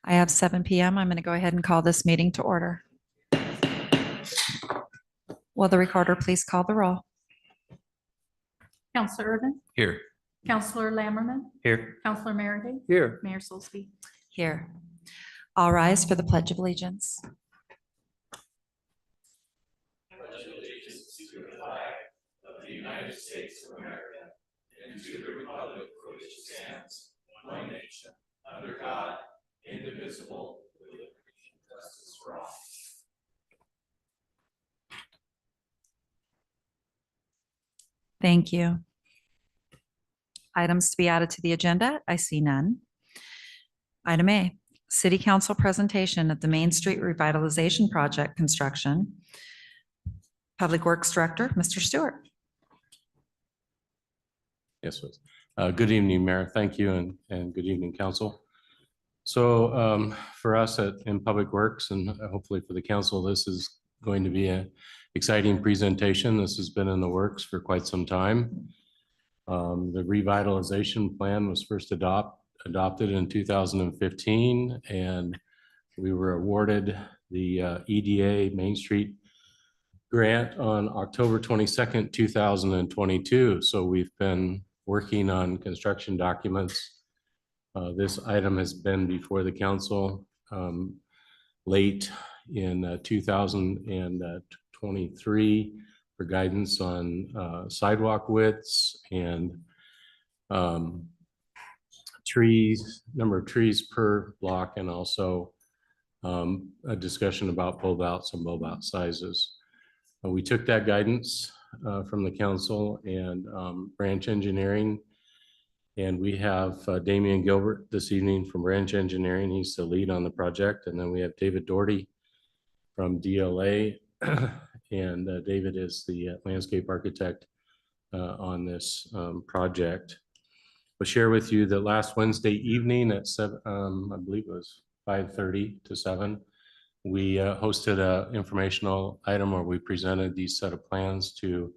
I have 7 p.m. I'm going to go ahead and call this meeting to order. Will the recorder please call the roll? Counselor Urban, Here. Counselor Lammerman, Here. Counselor Merity, Here. Mayor Soulsby. Here. All rise for the Pledge of Allegiance. Pledge allegiance to the flag of the United States of America and to the republic for which it stands, one nation, under God, indivisible, with liberty and justice for all. Thank you. Items to be added to the agenda, I see none. Item A, City Council presentation of the Main Street Revitalization Project construction. Public Works Director, Mr. Stewart. Yes, please. Good evening, Mayor. Thank you, and good evening, Council. So for us in Public Works and hopefully for the Council, this is going to be an exciting presentation. This has been in the works for quite some time. The revitalization plan was first adopted in 2015, and we were awarded the EDA Main Street grant on October 22nd, 2022. So we've been working on construction documents. This item has been before the council late in 2023 for guidance on sidewalk widths and number of trees per block, and also a discussion about bulb outs and bulb out sizes. We took that guidance from the council and Branch Engineering, and we have Damian Gilbert this evening from Branch Engineering. He's the lead on the project, and then we have David Doherty from DLA, and David is the landscape architect on this project. I'll share with you that last Wednesday evening at 7, I believe it was 5:30 to 7, we hosted an informational item where we presented these set of plans to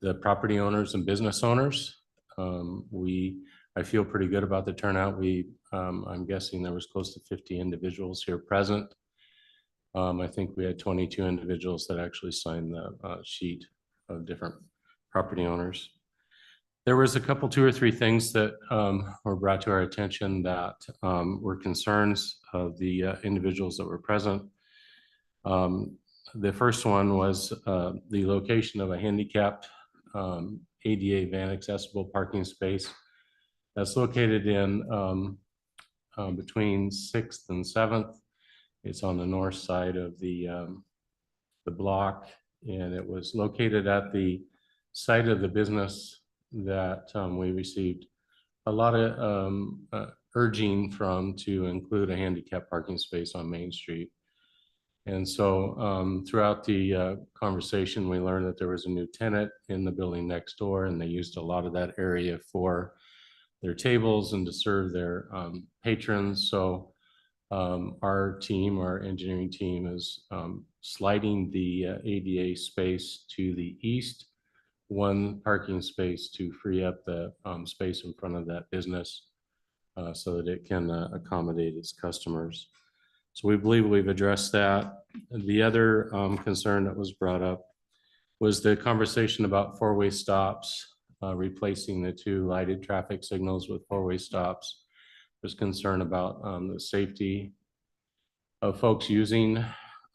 the property owners and business owners. I feel pretty good about the turnout. I'm guessing there was close to 50 individuals here present. I think we had 22 individuals that actually signed the sheet of different property owners. There was a couple, 2 or 3 things that were brought to our attention that were concerns of the individuals that were present. The first one was the location of a handicapped ADA van accessible parking space that's located in between 6th and 7th. It's on the north side of the block, and it was located at the site of the business that we received a lot of urging from to include a handicap parking space on Main Street. And so throughout the conversation, we learned that there was a new tenant in the building next door, and they used a lot of that area for their tables and to serve their patrons. So our engineering team is sliding the ADA space to the east, 1 parking space to free up the space in front of that business so that it can accommodate its customers. So we believe we've addressed that. The other concern that was brought up was the conversation about 4-way stops, replacing the 2 lighted traffic signals with 4-way stops. There's concern about the safety of folks using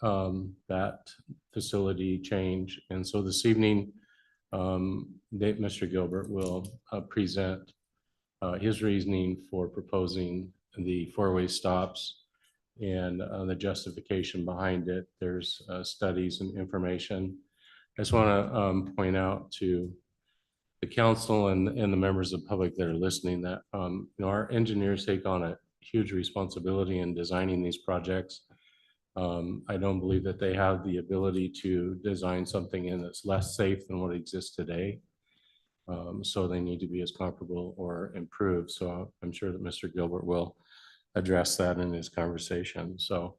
that facility change. And so this evening, Mr. Gilbert will present his reasoning for proposing the 4-way stops and the justification behind it. There's studies and information. I just want to point out to the council and the members of the public that are listening that our engineers take on a huge responsibility in designing these projects. I don't believe that they have the ability to design something in that's less safe than what exists today. So they need to be as comparable or improved. So I'm sure that Mr. Gilbert will address that in his conversation. So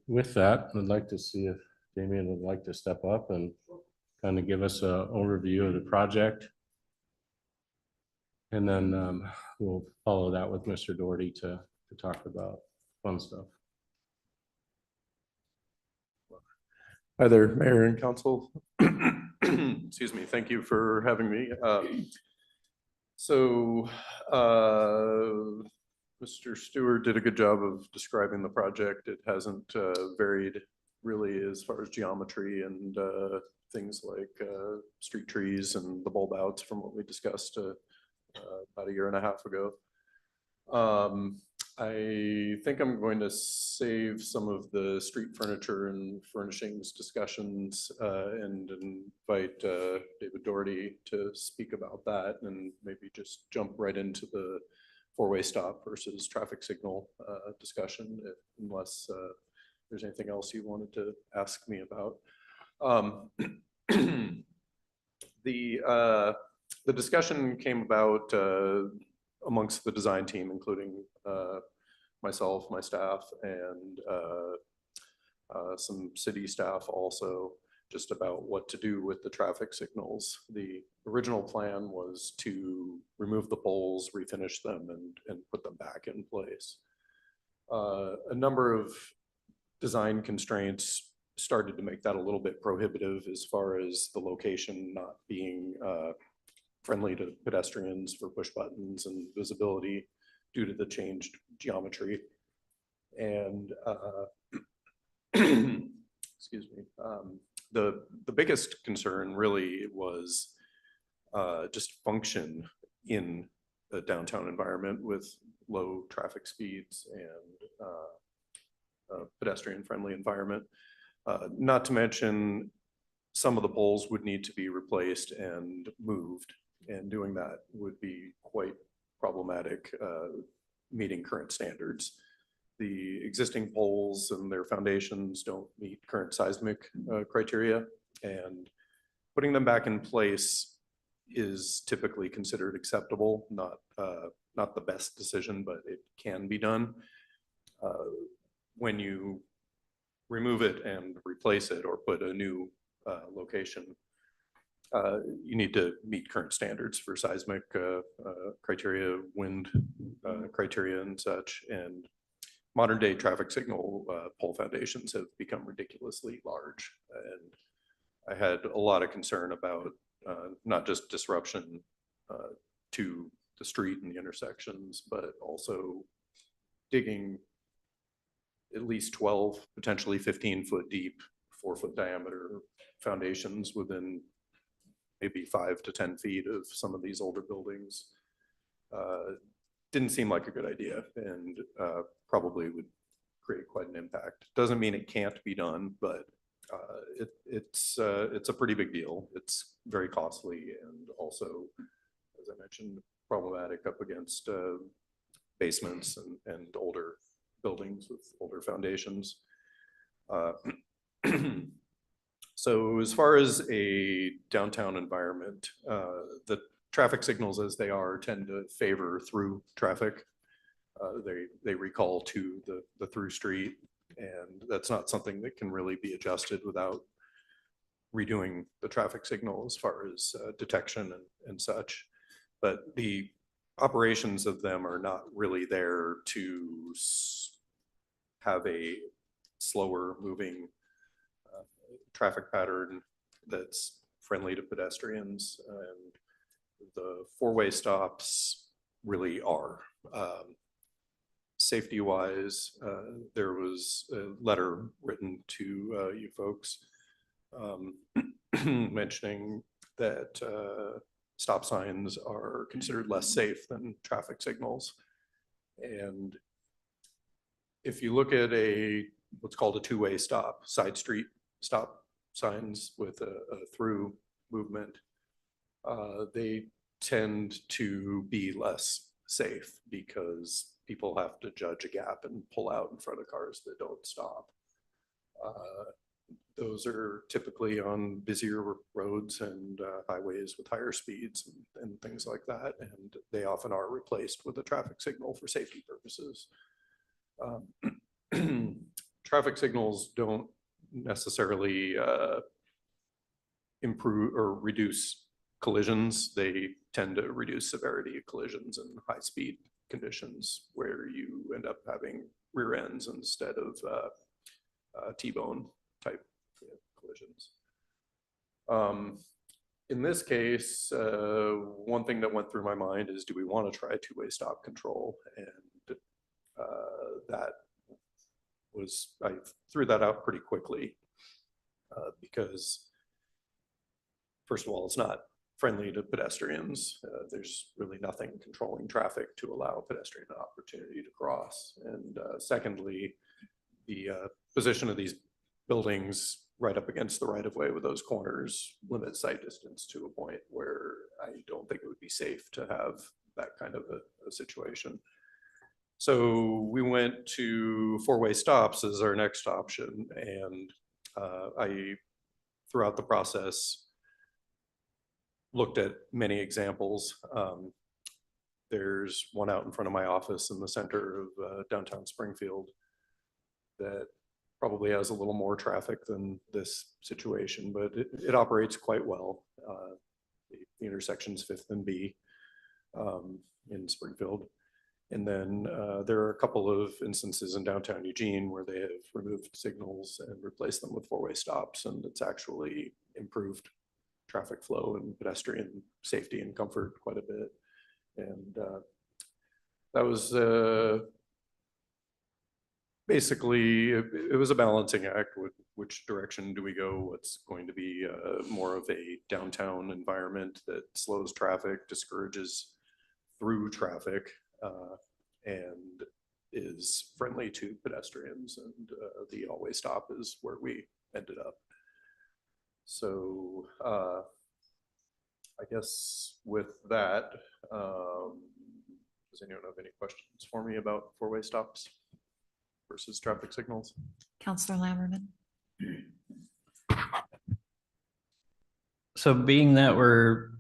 with that, I'd like to see if Damian would like to step up and kind of give us an overview of the project. And then we'll follow that with Mr. Doherty to talk about fun stuff. Hi there, Mayor and Council. Excuse me, thank you for having me. So Mr. Stewart did a good job of describing the project. It hasn't varied really as far as geometry and things like street trees and the bulb outs from what we discussed about a year and a half ago. I think I'm going to save some of the street furniture and furnishings discussions and invite David Doherty to speak about that, and maybe just jump right into the four-way stop versus traffic signal discussion, unless there's anything else you wanted to ask me about. The discussion came about amongst the design team, including myself, my staff, and some city staff also, just about what to do with the traffic signals. The original plan was to remove the poles, refinish them, and put them back in place. A number of design constraints started to make that a little bit prohibitive, as far as the location not being friendly to pedestrians for push buttons and visibility due to the changed geometry. And excuse me, the biggest concern really was just function in a downtown environment with low traffic speeds and pedestrian friendly environment. Not to mention, some of the poles would need to be replaced and moved, and doing that would be quite problematic, meeting current standards. The existing poles and their foundations don't meet current seismic criteria, and putting them back in place is typically considered acceptable, not the best decision, but it can be done. When you remove it and replace it or put a new location, you need to meet current standards for seismic criteria, wind criteria and such. And modern day traffic signal pole foundations have become ridiculously large. And I had a lot of concern about not just disruption to the street and the intersections, but also digging at least 12, potentially 15-foot deep, 4-foot diameter foundations within maybe 5 to 10 feet of some of these older buildings. Didn't seem like a good idea, and probably would create quite an impact. Doesn't mean it can't be done, but it's a pretty big deal. It's very costly, and also, as I mentioned, problematic up against basements and older buildings with older foundations. So as far as a downtown environment, the traffic signals as they are tend to favor through traffic. They recall to the through street, and that's not something that can really be adjusted without redoing the traffic signal as far as detection and such. But the operations of them are not really there to have a slower moving traffic pattern that's friendly to pedestrians, and the four-way stops really are. Safety wise, there was a letter written to you folks mentioning that stop signs are considered less safe than traffic signals. And if you look at what's called a two-way stop, side street stop signs with a through movement, they tend to be less safe because people have to judge a gap and pull out in front of cars that don't stop. Those are typically on busier roads and highways with higher speeds and things like that, and they often are replaced with a traffic signal for safety purposes. Traffic signals don't necessarily improve or reduce collisions. They tend to reduce severity of collisions in high speed conditions where you end up having rear ends instead of T-bone type collisions. In this case, one thing that went through my mind is, do we want to try two-way stop control? And that was, I threw that out pretty quickly because first of all, it's not friendly to pedestrians. There's really nothing controlling traffic to allow a pedestrian an opportunity to cross. And secondly, the position of these buildings right up against the right of way with those corners limit sight distance to a point where I don't think it would be safe to have that kind of a situation. So we went to four-way stops as our next option. And I, throughout the process, looked at many examples. There's one out in front of my office in the center of downtown Springfield that probably has a little more traffic than this situation, but it operates quite well. The intersection's 5th and B in Springfield. And then there are a couple of instances in downtown Eugene where they have removed signals and replaced them with four-way stops, and it's actually improved traffic flow and pedestrian safety and comfort quite a bit. And that was basically, it was a balancing act with which direction do we go, what's going to be more of a downtown environment that slows traffic, discourages through traffic, and is friendly to pedestrians, and the all-way stop is where we ended up. So I guess with that, does anyone have any questions for me about four-way stops versus traffic signals? Counselor Lammerman. So being that we're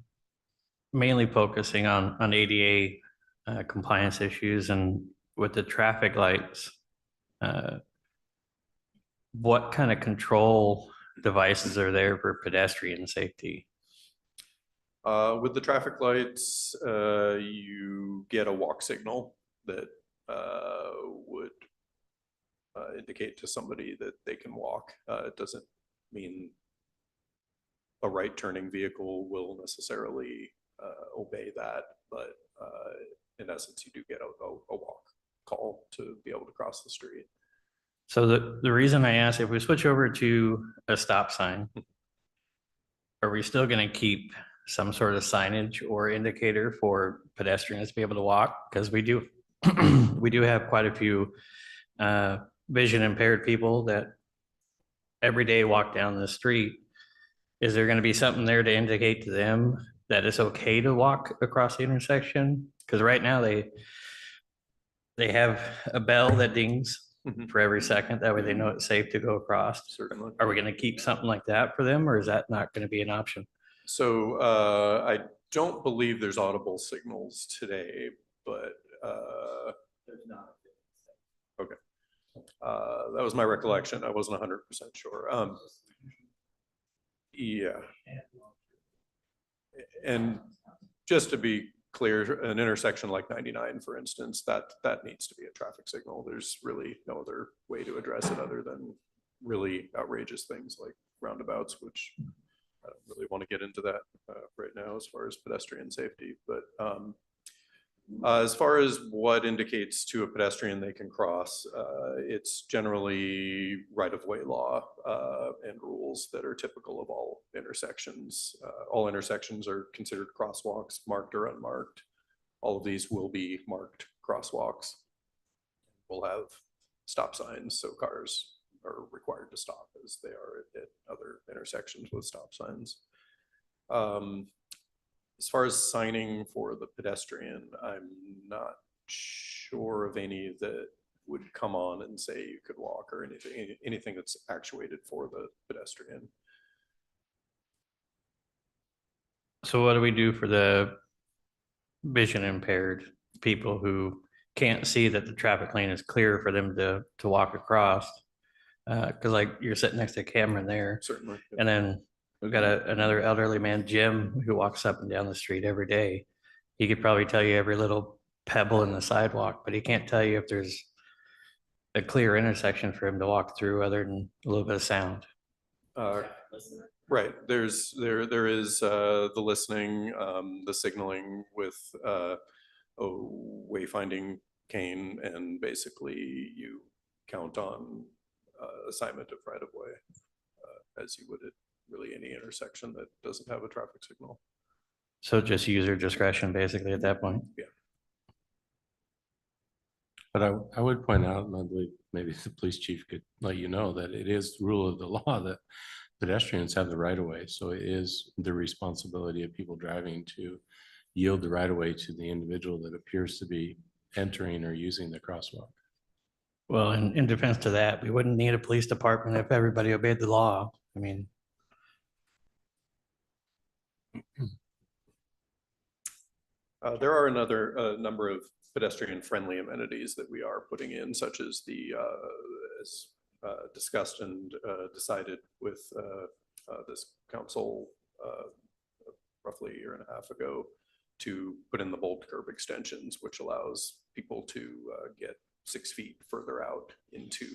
mainly focusing on ADA compliance issues and with the traffic lights, what kind of control devices are there for pedestrian safety? With the traffic lights, you get a walk signal that would indicate to somebody that they can walk. It doesn't mean a right turning vehicle will necessarily obey that, but in essence, you do get a walk call to be able to cross the street. So the reason I asked, if we switch over to a stop sign, are we still going to keep some sort of signage or indicator for pedestrians to be able to walk? Because we do we do have quite a few vision impaired people that every day walk down the street. Is there going to be something there to indicate to them that it's okay to walk across the intersection? Because right now they have a bell that dings for every second. That way they know it's safe to go across. Certainly. Are we going to keep something like that for them, or is that not going to be an option? So I don't believe there's audible signals today, but There's not. okay. That was my recollection. I wasn't 100% sure. Yeah. And just to be clear, an intersection like 99, for instance, that needs to be a traffic signal. There's really no other way to address it other than really outrageous things like roundabouts, which I don't really want to get into that right now as far as pedestrian safety. But as far as what indicates to a pedestrian they can cross, it's generally right-of-way law and rules that are typical of all intersections. All intersections are considered crosswalks, marked or unmarked. All of these will be marked crosswalks. We'll have stop signs, so cars are required to stop as they are at other intersections with stop signs. As far as signing for the pedestrian, I'm not sure of any that would come on and say you could walk or anything that's actuated for the pedestrian. So what do we do for the vision impaired people who can't see that the traffic lane is clear for them to walk across? Because like you're sitting next to Cameron there, Certainly. and then we've got another elderly man, Jim, who walks up and down the street every day. He could probably tell you every little pebble in the sidewalk, but he can't tell you if there's a clear intersection for him to walk through other than a little bit of sound. Right, there is the listening, the signaling with a wayfinding cane, and basically you count on assignment of right of way as you would at really any intersection that doesn't have a traffic signal. So just user discretion basically at that point. But I would point out, and I believe maybe the police chief could let you know, that it is rule of the law that pedestrians have the right of way. So it is the responsibility of people driving to yield the right of way to the individual that appears to be entering or using the crosswalk. Well, in defense to that, we wouldn't need a police department if everybody obeyed the law. I mean, There are another number of pedestrian-friendly amenities that we are putting in, such as the, as discussed and decided with this council roughly a year and a half ago, to put in the bolt curb extensions, which allows people to get 6 feet further out into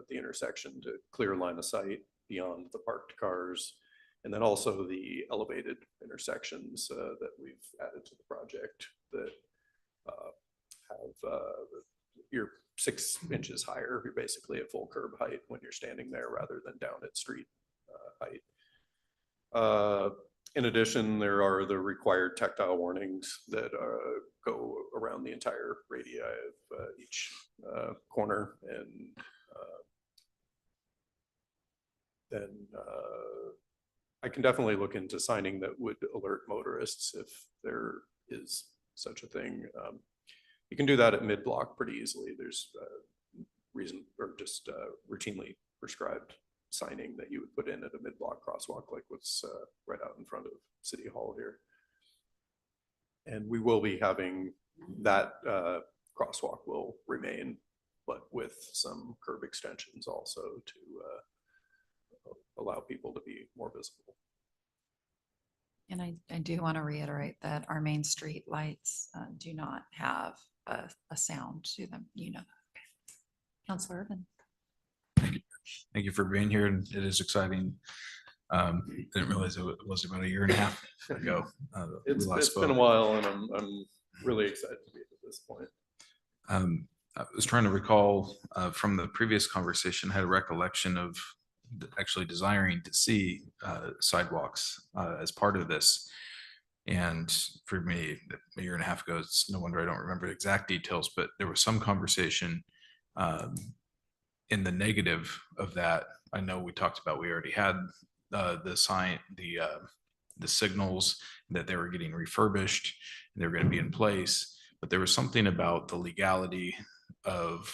the intersection to clear line of sight beyond the parked cars. And then also the elevated intersections that we've added to the project that have, you're 6 inches higher. You're basically at full curb height when you're standing there rather than down at street height. In addition, there are the required tactile warnings that go around the entire radii of each corner, and then I can definitely look into signing that would alert motorists if there is such a thing. You can do that at mid-block pretty easily. There's reason or just routinely prescribed signing that you would put in at a mid-block crosswalk, like what's right out in front of City Hall here. And we will be having that crosswalk will remain, but with some curb extensions also to allow people to be more visible. And I do want to reiterate that our main street lights do not have a sound to them, you know. Councilor Urban. Thank you for being here, and it is exciting. Didn't realize it was about a year and a half ago. It's been a while, and I'm really excited to be at this point. I was trying to recall from the previous conversation, I had a recollection of actually desiring to see sidewalks as part of this. And for me, a year and a half ago, it's no wonder I don't remember exact details, but there was some conversation in the negative of that. I know we talked about, we already had the sign, the signals, that they were getting refurbished and they were going to be in place, but there was something about the legality of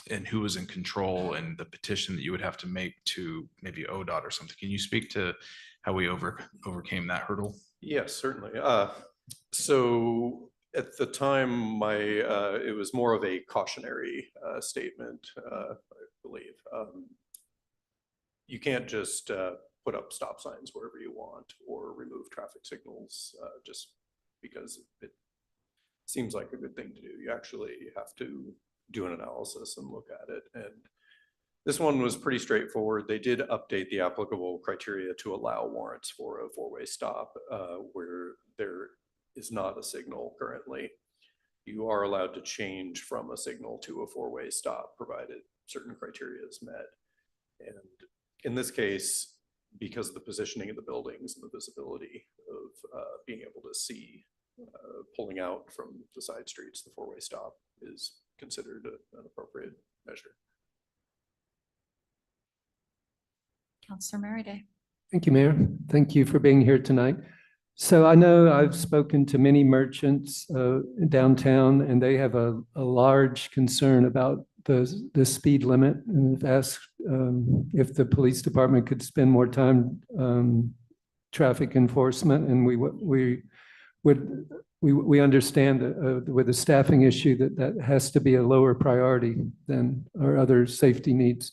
and who was in control and the petition that you would have to make to maybe ODOT or something. Can you speak to how we overcame that hurdle? Yes, certainly. So at the time, it was more of a cautionary statement, I believe. You can't just put up stop signs wherever you want or remove traffic signals just because it seems like a good thing to do. You actually have to do an analysis and look at it. And this one was pretty straightforward. They did update the applicable criteria to allow warrants for a four-way stop where there is not a signal currently. You are allowed to change from a signal to a four-way stop provided certain criteria is met. And in this case, because of the positioning of the buildings and the visibility of being able to see pulling out from the side streets, the four-way stop is considered an appropriate measure. Councilor Merryday. Thank you, Mayor. Thank you for being here tonight. So I know I've spoken to many merchants downtown, and they have a large concern about the speed limit, and have asked if the police department could spend more time traffic enforcement, and we understand that with the staffing issue that has to be a lower priority than our other safety needs.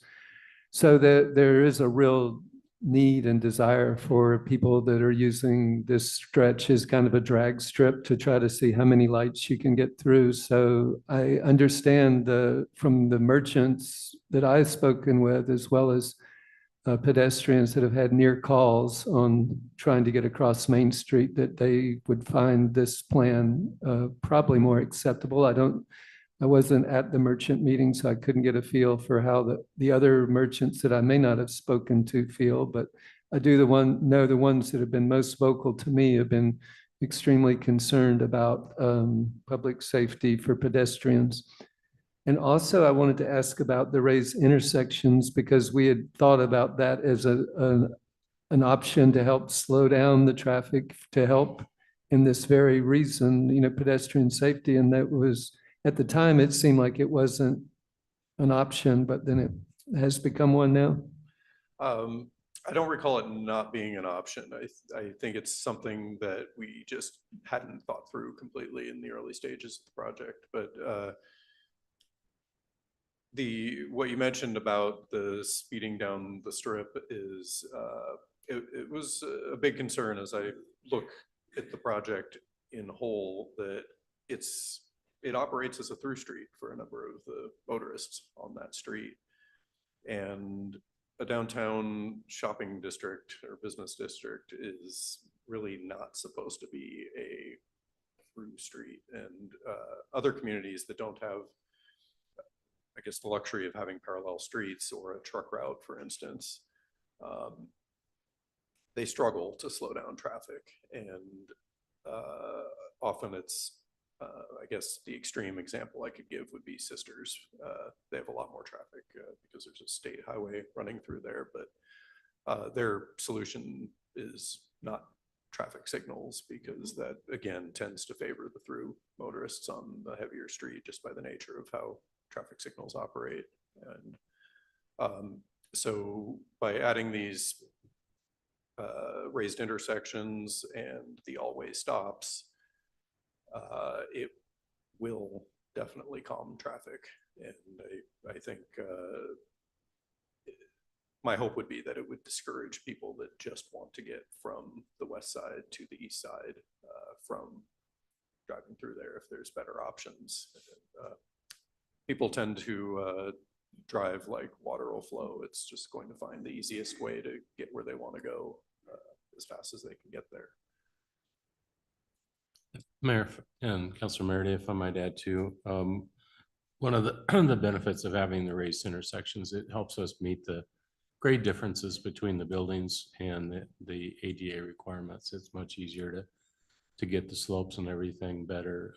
So that there is a real need and desire for people that are using this stretch as kind of a drag strip to try to see how many lights you can get through. So I understand from the merchants that I've spoken with, as well as pedestrians that have had near calls on trying to get across Main Street, that they would find this plan probably more acceptable. I wasn't at the merchant meeting, so I couldn't get a feel for how the other merchants that I may not have spoken to feel, but I do know the ones that have been most vocal to me have been extremely concerned about public safety for pedestrians. And also I wanted to ask about the raised intersections, because we had thought about that as an option to help slow down the traffic, to help in this very reason, pedestrian safety. And that was, at the time, it seemed like it wasn't an option, but then it has become one now. I don't recall it not being an option. I think it's something that we just hadn't thought through completely in the early stages of the project. But what you mentioned about the speeding down the strip is it was a big concern as I look at the project in whole, that it operates as a through street for a number of the motorists on that street. And a downtown shopping district or business district is really not supposed to be a through street. And other communities that don't have, I guess, the luxury of having parallel streets or a truck route, for instance, they struggle to slow down traffic. And often it's, I guess the extreme example I could give would be Sisters. They have a lot more traffic because there's a state highway running through there, but their solution is not traffic signals, because that again tends to favor the through motorists on the heavier street just by the nature of how traffic signals operate. And so by adding these raised intersections and the all-way stops, it will definitely calm traffic. And I think my hope would be that it would discourage people that just want to get from the west side to the east side from driving through there if there's better options. People tend to drive like water will flow. It's just going to find the easiest way to get where they want to go as fast as they can get there. Mayor and Councilor Meredith, if I might add too, one of the benefits of having the raised intersections, it helps us meet the grade differences between the buildings and the ADA requirements. It's much easier to get the slopes and everything better,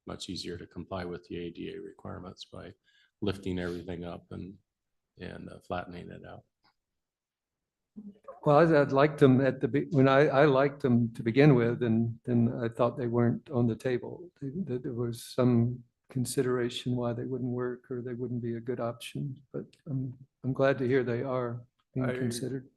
much easier to comply with the ADA requirements by lifting everything up and flattening it out. Well, I'd liked them when I liked them to begin with, and then I thought they weren't on the table. That there was some consideration why they wouldn't work or they wouldn't be a good option. But I'm glad to hear they are being considered.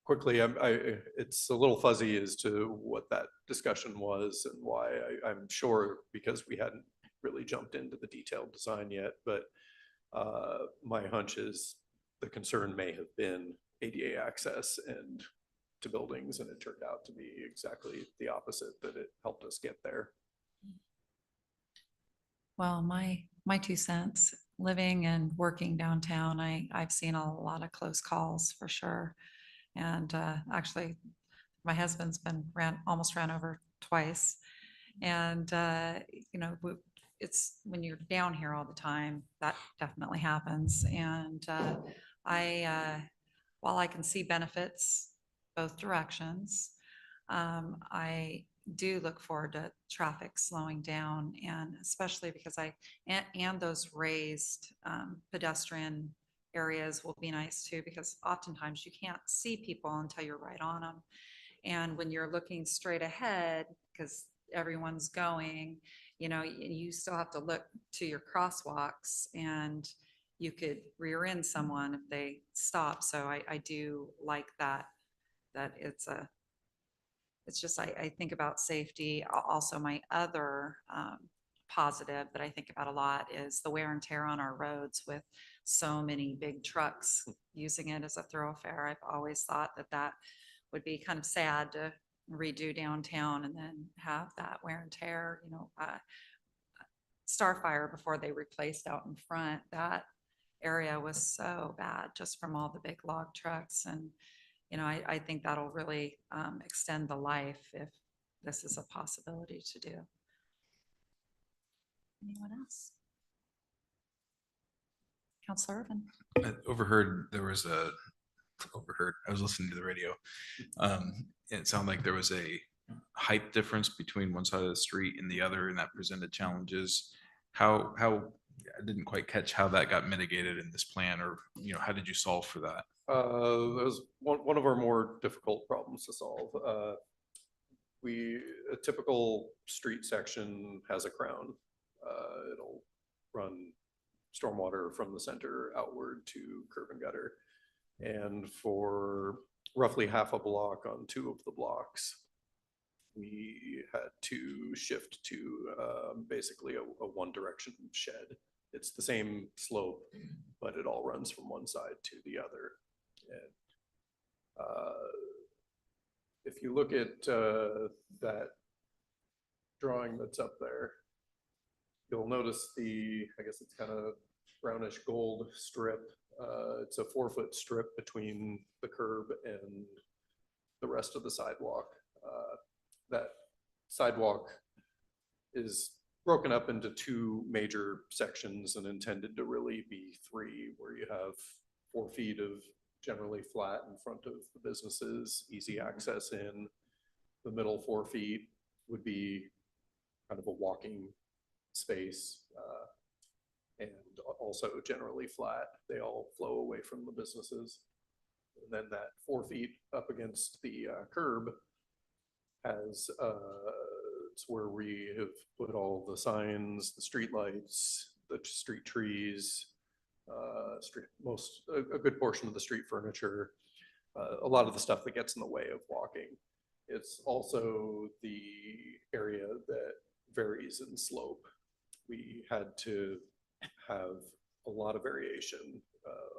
Quickly, it's a little fuzzy as to what that discussion was and why. I'm sure because we hadn't really jumped into the detailed design yet, but my hunch is the concern may have been ADA access and to buildings, and it turned out to be exactly the opposite, that it helped us get there. Well, my 2 cents, living and working downtown, I've seen a lot of close calls for sure. And actually, my husband's almost ran over twice. And, it's when you're down here all the time, that definitely happens. And while I can see benefits both directions, I do look forward to traffic slowing down, and especially because and those raised pedestrian areas will be nice too, because oftentimes you can't see people until you're right on them. And when you're looking straight ahead, because everyone's going, you still have to look to your crosswalks, and you could rear end someone if they stop. So I do like that it's just, I think about safety. Also, my other positive that I think about a lot is the wear and tear on our roads with so many big trucks using it as a thoroughfare. I've always thought that that would be kind of sad to redo downtown and then have that wear and tear, Starfire, before they replaced out in front, that area was so bad just from all the big log trucks. And, I think that'll really extend the life if this is a possibility to do. Anyone else? Counselor Irvin? I was listening to the radio. It sounded like there was a height difference between one side of the street and the other, and that presented challenges. How, I didn't quite catch how that got mitigated in this plan, or, how did you solve for that? That was one of our more difficult problems to solve. A typical street section has a crown. It'll run stormwater from the center outward to curb and gutter. And for roughly half a block on 2 of the blocks, we had to shift to basically a one direction shed. It's the same slope, but it all runs from one side to the other. And if you look at that drawing that's up there, you'll notice I guess it's kind of brownish gold strip. It's a 4-foot strip between the curb and the rest of the sidewalk. That sidewalk is broken up into 2 major sections and intended to really be 3, where you have 4 feet of generally flat in front of the businesses, easy access in. The middle 4 feet would be kind of a walking space, and also generally flat. They all flow away from the businesses. And then that 4 feet up against the curb has it's where we have put all the signs, the street lights, the street trees, a good portion of the street furniture, a lot of the stuff that gets in the way of walking. It's also the area that varies in slope. We had to have a lot of variation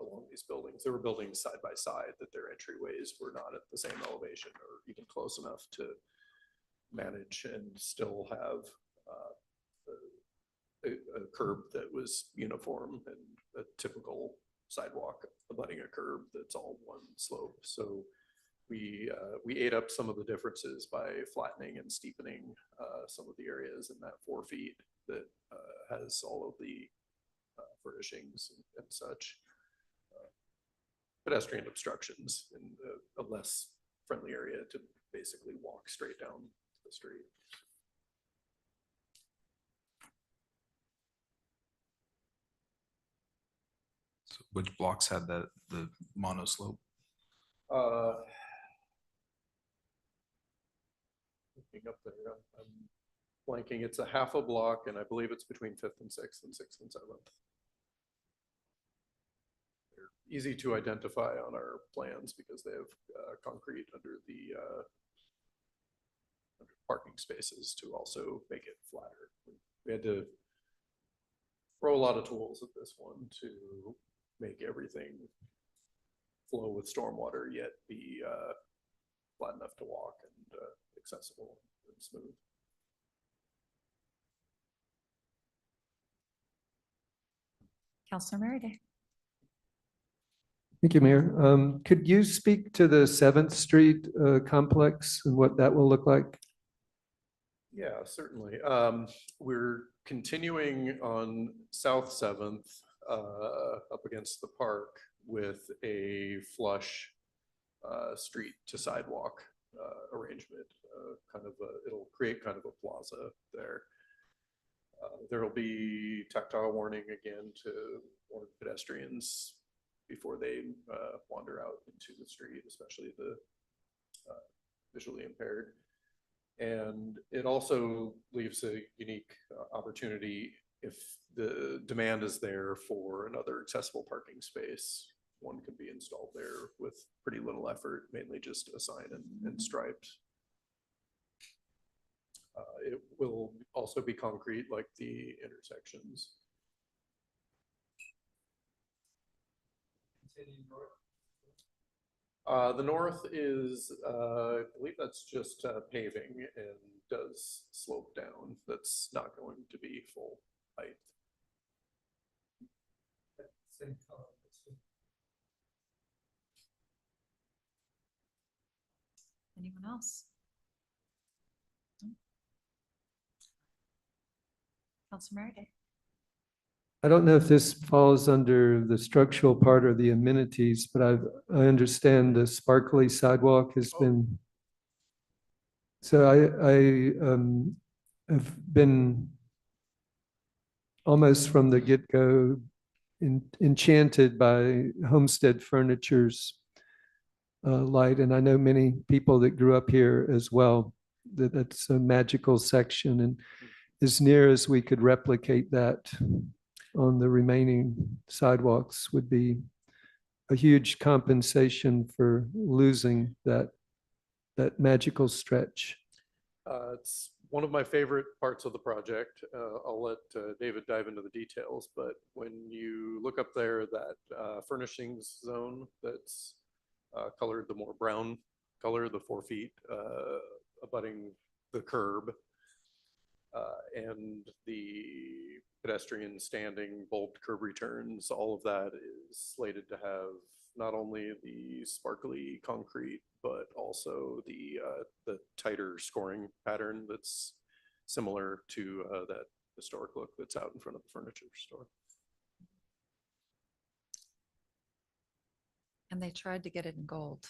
along these buildings. There were buildings side by side that their entryways were not at the same elevation or even close enough to manage and still have a curb that was uniform and a typical sidewalk abutting a curb that's all one slope. So we ate up some of the differences by flattening and steepening some of the areas in that 4 feet that has all of the furnishings and such. Pedestrian obstructions in a less friendly area to basically walk straight down the street. So which blocks had the mono slope? Looking up there, I'm blanking. It's a half a block, and I believe it's between 5th and 6th and 6th and 7th. They're easy to identify on our plans because they have concrete under the parking spaces to also make it flatter. We had to throw a lot of tools at this one to make everything flow with stormwater, yet be flat enough to walk and accessible and smooth. Counselor Merida? Thank you, Mayor. Could you speak to the 7th Street complex and what that will look like? Yeah, certainly. We're continuing on South 7th up against the park with a flush street to sidewalk arrangement. It'll create kind of a plaza there. There'll be tactile warning again to warn pedestrians before they wander out into the street, especially the visually impaired. And it also leaves a unique opportunity if the demand is there for another accessible parking space. One could be installed there with pretty little effort, mainly just a sign and stripes. It will also be concrete like the intersections. The north is, I believe that's just paving and does slope down. That's not going to be full height. Anyone else? Councilor Merida? I don't know if this falls under the structural part or the amenities, but I understand the sparkly sidewalk has been. So I have been almost from the get-go enchanted by Homestead Furniture's light, and I know many people that grew up here as well. That's a magical section, and as near as we could replicate that on the remaining sidewalks would be a huge compensation for losing that magical stretch. It's one of my favorite parts of the project. I'll let David dive into the details, but when you look up there, that furnishings zone that's colored the more brown color, the 4 feet abutting the curb, and the pedestrian standing bulbed curb returns, all of that is slated to have not only the sparkly concrete, but also the tighter scoring pattern that's similar to that historic look that's out in front of the furniture store. And they tried to get it in gold,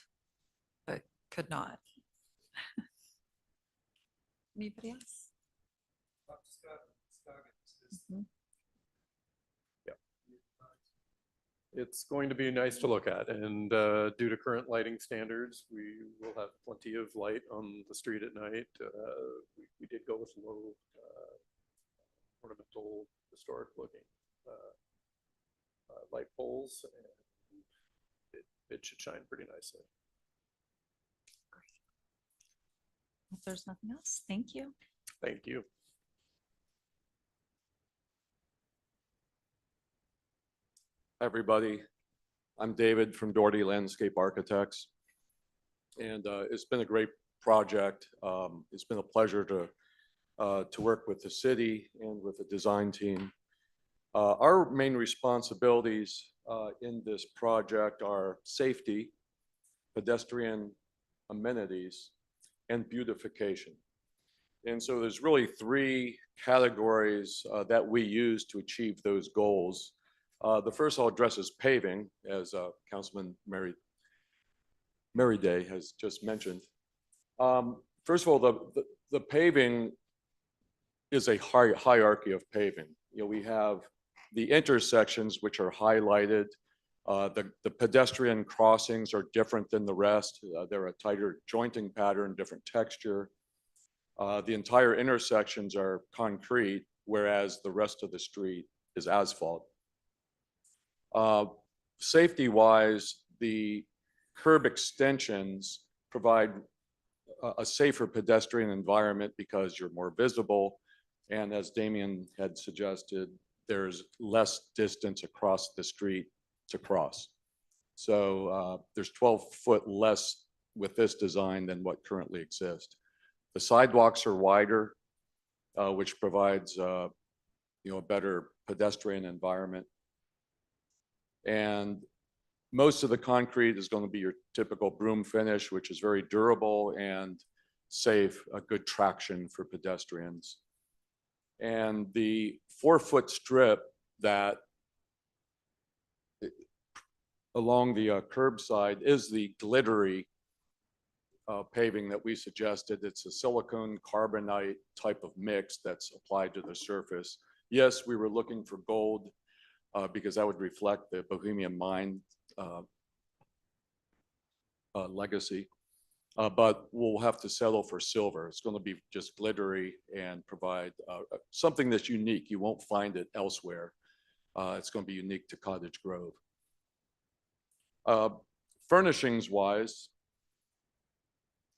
but could not. Anybody else? Mhm. It's going to be nice to look at, and due to current lighting standards, we will have plenty of light on the street at night. We did go with low ornamental, historic looking light poles, and it should shine pretty nicely. If there's nothing else, thank you. Thank you. Everybody, I'm David from Doherty Landscape Architects. And it's been a great project. It's been a pleasure to work with the city and with the design team. Our main responsibilities in this project are safety, pedestrian amenities, and beautification. And so there's really 3 categories that we use to achieve those goals. The first I'll address is paving, as Councilman Merryday has just mentioned. First of all, the paving is a hierarchy of paving. You know, we have the intersections, which are highlighted. The pedestrian crossings are different than the rest. They're a tighter jointing pattern, different texture. The entire intersections are concrete, whereas the rest of the street is asphalt. Safety-wise, the curb extensions provide a safer pedestrian environment because you're more visible. And as Damien had suggested, there's less distance across the street to cross. So there's 12-foot less with this design than what currently exists. The sidewalks are wider, which provides a better pedestrian environment. And most of the concrete is going to be your typical broom finish, which is very durable and safe, a good traction for pedestrians. And the 4-foot strip that along the curb side is the glittery paving that we suggested. It's a silicone carbonite type of mix that's applied to the surface. Yes, we were looking for gold because that would reflect the Bohemian Mine legacy. But we'll have to settle for silver. It's going to be just glittery and provide something that's unique. You won't find it elsewhere. It's going to be unique to Cottage Grove. Furnishings wise,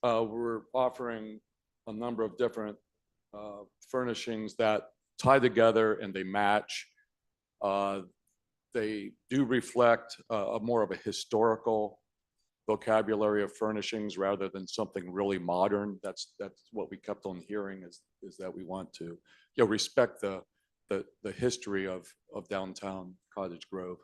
we're offering a number of different furnishings that tie together and they match. They do reflect a more of a historical vocabulary of furnishings rather than something really modern. That's what we kept on hearing is that we want to, respect the history of downtown Cottage Grove.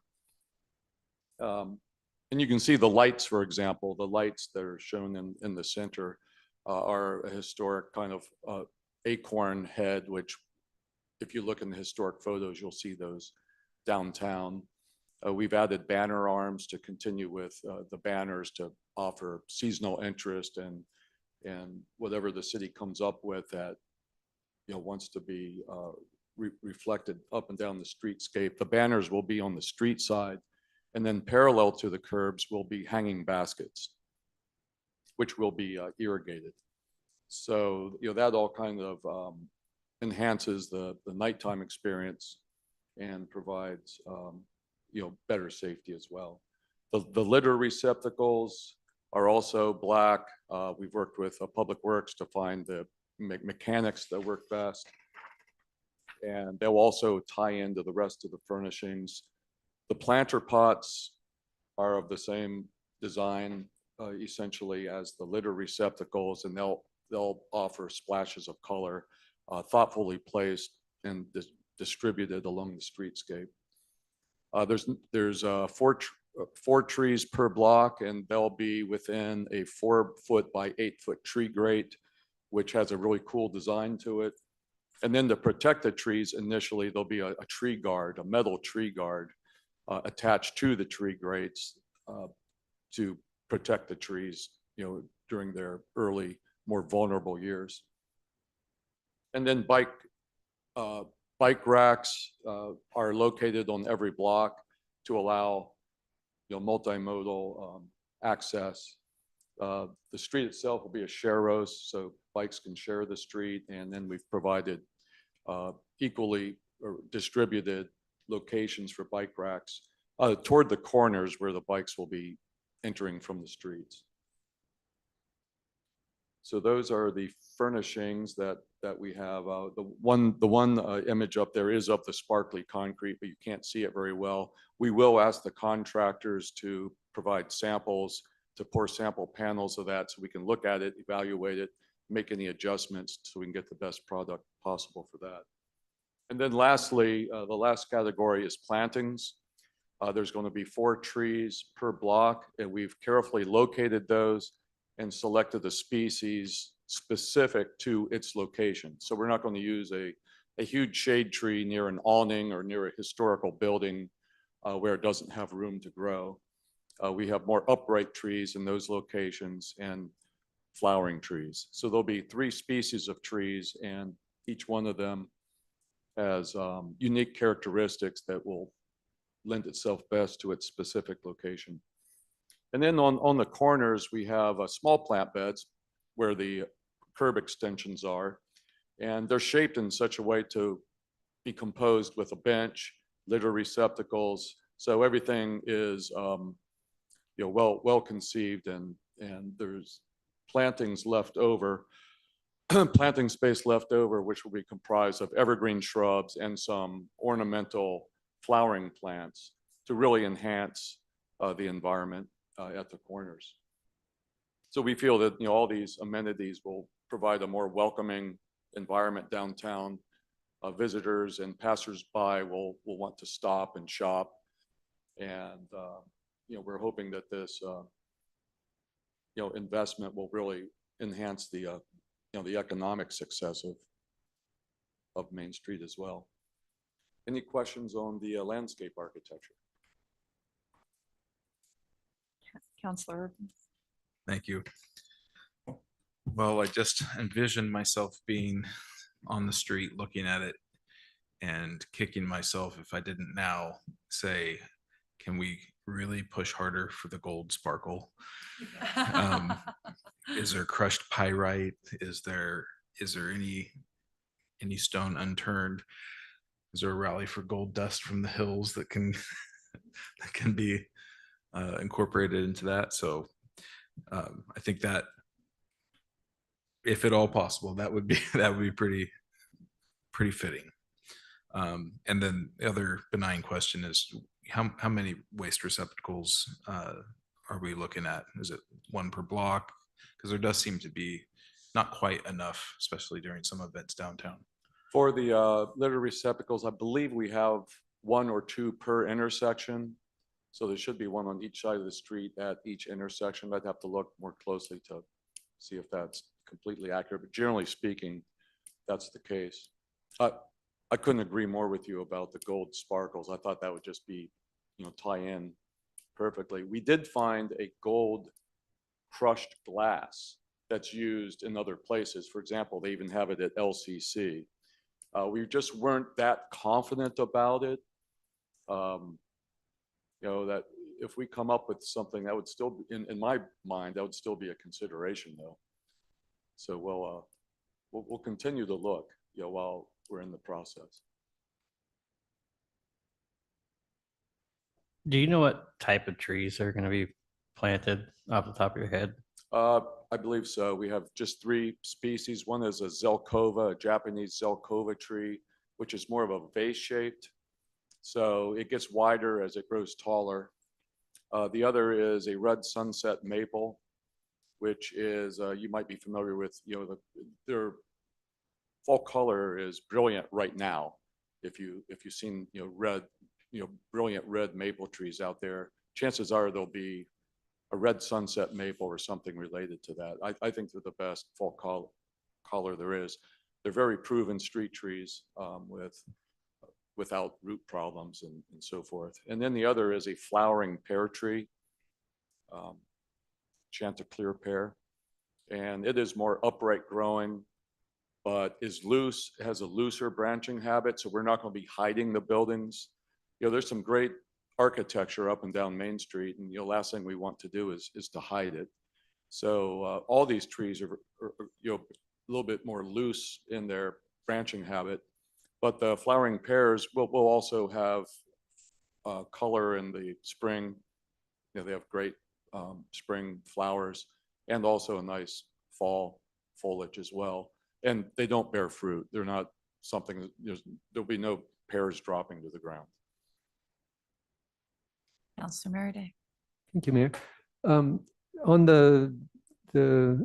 And you can see the lights, for example, the lights that are shown in the center are a historic kind of acorn head, which if you look in the historic photos, you'll see those downtown. We've added banner arms to continue with the banners to offer seasonal interest and whatever the city comes up with that wants to be reflected up and down the streetscape. The banners will be on the street side, and then parallel to the curbs will be hanging baskets, which will be irrigated. So that all kind of enhances the nighttime experience and provides better safety as well. The litter receptacles are also black. We've worked with Public Works to find the mechanics that work best. And they'll also tie into the rest of the furnishings. The planter pots are of the same design essentially as the litter receptacles, and they'll offer splashes of color thoughtfully placed and distributed along the streetscape. There's 4 trees per block, and they'll be within a 4-foot by 8-foot tree grate, which has a really cool design to it. And then to protect the trees, initially there'll be a tree guard, a metal tree guard attached to the tree grates to protect the trees, during their early, more vulnerable years. And then bike racks are located on every block to allow multimodal access. The street itself will be a share row, so bikes can share the street, and then we've provided equally distributed locations for bike racks toward the corners where the bikes will be entering from the streets. So those are the furnishings that we have. The one image up there is of the sparkly concrete, but you can't see it very well. We will ask the contractors to provide samples, to pour sample panels of that so we can look at it, evaluate it, make any adjustments so we can get the best product possible for that. And then lastly, the last category is plantings. There's going to be 4 trees per block, and we've carefully located those and selected a species specific to its location. So we're not going to use a huge shade tree near an awning or near a historical building where it doesn't have room to grow. We have more upright trees in those locations and flowering trees. So there'll be 3 species of trees, and each one of them has unique characteristics that will lend itself best to its specific location. And then on the corners, we have small plant beds where the curb extensions are, and they're shaped in such a way to be composed with a bench, litter receptacles. So everything is well conceived, and there's plantings left over, planting space left over, which will be comprised of evergreen shrubs and some ornamental flowering plants to really enhance the environment at the corners. So we feel that all these amenities will provide a more welcoming environment downtown. Visitors and passersby will want to stop and shop, and we're hoping that this investment will really enhance the the economic success of Main Street as well. Any questions on the landscape architecture? Counselor. Thank you. Well, I just envisioned myself being on the street looking at it and kicking myself if I didn't now say, can we really push harder for the gold sparkle? Is there crushed pyrite? Is there any stone unturned? Is there a rally for gold dust from the hills that can that can be incorporated into that? So I think that if at all possible, that would be, that would be pretty fitting. And then the other benign question is how many waste receptacles are we looking at? Is it one per block? Because there does seem to be not quite enough, especially during some events downtown. For the litter receptacles, I believe we have 1 or 2 per intersection. So there should be one on each side of the street at each intersection. I'd have to look more closely to see if that's completely accurate, but generally speaking, that's the case. I couldn't agree more with you about the gold sparkles. I thought that would just be, tie in perfectly. We did find a gold crushed glass that's used in other places. For example, they even have it at LCC. We just weren't that confident about it. That if we come up with something that would still, in my mind, that would still be a consideration though. So we'll continue to look, while we're in the process. Do you know what type of trees are going to be planted off the top of your head? I believe so. We have just 3 species. One is a Zelkova, a Japanese Zelkova tree, which is more of a vase shaped. So it gets wider as it grows taller. The other is a red sunset maple, which is, you might be familiar with, their fall color is brilliant right now. If you've seen, red, brilliant red maple trees out there, chances are there'll be a red sunset maple or something related to that. I think they're the best fall color there is. They're very proven street trees without root problems and so forth. And then the other is a flowering pear tree, Chanticleer pear. And it is more upright growing, but is loose, has a looser branching habit. So we're not going to be hiding the buildings. There's some great architecture up and down Main Street, and the last thing we want to do is to hide it. So all these trees are a little bit more loose in their branching habit, but the flowering pears will also have color in the spring. They have great spring flowers and also a nice fall foliage as well. And they don't bear fruit. They're not something, there'll be no pears dropping to the ground. Counselor Merriday. Thank you, Mayor. On the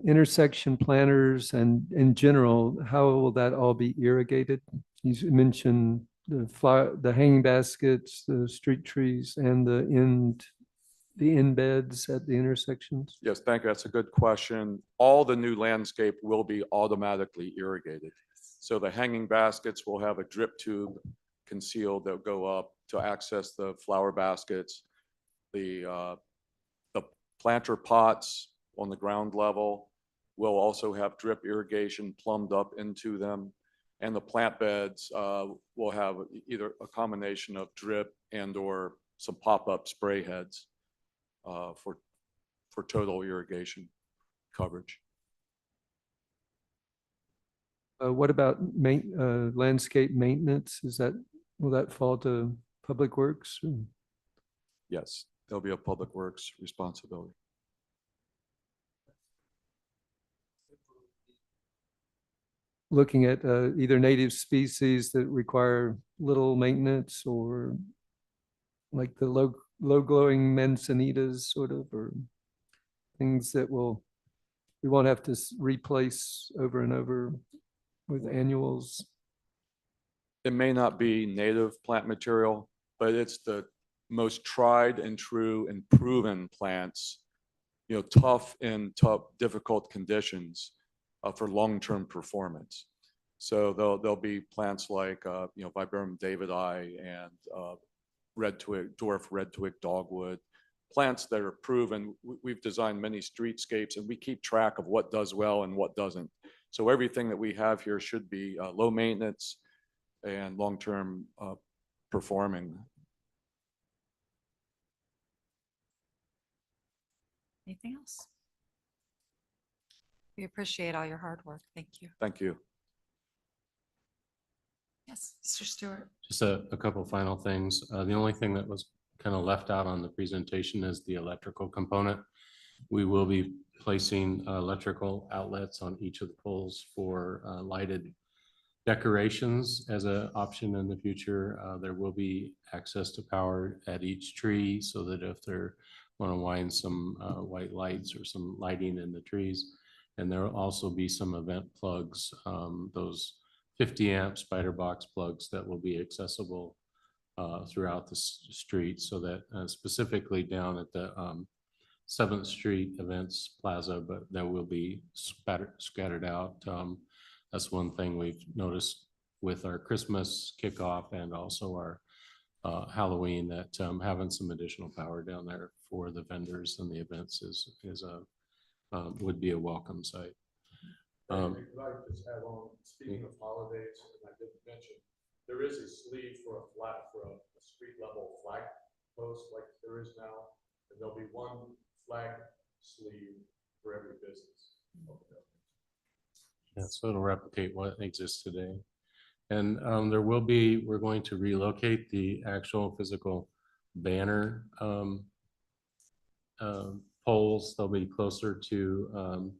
intersection planters and in general, how will that all be irrigated? You mentioned the hanging baskets, the street trees, and the end beds at the intersections. Yes, thank you. That's a good question. All the new landscape will be automatically irrigated. So the hanging baskets will have a drip tube concealed that'll go up to access the flower baskets. The planter pots on the ground level will also have drip irrigation plumbed up into them. And the plant beds will have either a combination of drip and or some pop-up spray heads for total irrigation coverage. What about landscape maintenance? Will that fall to Public Works? Yes, there'll be a Public Works responsibility. Looking at either native species that require little maintenance or like the low glowing manzanitas sort of, or things that we won't have to replace over and over with annuals. It may not be native plant material, but it's the most tried and true and proven plants, tough in difficult conditions for long-term performance. So there'll be plants like, Viburnum davidii and dwarf red twig dogwood, plants that are proven. We've designed many streetscapes and we keep track of what does well and what doesn't. So everything that we have here should be low maintenance and long-term performing. Anything else? We appreciate all your hard work. Thank you. Thank you. Yes, Mr. Stewart. Just a couple final things. The only thing that was kind of left out on the presentation is the electrical component. We will be placing electrical outlets on each of the poles for lighted decorations as an option in the future. There will be access to power at each tree so that if they're want to wind some white lights or some lighting in the trees. And there will also be some event plugs, those 50 amp spider box plugs that will be accessible throughout the street, so that specifically down at the 7th Street Events Plaza, but that will be scattered out. That's one thing we've noticed with our Christmas kickoff and also our Halloween, that having some additional power down there for the vendors and the events would be a welcome sight. Speaking of holidays, and I didn't mention, there is a sleeve for a street level flag post like there is now, and there'll be one flag sleeve for every business. Yeah, so it'll replicate what exists today. And we're going to relocate the actual physical banner poles. They'll be closer to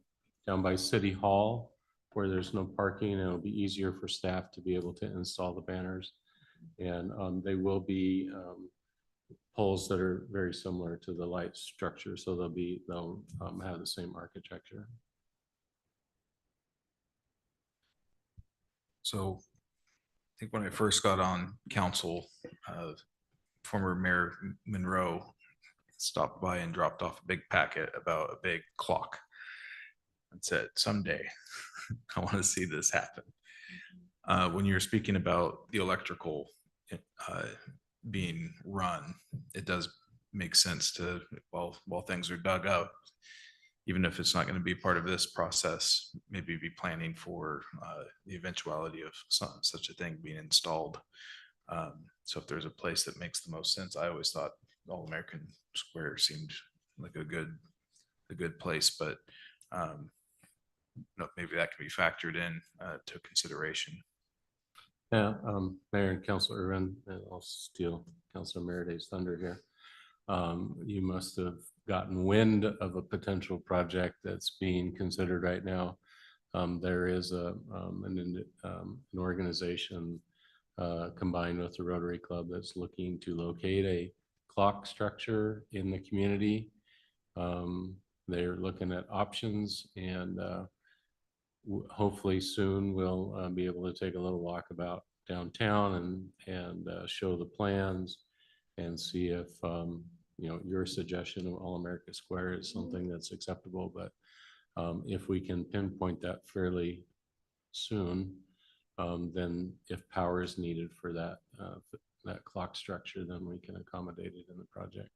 down by City Hall, where there's no parking, and it'll be easier for staff to be able to install the banners. And they will be poles that are very similar to the light structure, so they'll have the same architecture. So I think when I first got on council, former Mayor Monroe stopped by and dropped off a big packet about a big clock and said, someday I want to see this happen. When you're speaking about the electrical being run, it does make sense to, while things are dug up, even if it's not going to be part of this process, maybe be planning for the eventuality of such a thing being installed. So if there's a place that makes the most sense, I always thought All American Square seemed like a good place, but maybe that can be factored in to consideration. Yeah, Mayor and Councilor Irvin, and I'll steal Councilor Meredith's thunder here. You must have gotten wind of a potential project that's being considered right now. There is an organization combined with the Rotary Club that's looking to locate a clock structure in the community. They're looking at options, and hopefully soon we'll be able to take a little walk about downtown and show the plans and see if your suggestion of All America Square is something that's acceptable. But if we can pinpoint that fairly soon, then if power is needed for that clock structure, then we can accommodate it in the project.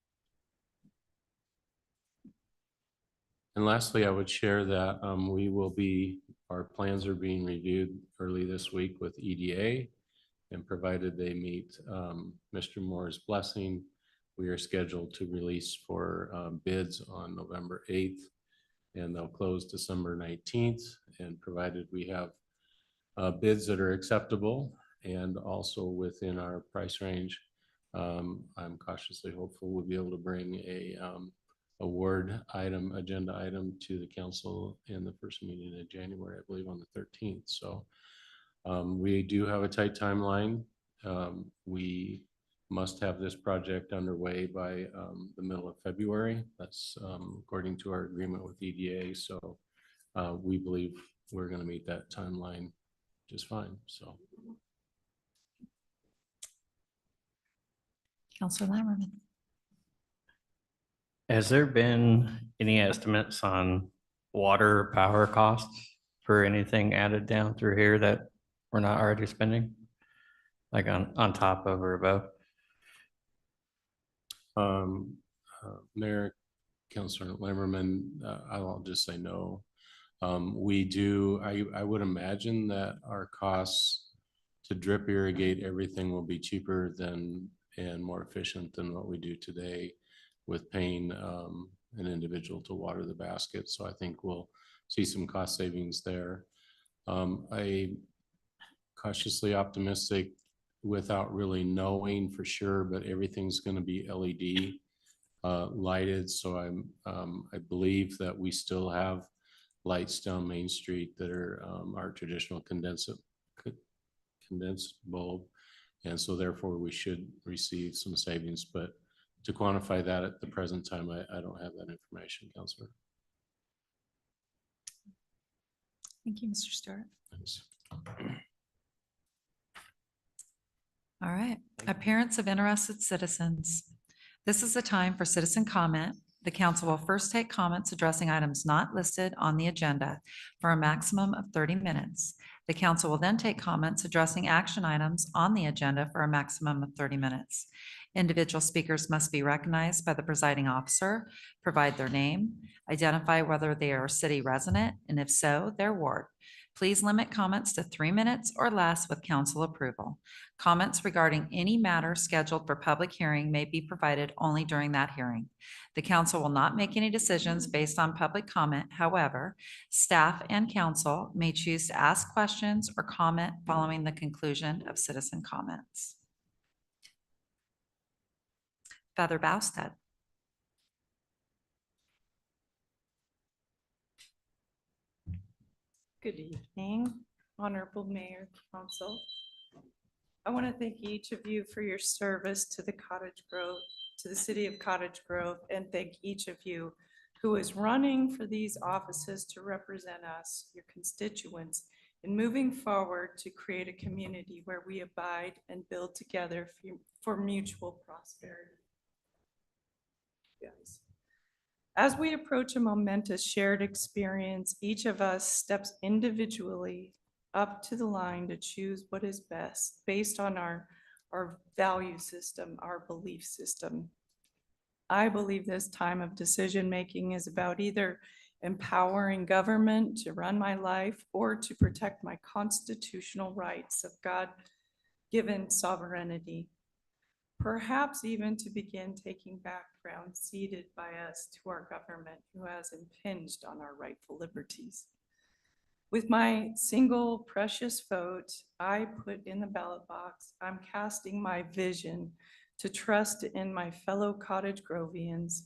And lastly, I would share that our plans are being reviewed early this week with EDA, and provided they meet Mr. Moore's blessing, we are scheduled to release for bids on November 8th, and they'll close December 19th. And provided we have bids that are acceptable and also within our price range, I'm cautiously hopeful we'll be able to bring a award agenda item to the council in the first meeting in January, I believe on the 13th. So we do have a tight timeline. We must have this project underway by the middle of February. That's according to our agreement with EDA. So we believe we're going to meet that timeline just fine. So, Councilor Lammerman. Has there been any estimates on water power costs for anything added down through here that we're not already spending? Like on top of or above? Mayor, Councilor Lammerman, I'll just say no. We do, I would imagine that our costs to drip irrigate everything will be cheaper than and more efficient than what we do today with paying an individual to water the basket. So I think we'll see some cost savings there. I cautiously optimistic without really knowing for sure, but everything's going to be LED lighted, so I believe that we still have lights down Main Street that are our traditional condensed bulb. And so therefore we should receive some savings, but to quantify that at the present time, I don't have that information, Counselor. Thank you, Mr. Stewart. Thanks. All right, appearance of interested citizens. This is the time for citizen comment. The council will first take comments addressing items not listed on the agenda for a maximum of 30 minutes. The council will then take comments addressing action items on the agenda for a maximum of 30 minutes. Individual speakers must be recognized by the presiding officer, provide their name, identify whether they are a city resident, and if so, their ward. Please limit comments to 3 minutes or less with council approval. Comments regarding any matter scheduled for public hearing may be provided only during that hearing. The council will not make any decisions based on public comment. However, staff and council may choose to ask questions or comment following the conclusion of citizen comments. Feather Bousted. Good evening, Honorable Mayor, Council. I want to thank each of you for your service to the Cottage Grove, to the city of Cottage Grove, and thank each of you who is running for these offices to represent us, your constituents, in moving forward to create a community where we abide and build together for mutual prosperity. Yes. As we approach a momentous shared experience, each of us steps individually up to the line to choose what is best based on our value system, our belief system. I believe this time of decision-making is about either empowering government to run my life or to protect my constitutional rights of God-given sovereignty. Perhaps even to begin taking back ground ceded by us to our government who has impinged on our rightful liberties. With my single precious vote I put in the ballot box, I'm casting my vision to trust in my fellow Cottage Grovians,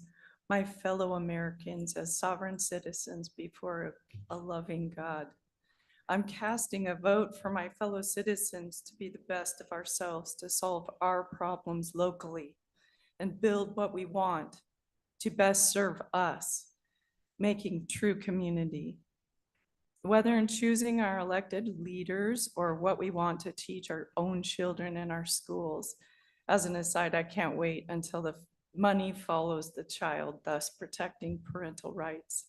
my fellow Americans as sovereign citizens before a loving God. I'm casting a vote for my fellow citizens to be the best of ourselves, to solve our problems locally and build what we want to best serve us, making true community. Whether in choosing our elected leaders or what we want to teach our own children in our schools. As an aside, I can't wait until the money follows the child, thus protecting parental rights.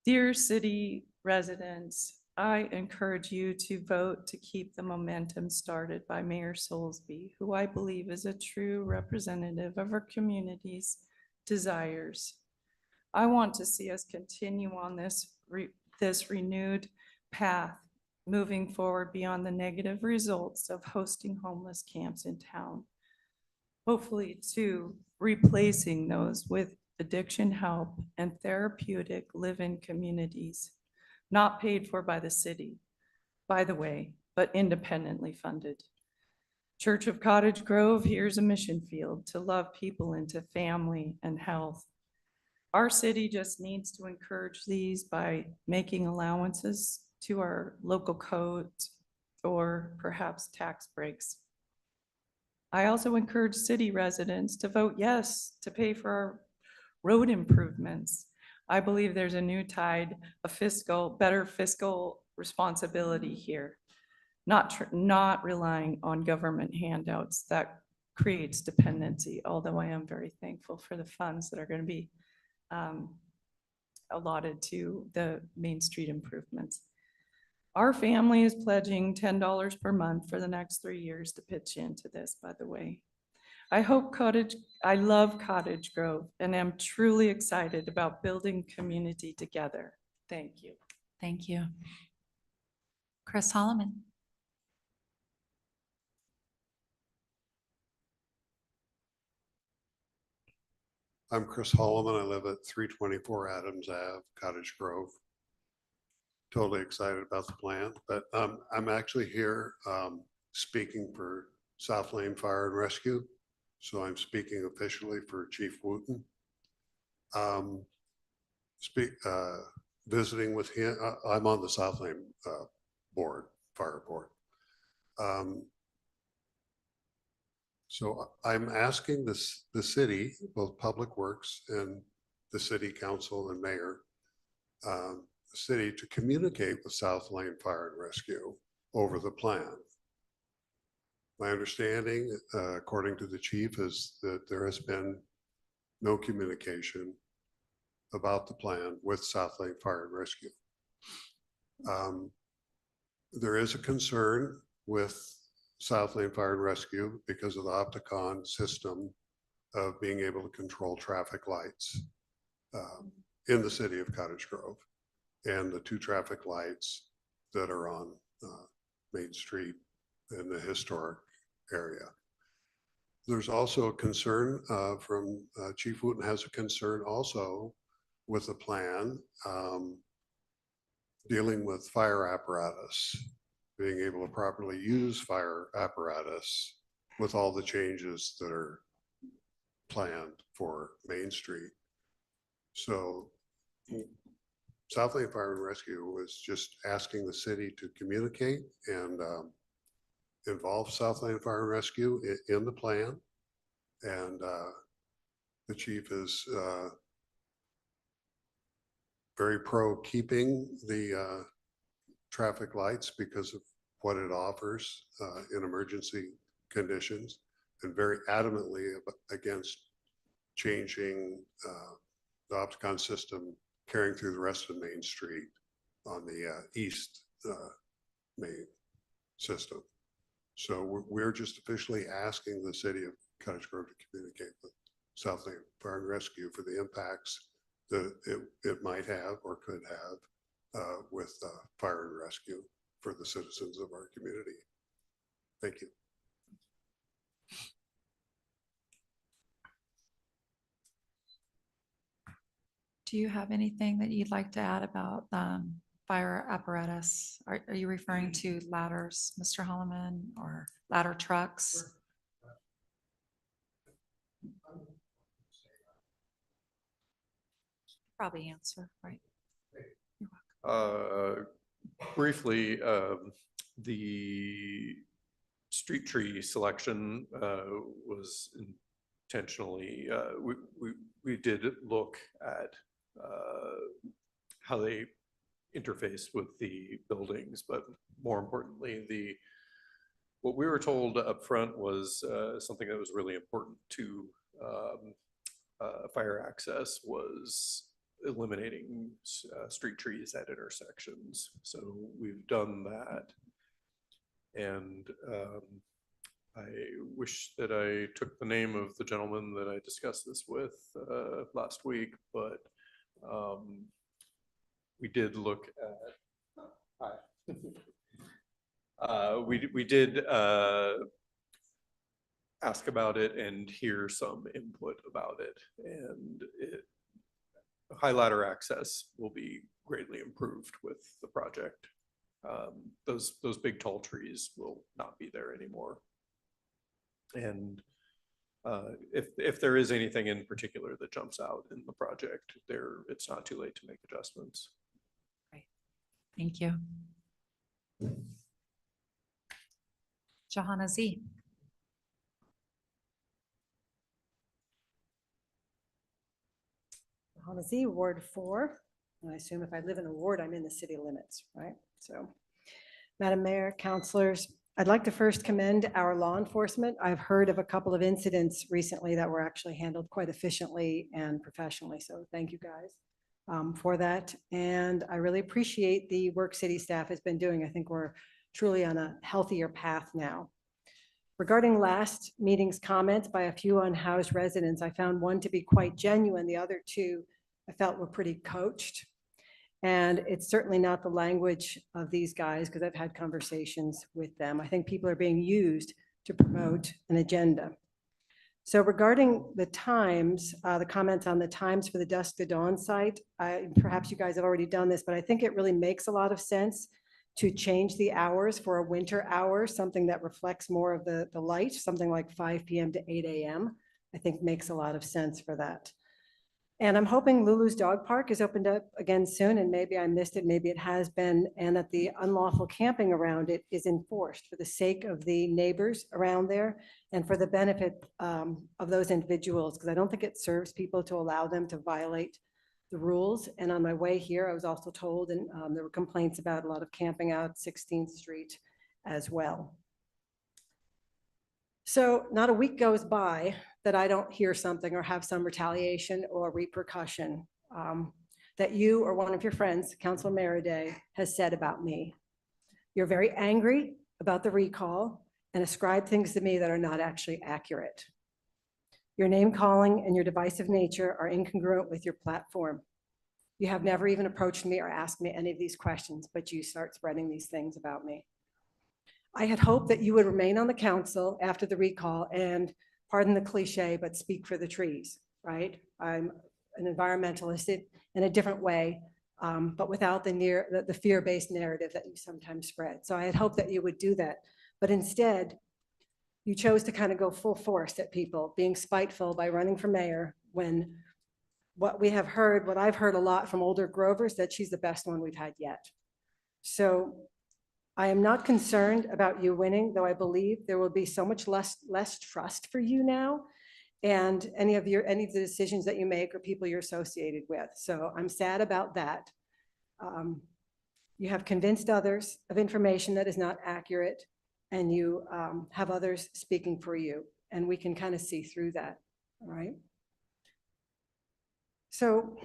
Dear city residents, I encourage you to vote to keep the momentum started by Mayor Soulsby, who I believe is a true representative of our community's desires. I want to see us continue on this renewed path, moving forward beyond the negative results of hosting homeless camps in town. Hopefully, to replacing those with addiction help and therapeutic live-in communities, not paid for by the city, by the way, but independently funded. Church of Cottage Grove, here's a mission field to love people into family and health. Our city just needs to encourage these by making allowances to our local codes or perhaps tax breaks. I also encourage city residents to vote yes to pay for our road improvements. I believe there's a new tide of better fiscal responsibility here, not relying on government handouts that creates dependency, although I am very thankful for the funds that are going to be allotted to the Main Street improvements. Our family is pledging $10 per month for the next 3 years to pitch into this, by the way. I love Cottage Grove and am truly excited about building community together. Thank you. Thank you. Chris Holloman. I'm Chris Holloman. I live at 324 Adams Ave, Cottage Grove. Totally excited about the plan, but I'm actually here speaking for South Lane Fire and Rescue. So I'm speaking officially for Chief Wooten. Visiting with him, I'm on the South Lane board, fire board. So I'm asking the city, both Public Works and the city council and mayor, the city to communicate with South Lane Fire and Rescue over the plan. My understanding, according to the chief, is that there has been no communication about the plan with South Lane Fire and Rescue. There is a concern with South Lane Fire and Rescue because of the Opticon system of being able to control traffic lights in the city of Cottage Grove and the 2 traffic lights that are on Main Street in the historic area. There's also a concern from Chief Wooten has a concern also with the plan dealing with fire apparatus, being able to properly use fire apparatus with all the changes that are planned for Main Street. So South Lane Fire and Rescue was just asking the city to communicate and involve South Lane Fire and Rescue in the plan. And the chief is very pro keeping the traffic lights because of what it offers in emergency conditions, and very adamantly against changing the Opticon system carrying through the rest of Main Street on the east main system. So we're just officially asking the city of Cottage Grove to communicate with South Lane Fire and Rescue for the impacts that it might have or could have with fire and rescue for the citizens of our community. Thank you. Do you have anything that you'd like to add about fire apparatus? Are you referring to ladders, Mr. Holloman, or ladder trucks? Probably answer, right? Briefly, the street tree selection was intentionally, we did look at how they interface with the buildings, but more importantly, what we were told up front was something that was really important to fire access was eliminating street trees at intersections. So we've done that. And I wish that I took the name of the gentleman that I discussed this with last week, but we did look at, hi. We did ask about it and hear some input about it, and high ladder access will be greatly improved with the project. Those big tall trees will not be there anymore. And if there is anything in particular that jumps out in the project, it's not too late to make adjustments. Great. Thank you. Johanna Z. Johanna Z, Ward 4. And I assume if I live in a ward, I'm in the city limits, right? So, Madam Mayor, councilors, I'd like to first commend our law enforcement. I've heard of a couple of incidents recently that were actually handled quite efficiently and professionally. So thank you guys for that. And I really appreciate the work city staff has been doing. I think we're truly on a healthier path now. Regarding last meeting's comments by a few unhoused residents, I found one to be quite genuine. The other two I felt were pretty coached. And it's certainly not the language of these guys because I've had conversations with them. I think people are being used to promote an agenda. So regarding the times, the comments on the times for the dusk to dawn site, perhaps you guys have already done this, but I think it really makes a lot of sense to change the hours for a winter hour, something that reflects more of the light, something like 5 p.m. to 8 a.m., I think makes a lot of sense for that. And I'm hoping Lulu's Dog Park is opened up again soon, and maybe I missed it, maybe it has been, and that the unlawful camping around it is enforced for the sake of the neighbors around there and for the benefit of those individuals, because I don't think it serves people to allow them to violate the rules. And on my way here, I was also told, and there were complaints about a lot of camping out 16th Street as well. So not a week goes by that I don't hear something or have some retaliation or repercussion that you or one of your friends, Councilor Meriday, has said about me. You're very angry about the recall and ascribe things to me that are not actually accurate. Your name calling and your divisive nature are incongruent with your platform. You have never even approached me or asked me any of these questions, but you start spreading these things about me. I had hoped that you would remain on the council after the recall and, pardon the cliche, but speak for the trees, right? I'm an environmentalist in a different way, but without the fear-based narrative that you sometimes spread. So I had hoped that you would do that, but instead, you chose to kind of go full force at people, being spiteful by running for mayor when what I've heard a lot from older Grovers, that she's the best one we've had yet. So I am not concerned about you winning, though I believe there will be so much less trust for you now and any of the decisions that you make or people you're associated with. So I'm sad about that. You have convinced others of information that is not accurate, and you have others speaking for you, and we can kind of see through that, all right? So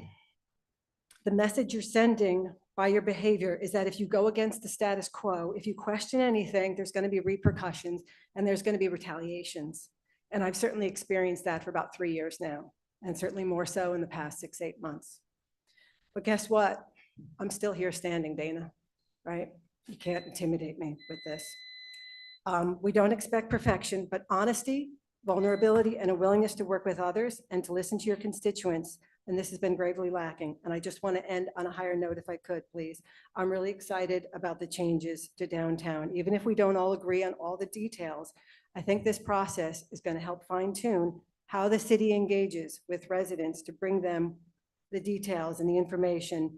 the message you're sending by your behavior is that if you go against the status quo, if you question anything, there's going to be repercussions and there's going to be retaliations. And I've certainly experienced that for about 3 years now, and certainly more so in the past 6-8 months. But guess what? I'm still here standing, Dana, right? You can't intimidate me with this. We don't expect perfection, but honesty, vulnerability, and a willingness to work with others and to listen to your constituents. And this has been gravely lacking. And I just want to end on a higher note if I could, please. I'm really excited about the changes to downtown. Even if we don't all agree on all the details, I think this process is going to help fine tune how the city engages with residents to bring them the details and the information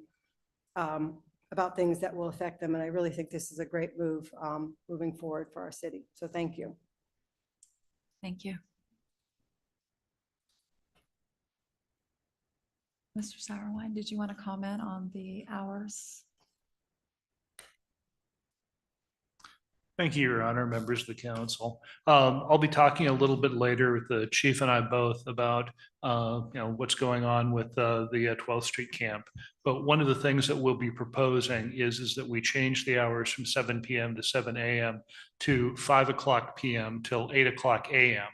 about things that will affect them. And I really think this is a great move moving forward for our city. So thank you. Thank you. Mr. Sauerwein, did you want to comment on the hours? Thank you, Your Honor, members of the council. I'll be talking a little bit later with the chief and I both about what's going on with the 12th Street camp. But one of the things that we'll be proposing is that we change the hours from 7 p.m. to 7 a.m. to 5 o'clock p.m. till 8 o'clock a.m.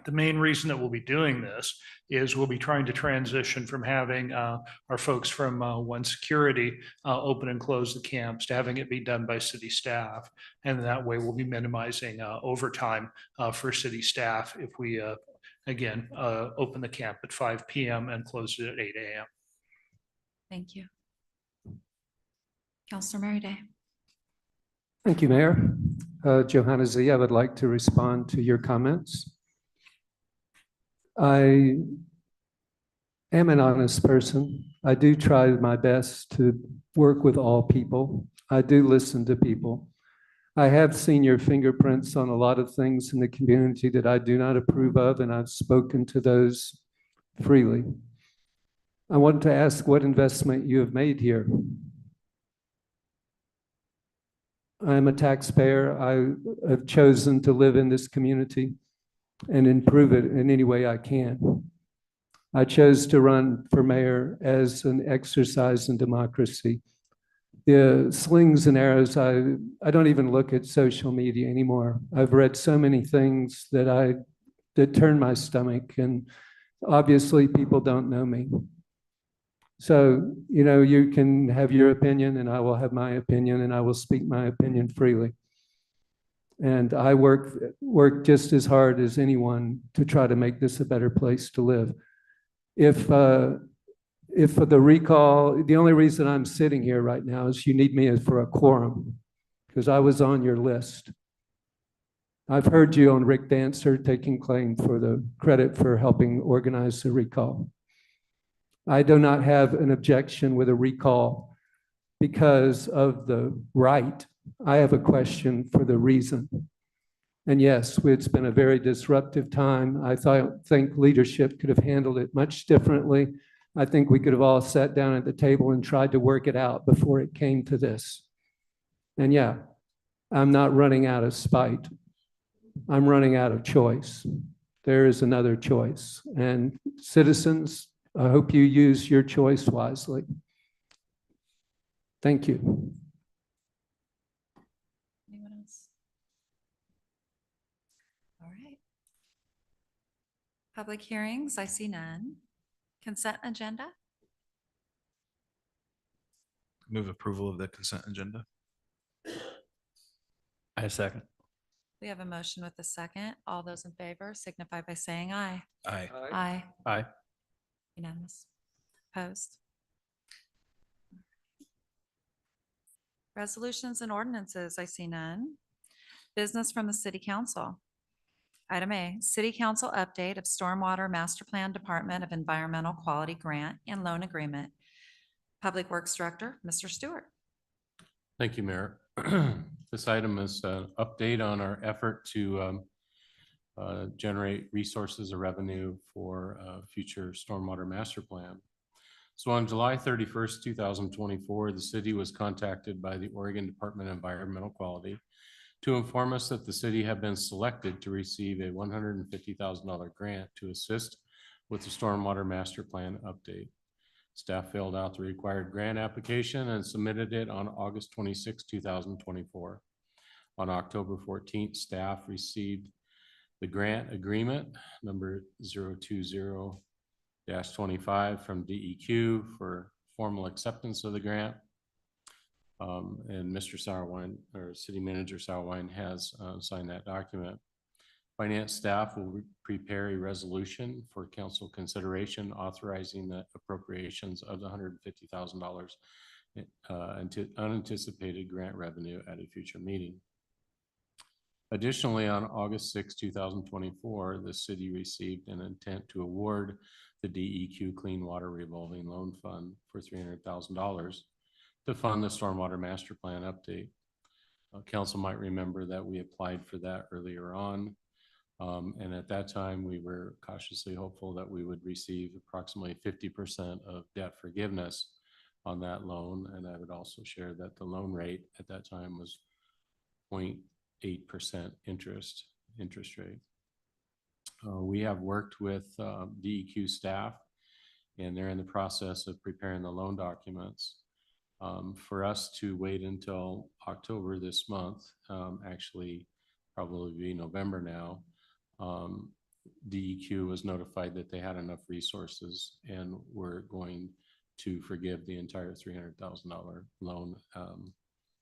The main reason that we'll be doing this is we'll be trying to transition from having our folks from One Security open and close the camps to having it be done by city staff. And that way we'll be minimizing overtime for city staff if we, again, open the camp at 5 p.m. and close it at 8 a.m. Thank you. Councilor Meriday. Thank you, Mayor. Johanna Z., I would like to respond to your comments. I am an honest person. I do try my best to work with all people. I do listen to people. I have seen your fingerprints on a lot of things in the community that I do not approve of, and I've spoken to those freely. I want to ask what investment you have made here. I'm a taxpayer. I have chosen to live in this community and improve it in any way I can. I chose to run for mayor as an exercise in democracy. The slings and arrows, I don't even look at social media anymore. I've read so many things that turn my stomach, and obviously people don't know me. So, you can have your opinion and I will have my opinion, and I will speak my opinion freely. And I work just as hard as anyone to try to make this a better place to live. If if for the recall, the only reason I'm sitting here right now is you need me for a quorum, because I was on your list. I've heard you on Rick Dancer taking claim for the credit for helping organize the recall. I do not have an objection with a recall because of the right. I have a question for the reason. And yes, it's been a very disruptive time. I think leadership could have handled it much differently. I think we could have all sat down at the table and tried to work it out before it came to this. And yeah, I'm not running out of spite. I'm running out of choice. There is another choice. And citizens, I hope you use your choice wisely. Thank you. Anyone else? All right. Public hearings, I see none. Consent agenda? Move approval of the consent agenda. I second. We have a motion with a second. All those in favor signify by saying aye. Aye. Aye. Aye. Unanimous. Opposed? Resolutions and ordinances, I see none. Business from the City Council. Item A, City Council update of Stormwater Master Plan Department of Environmental Quality Grant and Loan Agreement. Public Works Director, Mr. Stewart. Thank you, Mayor. This item is an update on our effort to generate resources of revenue for future stormwater master plan. So on July 31st, 2024, the city was contacted by the Oregon Department of Environmental Quality to inform us that the city had been selected to receive a $150,000 grant to assist with the stormwater master plan update. Staff filled out the required grant application and submitted it on August 26, 2024. On October 14th, staff received the grant agreement number 020-25 from DEQ for formal acceptance of the grant. And Mr. Sauerwein, or City Manager Sauerwein, has signed that document. Finance staff will prepare a resolution for council consideration authorizing the appropriations of the $150,000 unanticipated grant revenue at a future meeting. Additionally, on August 6, 2024, the city received an intent to award the DEQ Clean Water Revolving Loan Fund for $300,000 to fund the Stormwater Master Plan update. Council might remember that we applied for that earlier on. And at that time, we were cautiously hopeful that we would receive approximately 50% of debt forgiveness on that loan. And I would also share that the loan rate at that time was 0.8% interest rate. We have worked with DEQ staff, and they're in the process of preparing the loan documents. For us to wait until October this month, actually probably be November now, DEQ was notified that they had enough resources and were going to forgive the entire $300,000 loan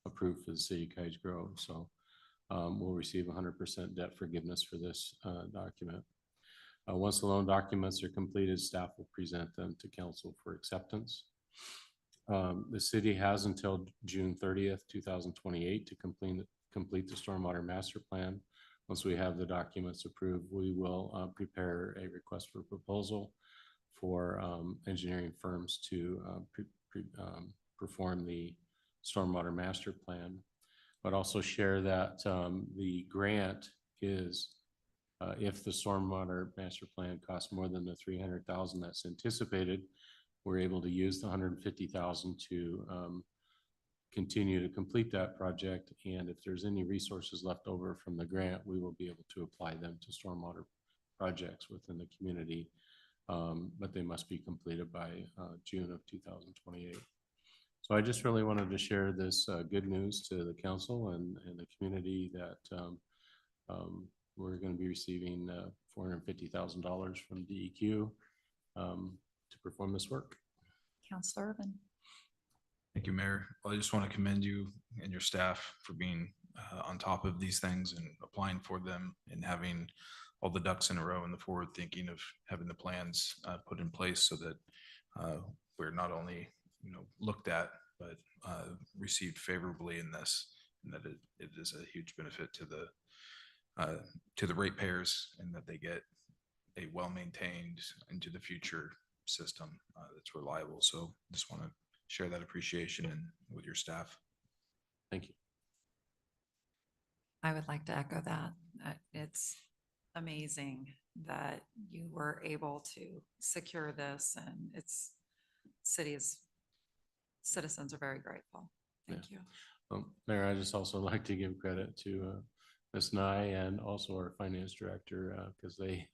approved for the city of Cottage Grove. So we'll receive 100% debt forgiveness for this document. Once the loan documents are completed, staff will present them to council for acceptance. The city has until June 30th, 2028 to complete the stormwater master plan. Once we have the documents approved, we will prepare a request for proposal for engineering firms to perform the stormwater master plan. But also share that the grant is, if the stormwater master plan costs more than the $300,000 that's anticipated, we're able to use the $150,000 to continue to complete that project. And if there's any resources left over from the grant, we will be able to apply them to stormwater projects within the community. But they must be completed by June of 2028. So I just really wanted to share this good news to the council and the community that we're going to be receiving $450,000 from DEQ to perform this work. Councilor Urban. Thank you, Mayor. Well, I just want to commend you and your staff for being on top of these things and applying for them and having all the ducks in a row and the forward thinking of having the plans put in place so that we're not only, looked at, but received favorably in this, and that it is a huge benefit to the ratepayers, and that they get a well-maintained into the future system that's reliable. So just want to share that appreciation and with your staff. Thank you. I would like to echo that. It's amazing that you were able to secure this, and city's citizens are very grateful. Thank you. Mayor, I just also like to give credit to Ms. Nye and also our finance director, because they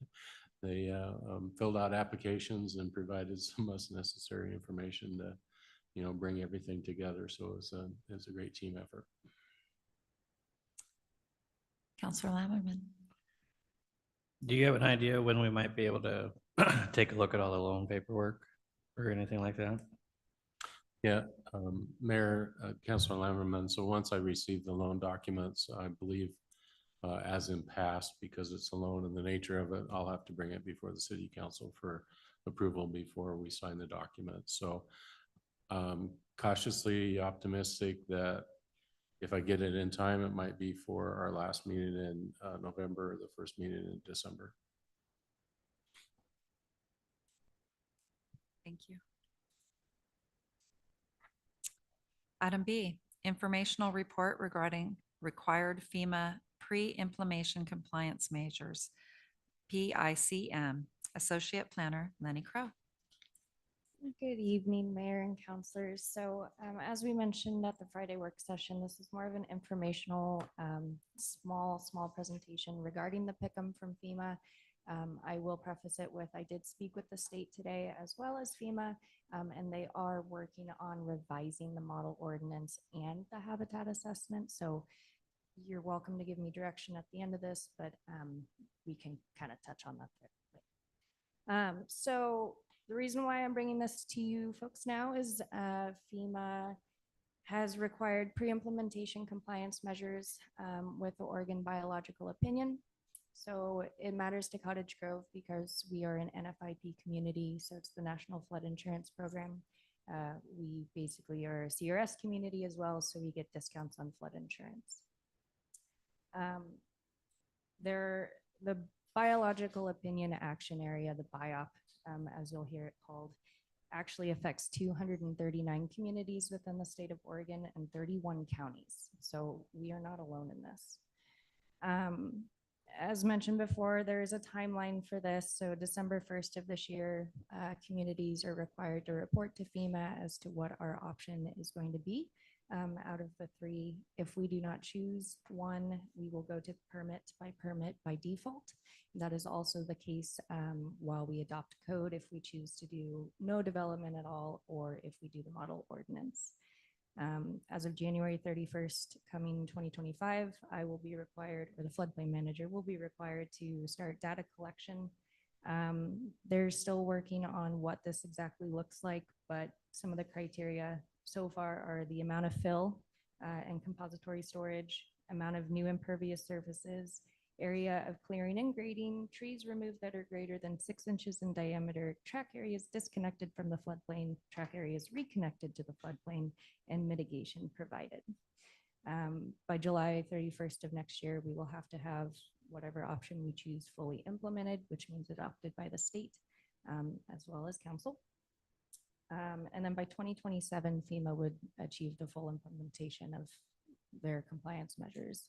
filled out applications and provided some of us necessary information to, bring everything together. So it's a great team effort. Counselor Lammerman. Do you have an idea when we might be able to take a look at all the loan paperwork or anything like that? Yeah, Mayor, Councilor Lammerman, so once I receive the loan documents, I believe as in past, because it's a loan and the nature of it, I'll have to bring it before the city council for approval before we sign the document. So cautiously optimistic that if I get it in time, it might be for our last meeting in November, or the first meeting in December. Thank you. Item B, informational report regarding required FEMA pre-implementation compliance measures, PICM. Associate Planner Lenny Crow. Good evening, Mayor and councilors. So as we mentioned at the Friday work session, this is more of an informational, small presentation regarding the PICM from FEMA. I will preface it with, I did speak with the state today as well as FEMA, and they are working on revising the model ordinance and the habitat assessment. So you're welcome to give me direction at the end of this, but we can kind of touch on that. So the reason why I'm bringing this to you folks now is FEMA has required pre-implementation compliance measures with the Oregon biological opinion. So it matters to Cottage Grove because we are an NFIP community, so it's the National Flood Insurance Program. We basically are a CRS community as well, so we get discounts on flood insurance. The biological opinion action area, the BIOP, as you'll hear it called, actually affects 239 communities within the state of Oregon and 31 counties. So we are not alone in this. As mentioned before, there is a timeline for this. So December 1st of this year, communities are required to report to FEMA as to what our option is going to be. Out of the three, if we do not choose one, we will go to permit by default. That is also the case while we adopt code if we choose to do no development at all, or if we do the model ordinance. As of January 31st, coming 2025, I will be required, or the floodplain manager will be required to start data collection. They're still working on what this exactly looks like, but some of the criteria so far are the amount of fill and compository storage, amount of new impervious surfaces, area of clearing and grading, trees removed that are greater than 6 inches in diameter, track areas disconnected from the floodplain, track areas reconnected to the floodplain, and mitigation provided. By July 31st of next year, we will have to have whatever option we choose fully implemented, which means adopted by the state as well as council. And then by 2027, FEMA would achieve the full implementation of their compliance measures.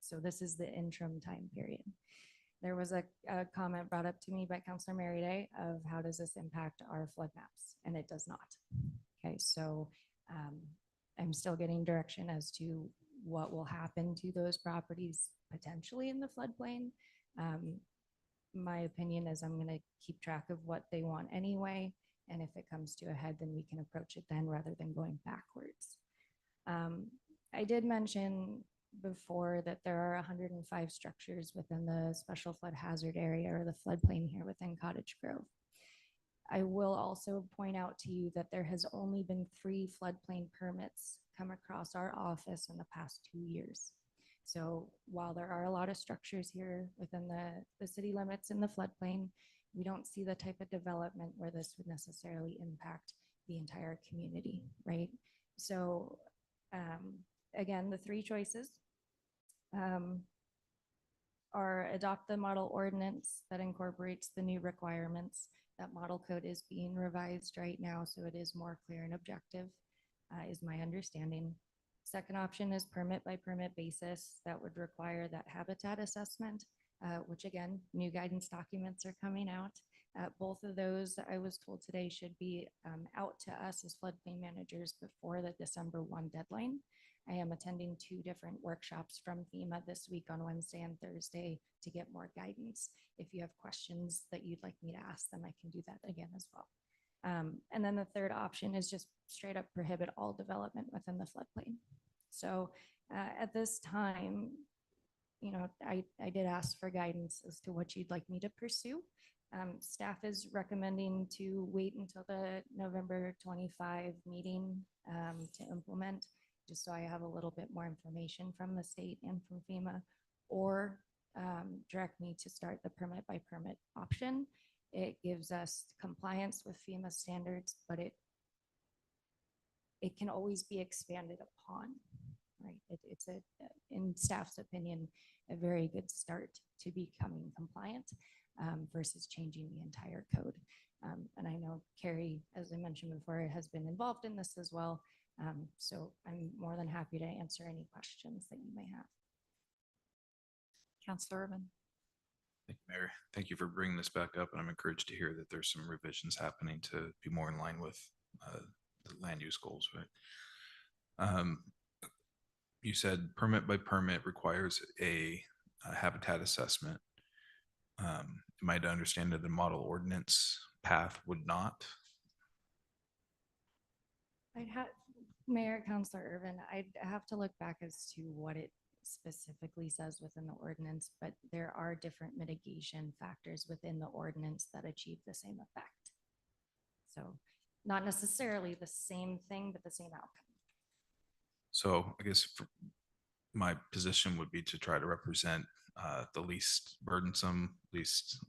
So this is the interim time period. There was a comment brought up to me by Councilor Merriday of how does this impact our flood maps? And it does not. Okay, so I'm still getting direction as to what will happen to those properties potentially in the floodplain. My opinion is I'm going to keep track of what they want anyway. And if it comes to a head, then we can approach it then rather than going backwards. I did mention before that there are 105 structures within the special flood hazard area or the floodplain here within Cottage Grove. I will also point out to you that there has only been 3 floodplain permits come across our office in the past 2 years. So while there are a lot of structures here within the city limits in the floodplain, we don't see the type of development where this would necessarily impact the entire community, right? So again, the three choices are adopt the model ordinance that incorporates the new requirements. That model code is being revised right now, so it is more clear and objective, is my understanding. Second option is permit by permit basis. That would require that habitat assessment, which again, new guidance documents are coming out. Both of those, I was told today, should be out to us as floodplain managers before the December 1 deadline. I am attending 2 different workshops from FEMA this week on Wednesday and Thursday to get more guidance. If you have questions that you'd like me to ask them, I can do that again as well. And then the third option is just straight up prohibit all development within the floodplain. So at this time, you know, I did ask for guidance as to what you'd like me to pursue. Staff is recommending to wait until the November 25 meeting to implement, just so I have a little bit more information from the state and from FEMA, or direct me to start the permit by permit option. It gives us compliance with FEMA standards, but it can always be expanded upon, right? It's in staff's opinion, a very good start to becoming compliant versus changing the entire code. And I know Carrie, as I mentioned before, has been involved in this as well. So I'm more than happy to answer any questions that you may have. Councilor Urban. Thank you, Mayor. Thank you for bringing this back up, and I'm encouraged to hear that there's some revisions happening to be more in line with the land use goals, right? You said permit by permit requires a habitat assessment. Am I to understand that the model ordinance path would not? I'd have, Mayor, Councilor Irvin, I'd have to look back as to what it specifically says within the ordinance, but there are different mitigation factors within the ordinance that achieve the same effect. So not necessarily the same thing, but the same outcome. So I guess my position would be to try to represent the least burdensome, least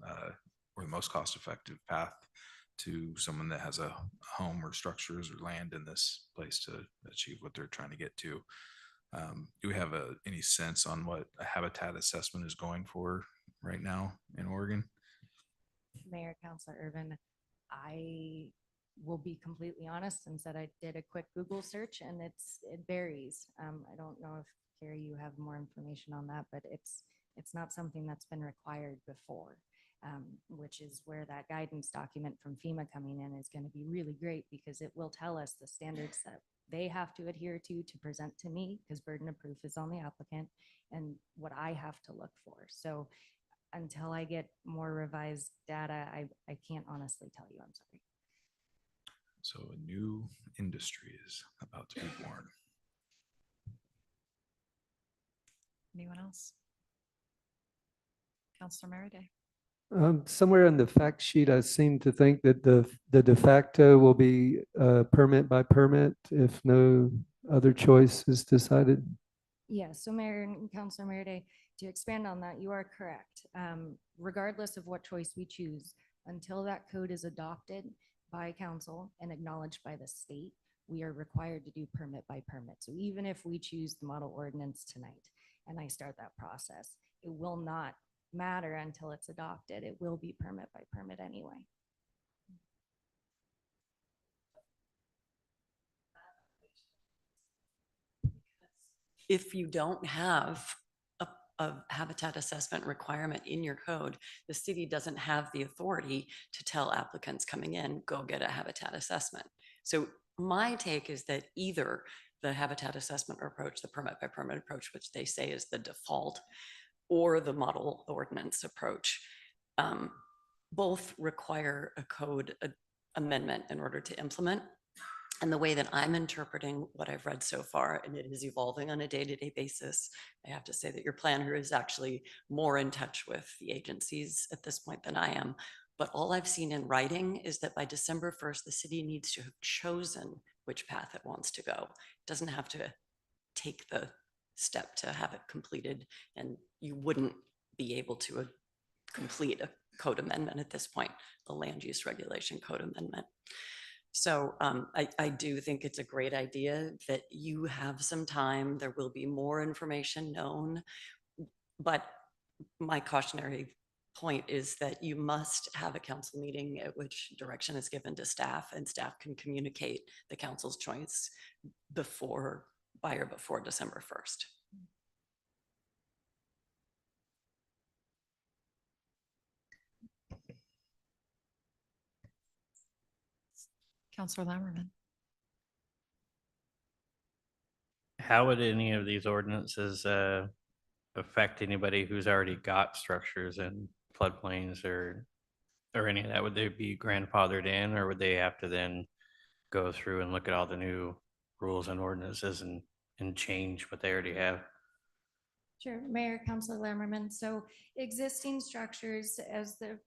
or the most cost-effective path to someone that has a home or structures or land in this place to achieve what they're trying to get to. Do we have any sense on what a habitat assessment is going for right now in Oregon? Mayor, Councilor Irvin, I will be completely honest and said I did a quick Google search and it varies. I don't know if Carrie, you have more information on that, but it's not something that's been required before, which is where that guidance document from FEMA coming in is going to be really great, because it will tell us the standards that they have to adhere to present to me, because burden of proof is on the applicant, and what I have to look for. So until I get more revised data, I can't honestly tell you. I'm sorry. So a new industry is about to be born. Anyone else? Councilor Merida. Somewhere in the fact sheet, I seem to think that the de facto will be permit by permit if no other choice is decided. Yeah, so Mayor and Councilor Merida, to expand on that, you are correct. Regardless of what choice we choose, until that code is adopted by council and acknowledged by the state, we are required to do permit by permit. So even if we choose the model ordinance tonight and I start that process, it will not matter until it's adopted. It will be permit by permit anyway. If you don't have a habitat assessment requirement in your code, the city doesn't have the authority to tell applicants coming in, go get a habitat assessment. So my take is that either the habitat assessment approach, the permit by permit approach, which they say is the default, or the model ordinance approach, both require a code amendment in order to implement. And the way that I'm interpreting what I've read so far, and it is evolving on a day-to-day basis, I have to say that your planner is actually more in touch with the agencies at this point than I am. But all I've seen in writing is that by December 1st, the city needs to have chosen which path it wants to go. It doesn't have to take the step to have it completed, and you wouldn't be able to complete a code amendment at this point, the land use regulation code amendment. So I do think it's a great idea that you have some time. There will be more information known. But my cautionary point is that you must have a council meeting at which direction is given to staff, and staff can communicate the council's choice by or before December 1st. Counselor Lammerman. How would any of these ordinances affect anybody who's already got structures in floodplains or any of that? Would they be grandfathered in, or would they have to then go through and look at all the new rules and ordinances and change what they already have? Sure, Mayor, Councilor Lammerman. So existing structures,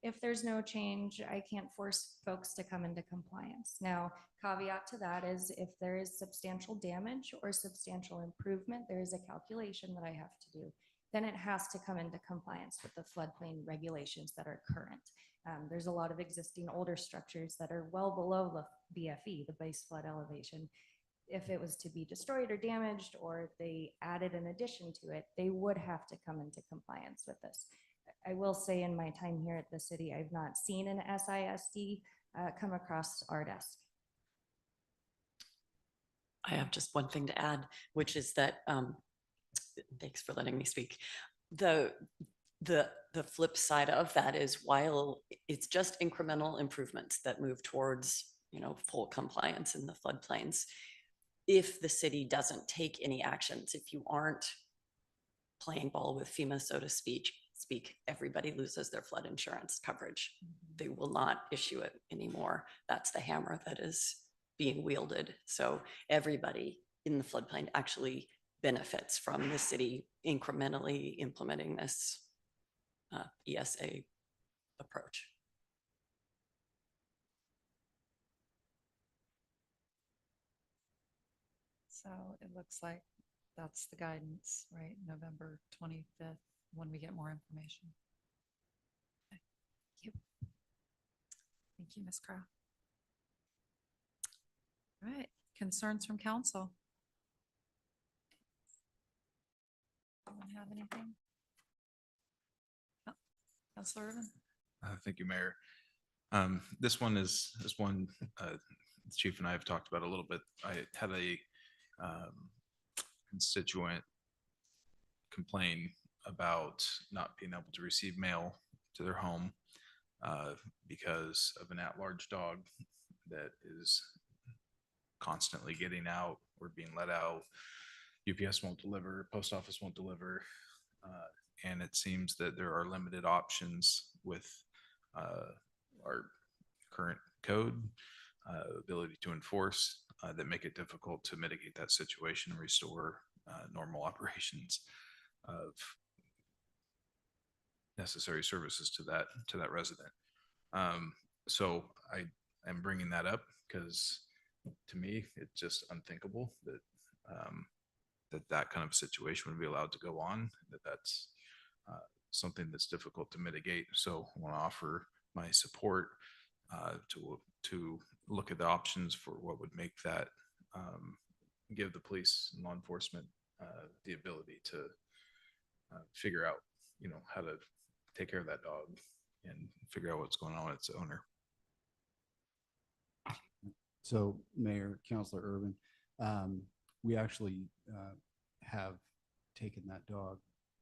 if there's no change, I can't force folks to come into compliance. Now, caveat to that is if there is substantial damage or substantial improvement, there is a calculation that I have to do. Then it has to come into compliance with the floodplain regulations that are current. There's a lot of existing older structures that are well below the BFE, the base flood elevation. If it was to be destroyed or damaged, or they added an addition to it, they would have to come into compliance with this. I will say in my time here at the city, I've not seen an SISD come across our desk. I have just one thing to add, which is that, thanks for letting me speak. The flip side of that is, while it's just incremental improvements that move towards, full compliance in the floodplains, if the city doesn't take any actions, if you aren't playing ball with FEMA, so to speak, everybody loses their flood insurance coverage. They will not issue it anymore. That's the hammer that is being wielded. So everybody in the floodplain actually benefits from the city incrementally implementing this ESA approach. So it looks like that's the guidance, right? November 25th, when we get more information. Okay. Thank you. Thank you, Ms. Crowe. All right, concerns from council. Anyone have anything? Oh, Councilor Urban? Thank you, Mayor. This one the Chief and I have talked about a little bit. I had a constituent complain about not being able to receive mail to their home because of an at-large dog that is constantly getting out or being let out. UPS won't deliver, post office won't deliver, and it seems that there are limited options with our current code, ability to enforce, that make it difficult to mitigate that situation and restore normal operations of necessary services to that resident. So I am bringing that up because to me, it's just unthinkable that that kind of situation would be allowed to go on, that's something that's difficult to mitigate. So I want to offer my support to look at the options for what would make that, give the police and law enforcement the ability to figure out, how to take care of that dog and figure out what's going on with its owner. So Mayor, Councilor Urban, we actually have taken that dog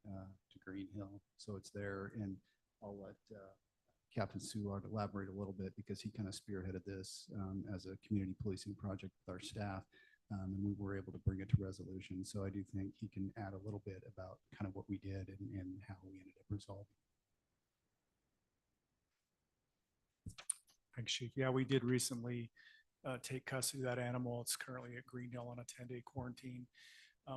to Green Hill, so it's there, and I'll let Captain Soulard elaborate a little bit because he kind of spearheaded this as a community policing project with our staff, and we were able to bring it to resolution. So I do think he can add a little bit about kind of what we did and how we ended up resolving. Thanks, Chief. Yeah, we did recently take custody of that animal. It's currently at Green Hill on a 10-day quarantine.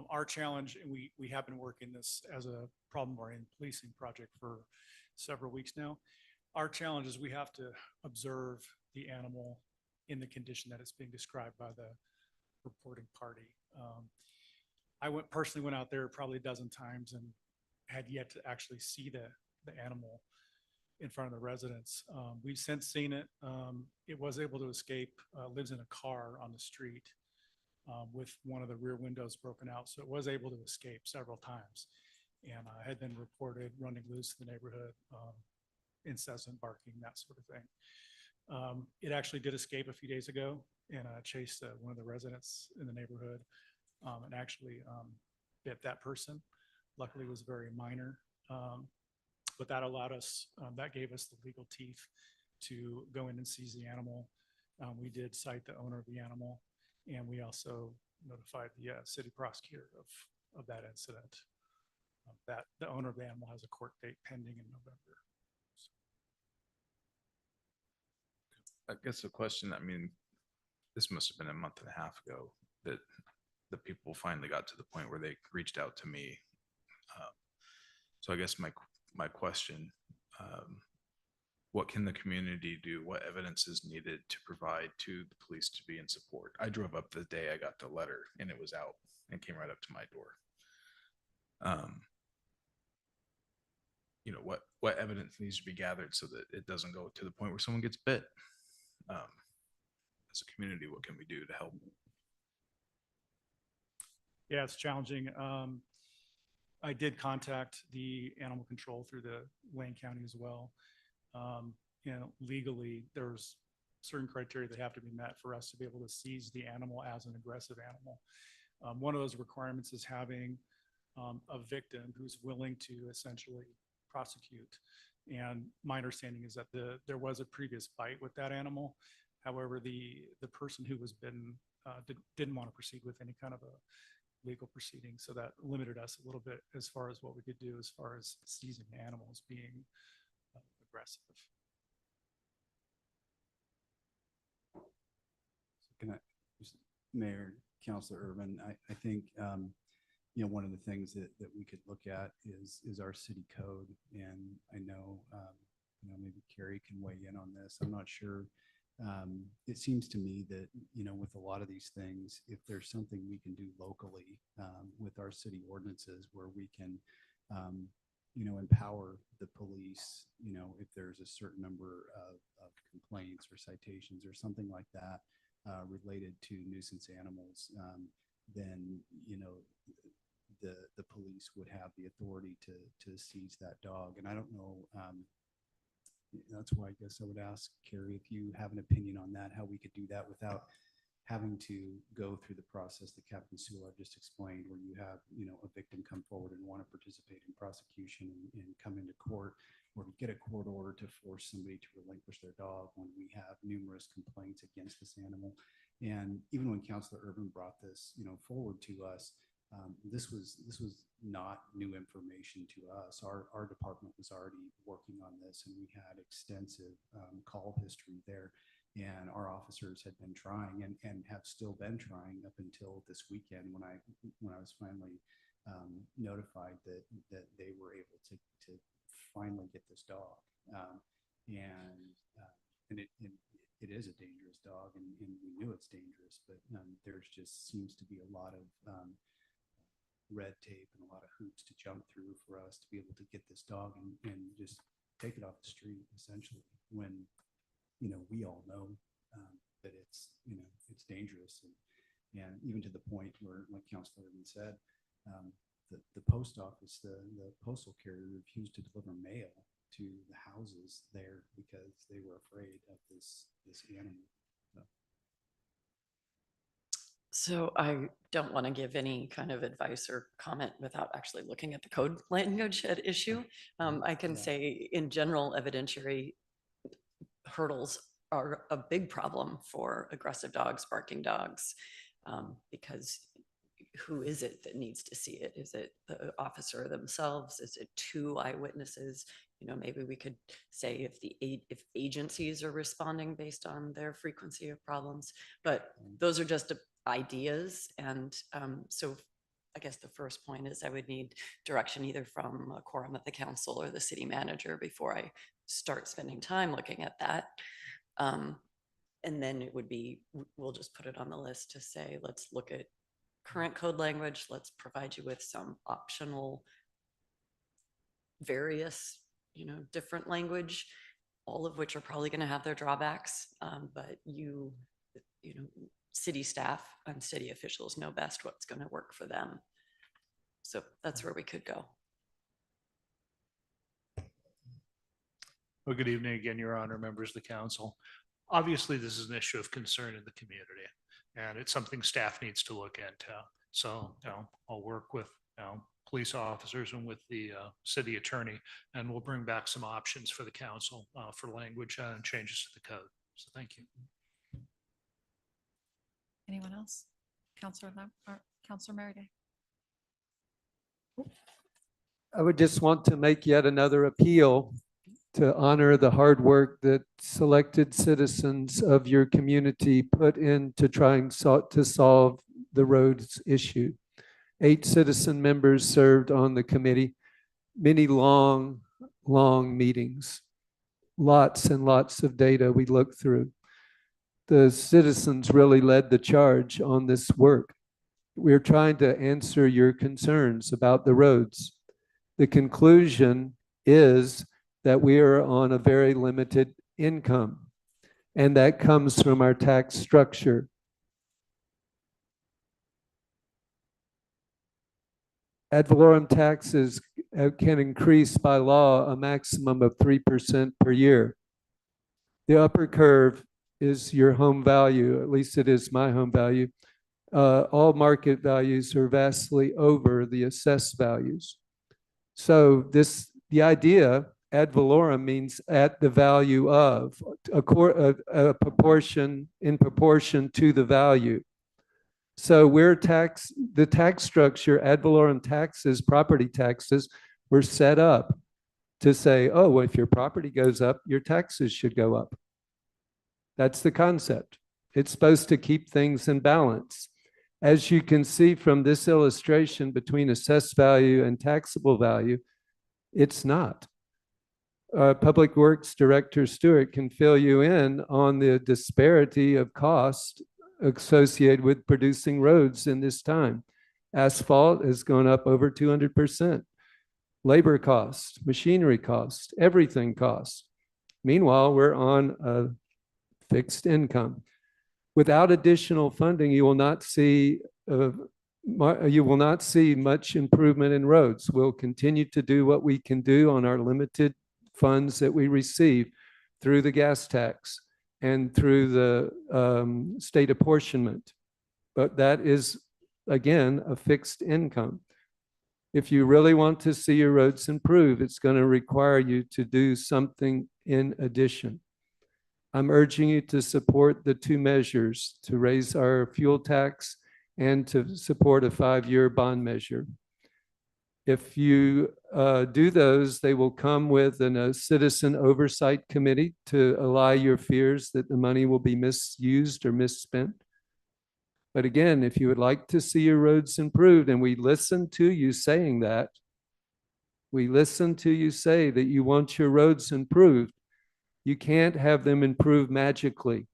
Our challenge, and we have been working this as a problem-oriented policing project for several weeks now. Our challenge is we have to observe the animal in the condition that it's being described by the reporting party. I personally went out there probably a dozen times and had yet to actually see the animal in front of the residents. We've since seen it. It was able to escape, lives in a car on the street with one of the rear windows broken out. So it was able to escape several times and had been reported running loose in the neighborhood, incessant barking, that sort of thing. It actually did escape a few days ago and chased one of the residents in the neighborhood and actually bit that person. Luckily, it was very minor. But that allowed us, that gave us the legal teeth to go in and seize the animal. We did cite the owner of the animal, and we also notified the city prosecutor of that incident. That the owner of the animal has a court date pending in November. I guess the question, I mean, this must have been a month and a half ago that the people finally got to the point where they reached out to me. So I guess my question, what can the community do? What evidence is needed to provide to the police to be in support? I drove up the day I got the letter and it was out and came right up to my door. You know, what evidence needs to be gathered so that it doesn't go to the point where someone gets bit? As a community, what can we do to help? Yeah, it's challenging. I did contact the animal control through the Wayne County as well. You know, legally, there's certain criteria that have to be met for us to be able to seize the animal as an aggressive animal. One of those requirements is having a victim who's willing to essentially prosecute. And my understanding is that there was a previous bite with that animal. However, the person who was bitten didn't want to proceed with any kind of a legal proceeding. So that limited us a little bit as far as what we could do as far as seizing animals being aggressive. Can I, Mayor, Councilor Urban, I think, you know, one of the things that we could look at is our city code. And I know, you know, maybe Carrie can weigh in on this. I'm not sure. It seems to me that, you know, with a lot of these things, if there's something we can do locally with our city ordinances where we can, you know, empower the police, you know, if there's a certain number of complaints or citations or something like that related to nuisance animals, then, you know, the police would have the authority to seize that dog. And I don't know, that's why I guess I would ask Carrie if you have an opinion on that, how we could do that without having to go through the process that Captain Sewell just explained, where you have, you know, a victim come forward and want to participate in prosecution and come into court, or to get a court order to force somebody to relinquish their dog when we have numerous complaints against this animal. And even when Councilor Urban brought this, you know, forward to us, this was not new information to us. Our department was already working on this, and we had extensive call history there. And our officers had been trying and have still been trying up until this weekend when I was finally notified that they were able to finally get this dog. And it is a dangerous dog, and we knew it's dangerous, but there's just seems to be a lot of red tape and a lot of hoops to jump through for us to be able to get this dog and just take it off the street, essentially, when, you know, we all know that it's, you know, it's dangerous. And even to the point where, like Councilor Urban said, the post office, the postal carrier refused to deliver mail to the houses there because they were afraid of this animal. So I don't want to give any kind of advice or comment without actually looking at the code language at issue. I can say in general, evidentiary hurdles are a big problem for aggressive dogs, barking dogs, because who is it that needs to see it? Is it the officer themselves? Is it two eyewitnesses? You know, maybe we could say if agencies are responding based on their frequency of problems, but those are just ideas. And so I guess the first point is I would need direction either from a quorum of the council or the city manager before I start spending time looking at that. And then it would be, we'll just put it on the list to say, let's look at current code language. Let's provide you with some optional various different language, all of which are probably going to have their drawbacks. But city staff and city officials know best what's going to work for them. So that's where we could go. Well, good evening again, Your Honor, members of the council. Obviously, this is an issue of concern in the community, and it's something staff needs to look into. So, I'll work with, police officers and with the city attorney, and we'll bring back some options for the council for language and changes to the code. So thank you. Anyone else? Counselor Merida? I would just want to make yet another appeal to honor the hard work that selected citizens of your community put in to trying to solve the roads issue. 8 citizen members served on the committee, many long meetings, lots and lots of data we looked through. The citizens really led the charge on this work. We're trying to answer your concerns about the roads. The conclusion is that we are on a very limited income, and that comes from our tax structure. Ad valorem taxes can increase by law a maximum of 3% per year. The upper curve is your home value, at least it is my home value. All market values are vastly over the assessed values. So the idea, ad valorem, means at the value of, a proportion in proportion to the value. So the tax structure, ad valorem taxes, property taxes, were set up to say, oh, well, if your property goes up, your taxes should go up. That's the concept. It's supposed to keep things in balance. As you can see from this illustration between assessed value and taxable value, it's not. Public Works Director Stewart can fill you in on the disparity of cost associated with producing roads in this time. Asphalt has gone up over 200%. Labor costs, machinery costs, everything costs. Meanwhile, we're on a fixed income. Without additional funding, you will not see much improvement in roads. We'll continue to do what we can do on our limited funds that we receive through the gas tax and through the state apportionment. But that is, again, a fixed income. If you really want to see your roads improve, it's going to require you to do something in addition. I'm urging you to support the 2 measures, to raise our fuel tax and to support a 5-year bond measure. If you do those, they will come with a citizen oversight committee to allay your fears that the money will be misused or misspent. But again, if you would like to see your roads improved, and we listen to you saying that, we listen to you say that you want your roads improved, you can't have them improved magically.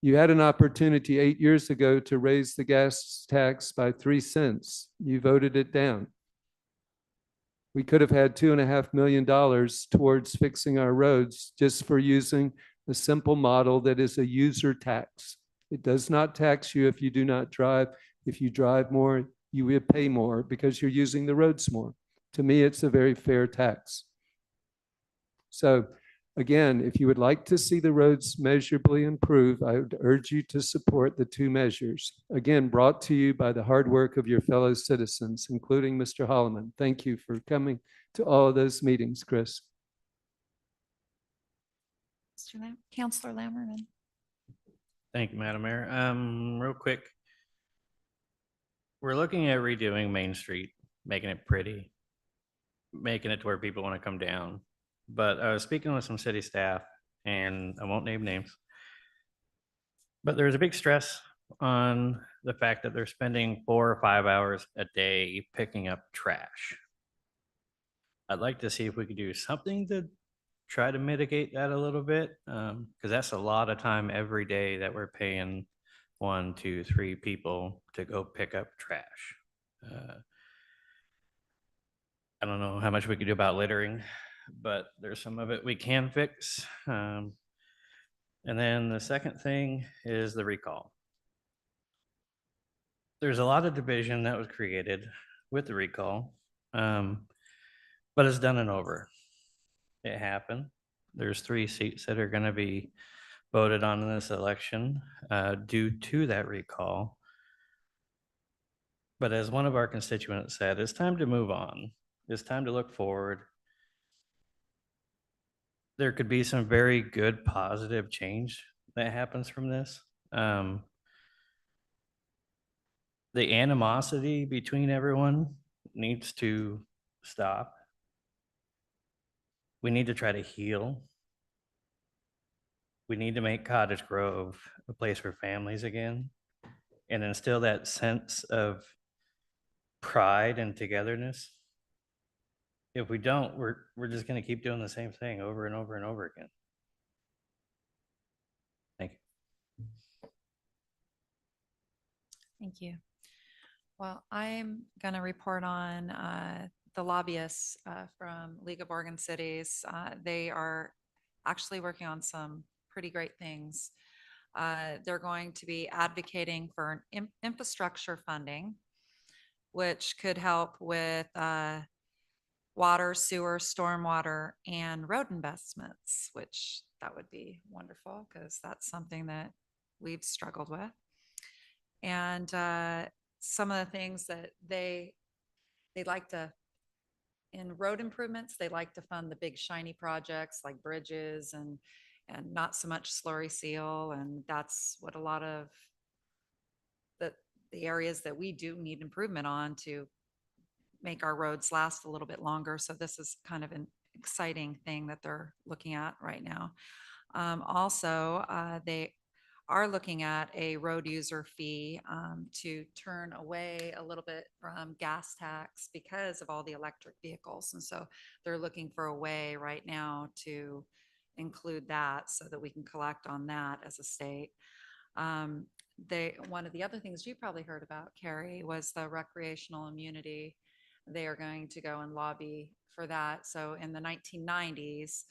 You had an opportunity 8 years ago to raise the gas tax by 3 cents. You voted it down. We could have had $2.5 million towards fixing our roads just for using a simple model that is a user tax. It does not tax you if you do not drive. If you drive more, you will pay more because you're using the roads more. To me, it's a very fair tax. So again, if you would like to see the roads measurably improve, I would urge you to support the 2 measures. Again, brought to you by the hard work of your fellow citizens, including Mr. Holloman. Thank you for coming to all of those meetings, Chris. Counselor Lammerman. Thank you, Madam Mayor. Real quick, we're looking at redoing Main Street, making it pretty, making it to where people want to come down. But I was speaking with some city staff, and I won't name names, but there's a big stress on the fact that they're spending 4 or 5 hours a day picking up trash. I'd like to see if we could do something to try to mitigate that a little bit, because that's a lot of time every day that we're paying 1, 2, 3 people to go pick up trash. I don't know how much we could do about littering, but there's some of it we can fix. And then the second thing is the recall. There's a lot of division that was created with the recall, but it's done and over. It happened. There's 3 seats that are going to be voted on in this election due to that recall. But as one of our constituents said, it's time to move on. It's time to look forward. There could be some very good positive change that happens from this. The animosity between everyone needs to stop. We need to try to heal. We need to make Cottage Grove a place for families again and instill that sense of pride and togetherness. If we don't, we're just going to keep doing the same thing over and over and over again. Thank you. Thank you. Well, I'm going to report on the lobbyists from League of Oregon Cities. They are actually working on some pretty great things. They're going to be advocating for infrastructure funding, which could help with water, sewer, stormwater, and road investments, which that would be wonderful because that's something that we've struggled with. And some of the things that they like to, in road improvements, they like to fund the big shiny projects like bridges and not so much slurry seal. And that's what a lot of the areas that we do need improvement on to make our roads last a little bit longer. So this is kind of an exciting thing that they're looking at right now. Also, they are looking at a road user fee to turn away a little bit from gas tax because of all the electric vehicles. And so they're looking for a way right now to include that so that we can collect on that as a state. One of the other things you probably heard about, Carrie, was the recreational immunity. They are going to go and lobby for that. So in the 1990s,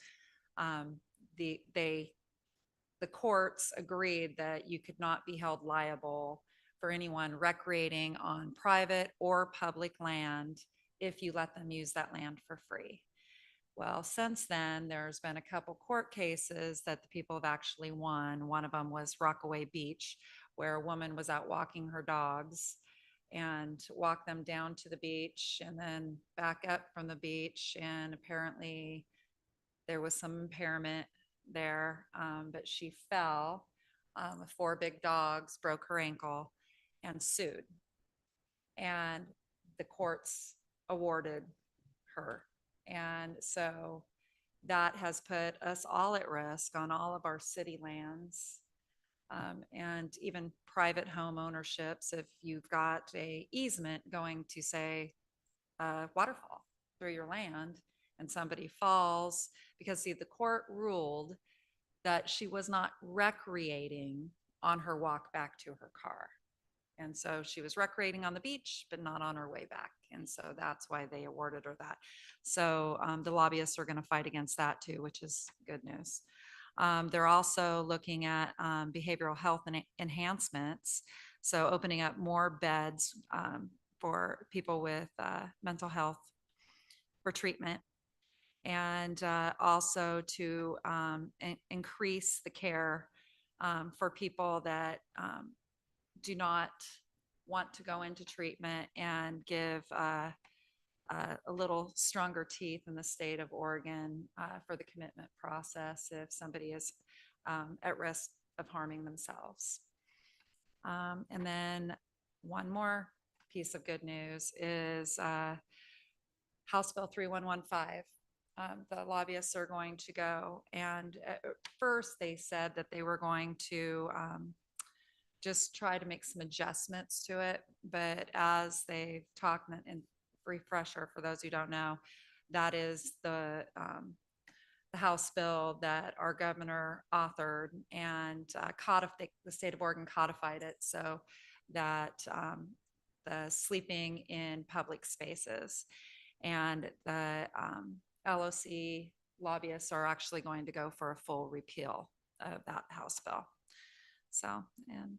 the courts agreed that you could not be held liable for anyone recreating on private or public land if you let them use that land for free. Well, since then, there's been a couple court cases that the people have actually won. One of them was Rockaway Beach, where a woman was out walking her dogs and walked them down to the beach and then back up from the beach. And apparently there was some impairment there, but she fell with 4 big dogs, broke her ankle, and sued. And the courts awarded her. And so that has put us all at risk on all of our city lands, and even private home ownerships. If you've got a easement going to, say, a waterfall through your land and somebody falls, because see, the court ruled that she was not recreating on her walk back to her car. And so she was recreating on the beach, but not on her way back. And so that's why they awarded her that. So the lobbyists are going to fight against that too, which is good news. They're also looking at behavioral health and enhancements. So opening up more beds for people with mental health for treatment, and also to increase the care for people that do not want to go into treatment, and give a little stronger teeth in the state of Oregon for the commitment process if somebody is at risk of harming themselves. And then one more piece of good news is House Bill 3115. The lobbyists are going to go, and at first they said that they were going to just try to make some adjustments to it. But as they've talked, and refresher for those who don't know, that is the House bill that our governor authored, and the state of Oregon codified it so that the sleeping in public spaces. And the LOC lobbyists are actually going to go for a full repeal of that House bill. So, and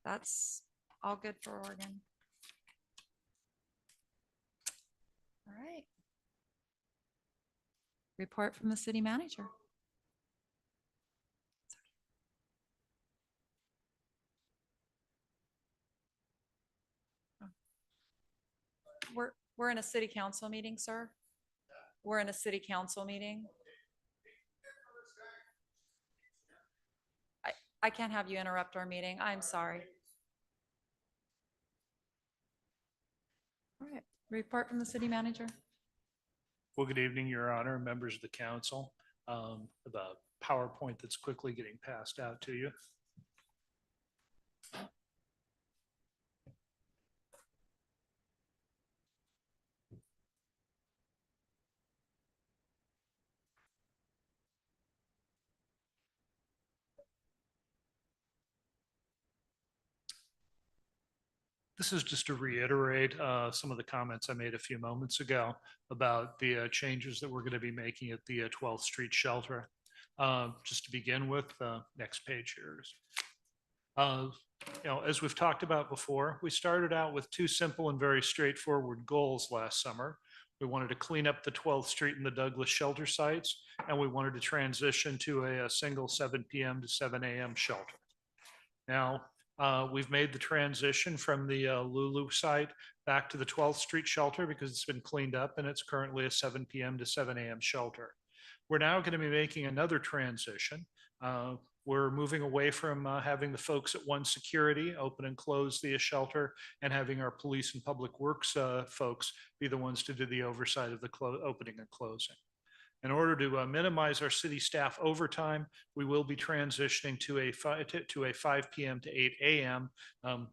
that's all good for Oregon. All right. Report from the city manager. We're in a city council meeting, sir. We're in a city council meeting. I can't have you interrupt our meeting. I'm sorry. All right, report from the city manager. Well, good evening, Your Honor, members of the council. The PowerPoint that's quickly getting passed out to you. This is just to reiterate some of the comments I made a few moments ago about the changes that we're going to be making at the 12th Street shelter. Just to begin with, next page here is. As we've talked about before, we started out with two simple and very straightforward goals last summer. We wanted to clean up the 12th Street and the Douglas shelter sites, and we wanted to transition to a single 7 p.m. to 7 a.m. shelter. Now, we've made the transition from the Lulu site back to the 12th Street shelter because it's been cleaned up and it's currently a 7 p.m. to 7 a.m. shelter. We're now going to be making another transition. We're moving away from having the folks at One Security open and close the shelter and having our police and public works folks be the ones to do the oversight of the opening and closing. In order to minimize our city staff overtime, we will be transitioning to a 5 p.m. to 8 a.m.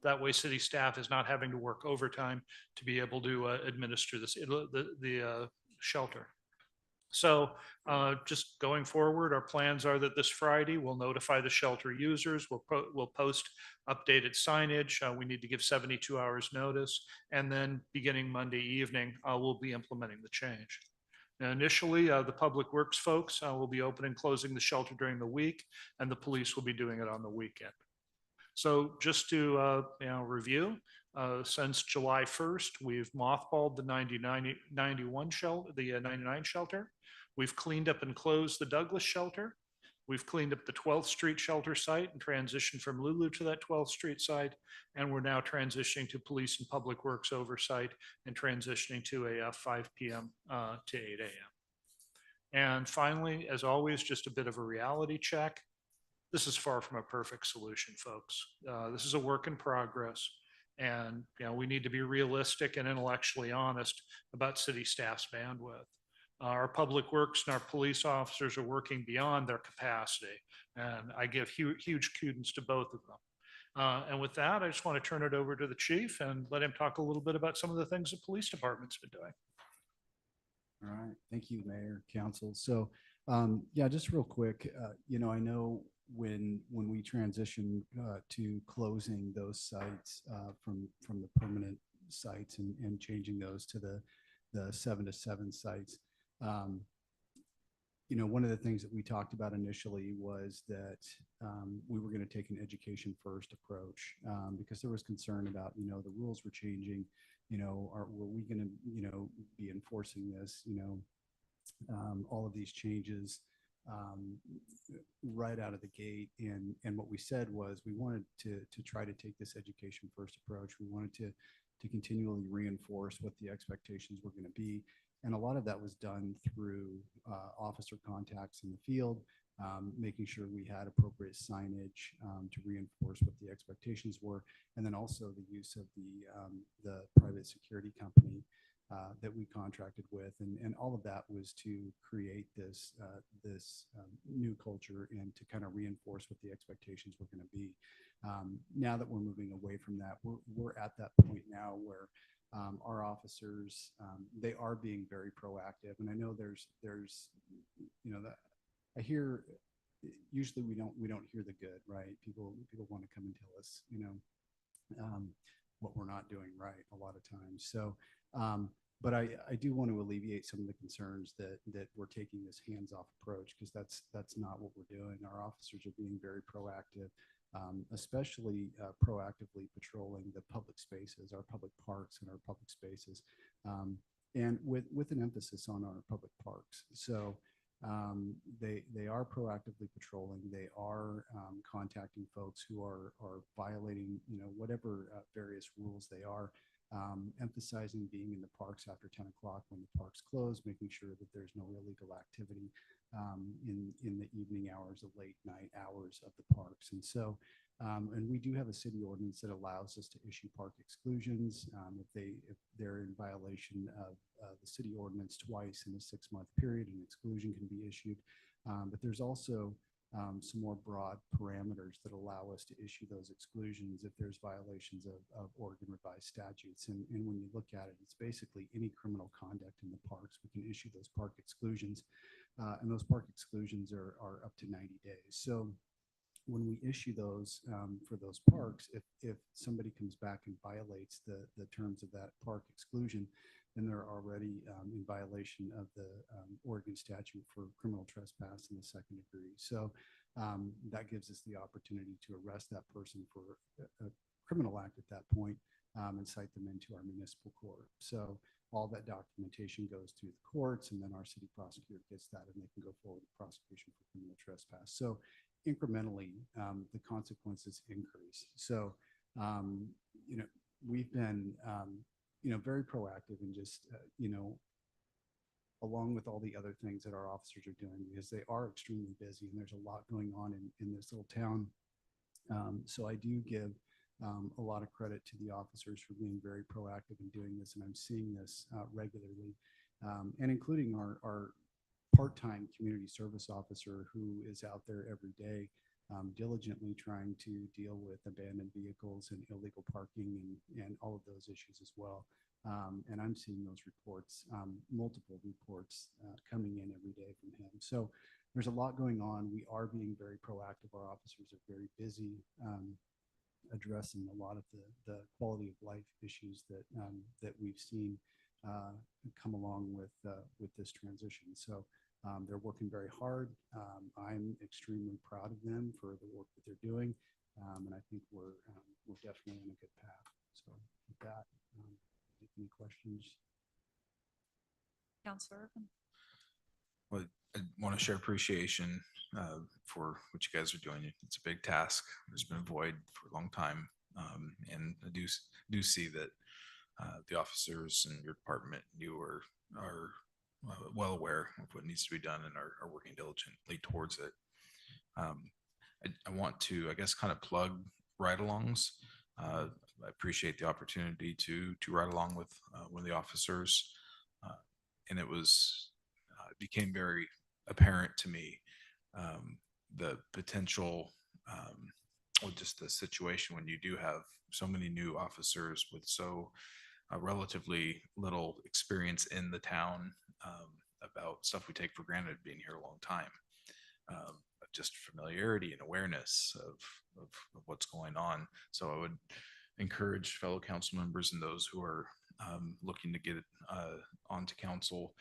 That way city staff is not having to work overtime to be able to administer the shelter. So just going forward, our plans are that this Friday we'll notify the shelter users, we'll post updated signage. We need to give 72 hours notice. And then beginning Monday evening, we'll be implementing the change. Now, initially, the public works folks will be opening and closing the shelter during the week, and the police will be doing it on the weekend. So just to review, since July 1st, we've mothballed the 91 shelter, the 99 shelter. We've cleaned up and closed the Douglas shelter. We've cleaned up the 12th Street shelter site and transitioned from Lulu to that 12th Street site. And we're now transitioning to police and public works oversight and transitioning to a 5 p.m. To 8 a.m. And finally, as always, just a bit of a reality check. This is far from a perfect solution, folks. This is a work in progress. And we need to be realistic and intellectually honest about city staff's bandwidth. Our public works and our police officers are working beyond their capacity. And I give huge kudos to both of them. And with that, I just want to turn it over to the chief and let him talk a little bit about some of the things the police department's been doing. All right. Thank you, Mayor, Council. So, yeah, just real quick, I know when we transition to closing those sites from the permanent sites and changing those to the 7 to 7 sites, one of the things that we talked about initially was that we were going to take an education first approach because there was concern about, the rules were changing, were we going to, be enforcing this, all of these changes right out of the gate. And what we said was we wanted to try to take this education first approach. We wanted to continually reinforce what the expectations were going to be. And a lot of that was done through officer contacts in the field, making sure we had appropriate signage to reinforce what the expectations were, and then also the use of the private security company that we contracted with, and all of that was to create this new culture and to kind of reinforce what the expectations were going to be. Now that we're moving away from that, we're at that point now where our officers, they are being very proactive. And I know there's that I hear, usually we don't hear the good, right? People want to come and tell us, what we're not doing right a lot of times. So But I do want to alleviate some of the concerns that we're taking this hands-off approach, because that's not what we're doing. Our officers are being very proactive, especially proactively patrolling the public spaces, our public parks and our public spaces, and with an emphasis on our public parks. So they are proactively patrolling. They are contacting folks who are violating, whatever various rules they are. Emphasizing being in the parks after 10 o'clock when the parks close, making sure that there's no illegal activity in the evening hours, the late night hours of the parks. And so, and we do have a city ordinance that allows us to issue park exclusions if they're in violation of the city ordinance twice in a 6-month period, an exclusion can be issued. But there's also some more broad parameters that allow us to issue those exclusions if there's violations of Oregon revised statutes. And when you look at it, it's basically any criminal conduct in the parks. We can issue those park exclusions, and those park exclusions are up to 90 days. So when we issue those for those parks, if somebody comes back and violates the terms of that park exclusion, then they're already in violation of the Oregon statute for criminal trespass in the 2nd degree. So that gives us the opportunity to arrest that person for a criminal act at that point and cite them into our municipal court. So all that documentation goes through the courts, and then our city prosecutor gets that, and they can go forward with prosecution for criminal trespass. So incrementally, the consequences increase. So, we've been, very proactive and just, along with all the other things that our officers are doing, because they are extremely busy and there's a lot going on in this little town. So I do give a lot of credit to the officers for being very proactive in doing this, and I'm seeing this regularly, and including our part-time community service officer who is out there every day diligently trying to deal with abandoned vehicles and illegal parking and all of those issues as well. And I'm seeing those reports, multiple reports coming in every day from him. So there's a lot going on. We are being very proactive. Our officers are very busy addressing a lot of the quality of life issues that we've seen come along with this transition. So they're working very hard. I'm extremely proud of them for the work that they're doing, and I think we're definitely on a good path. So with that, any questions? Counselor Urban? Well, I want to share appreciation for what you guys are doing. It's a big task. There's been a void for a long time, and I do see that the officers in your department, you are well aware of what needs to be done and are working diligently towards it. I want to, I guess, kind of plug ride-alongs. I appreciate the opportunity to ride along with one of the officers, and it became very apparent to me the potential or just the situation when you do have so many new officers with so relatively little experience in the town about stuff we take for granted being here a long time. Just familiarity and awareness of what's going on. So I would encourage fellow council members and those who are looking to get onto council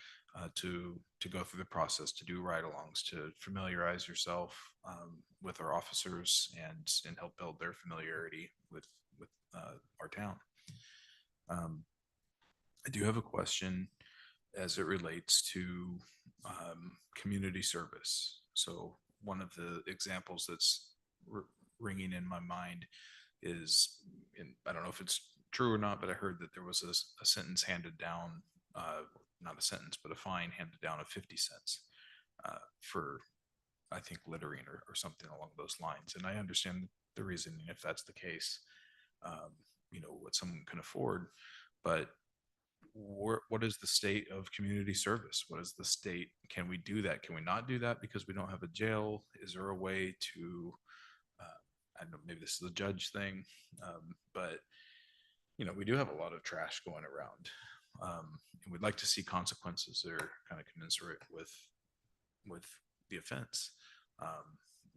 to go through the process, to do ride-alongs, to familiarize yourself with our officers and help build their familiarity with our town. I do have a question as it relates to community service. So one of the examples that's ringing in my mind is, and I don't know if it's true or not, but I heard that there was a sentence handed down, not a sentence, but a fine handed down of 50 cents for, I think, littering or something along those lines. And I understand the reasoning if that's the case, what someone can afford, but what is the state of community service? What is the state? Can we do that? Can we not do that because we don't have a jail? Is there a way to, I don't know, maybe this is a judge thing, but we do have a lot of trash going around, and we'd like to see consequences that are kind of commensurate with the offense.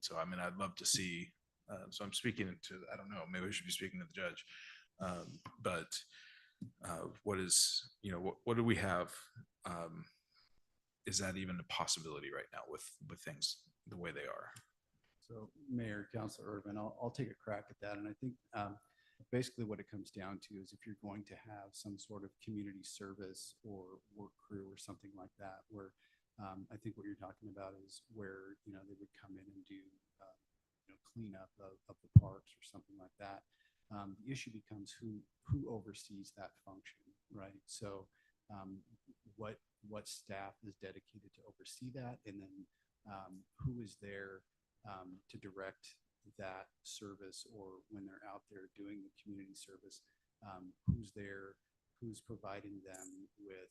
So, I mean, I'd love to see, so I'm speaking to, I don't know, maybe we should be speaking to the judge, but what is, what do we have? Is that even a possibility right now with things the way they are? So Mayor, Councilor Urban, I'll take a crack at that. And I think basically what it comes down to is if you're going to have some sort of community service or work crew or something like that, where I think what you're talking about is where, they would come in and do, cleanup of the parks or something like that. The issue becomes who oversees that function, right? So what staff is dedicated to oversee that, and then who is there to direct that service, or when they're out there doing the community service, who's there, who's providing them with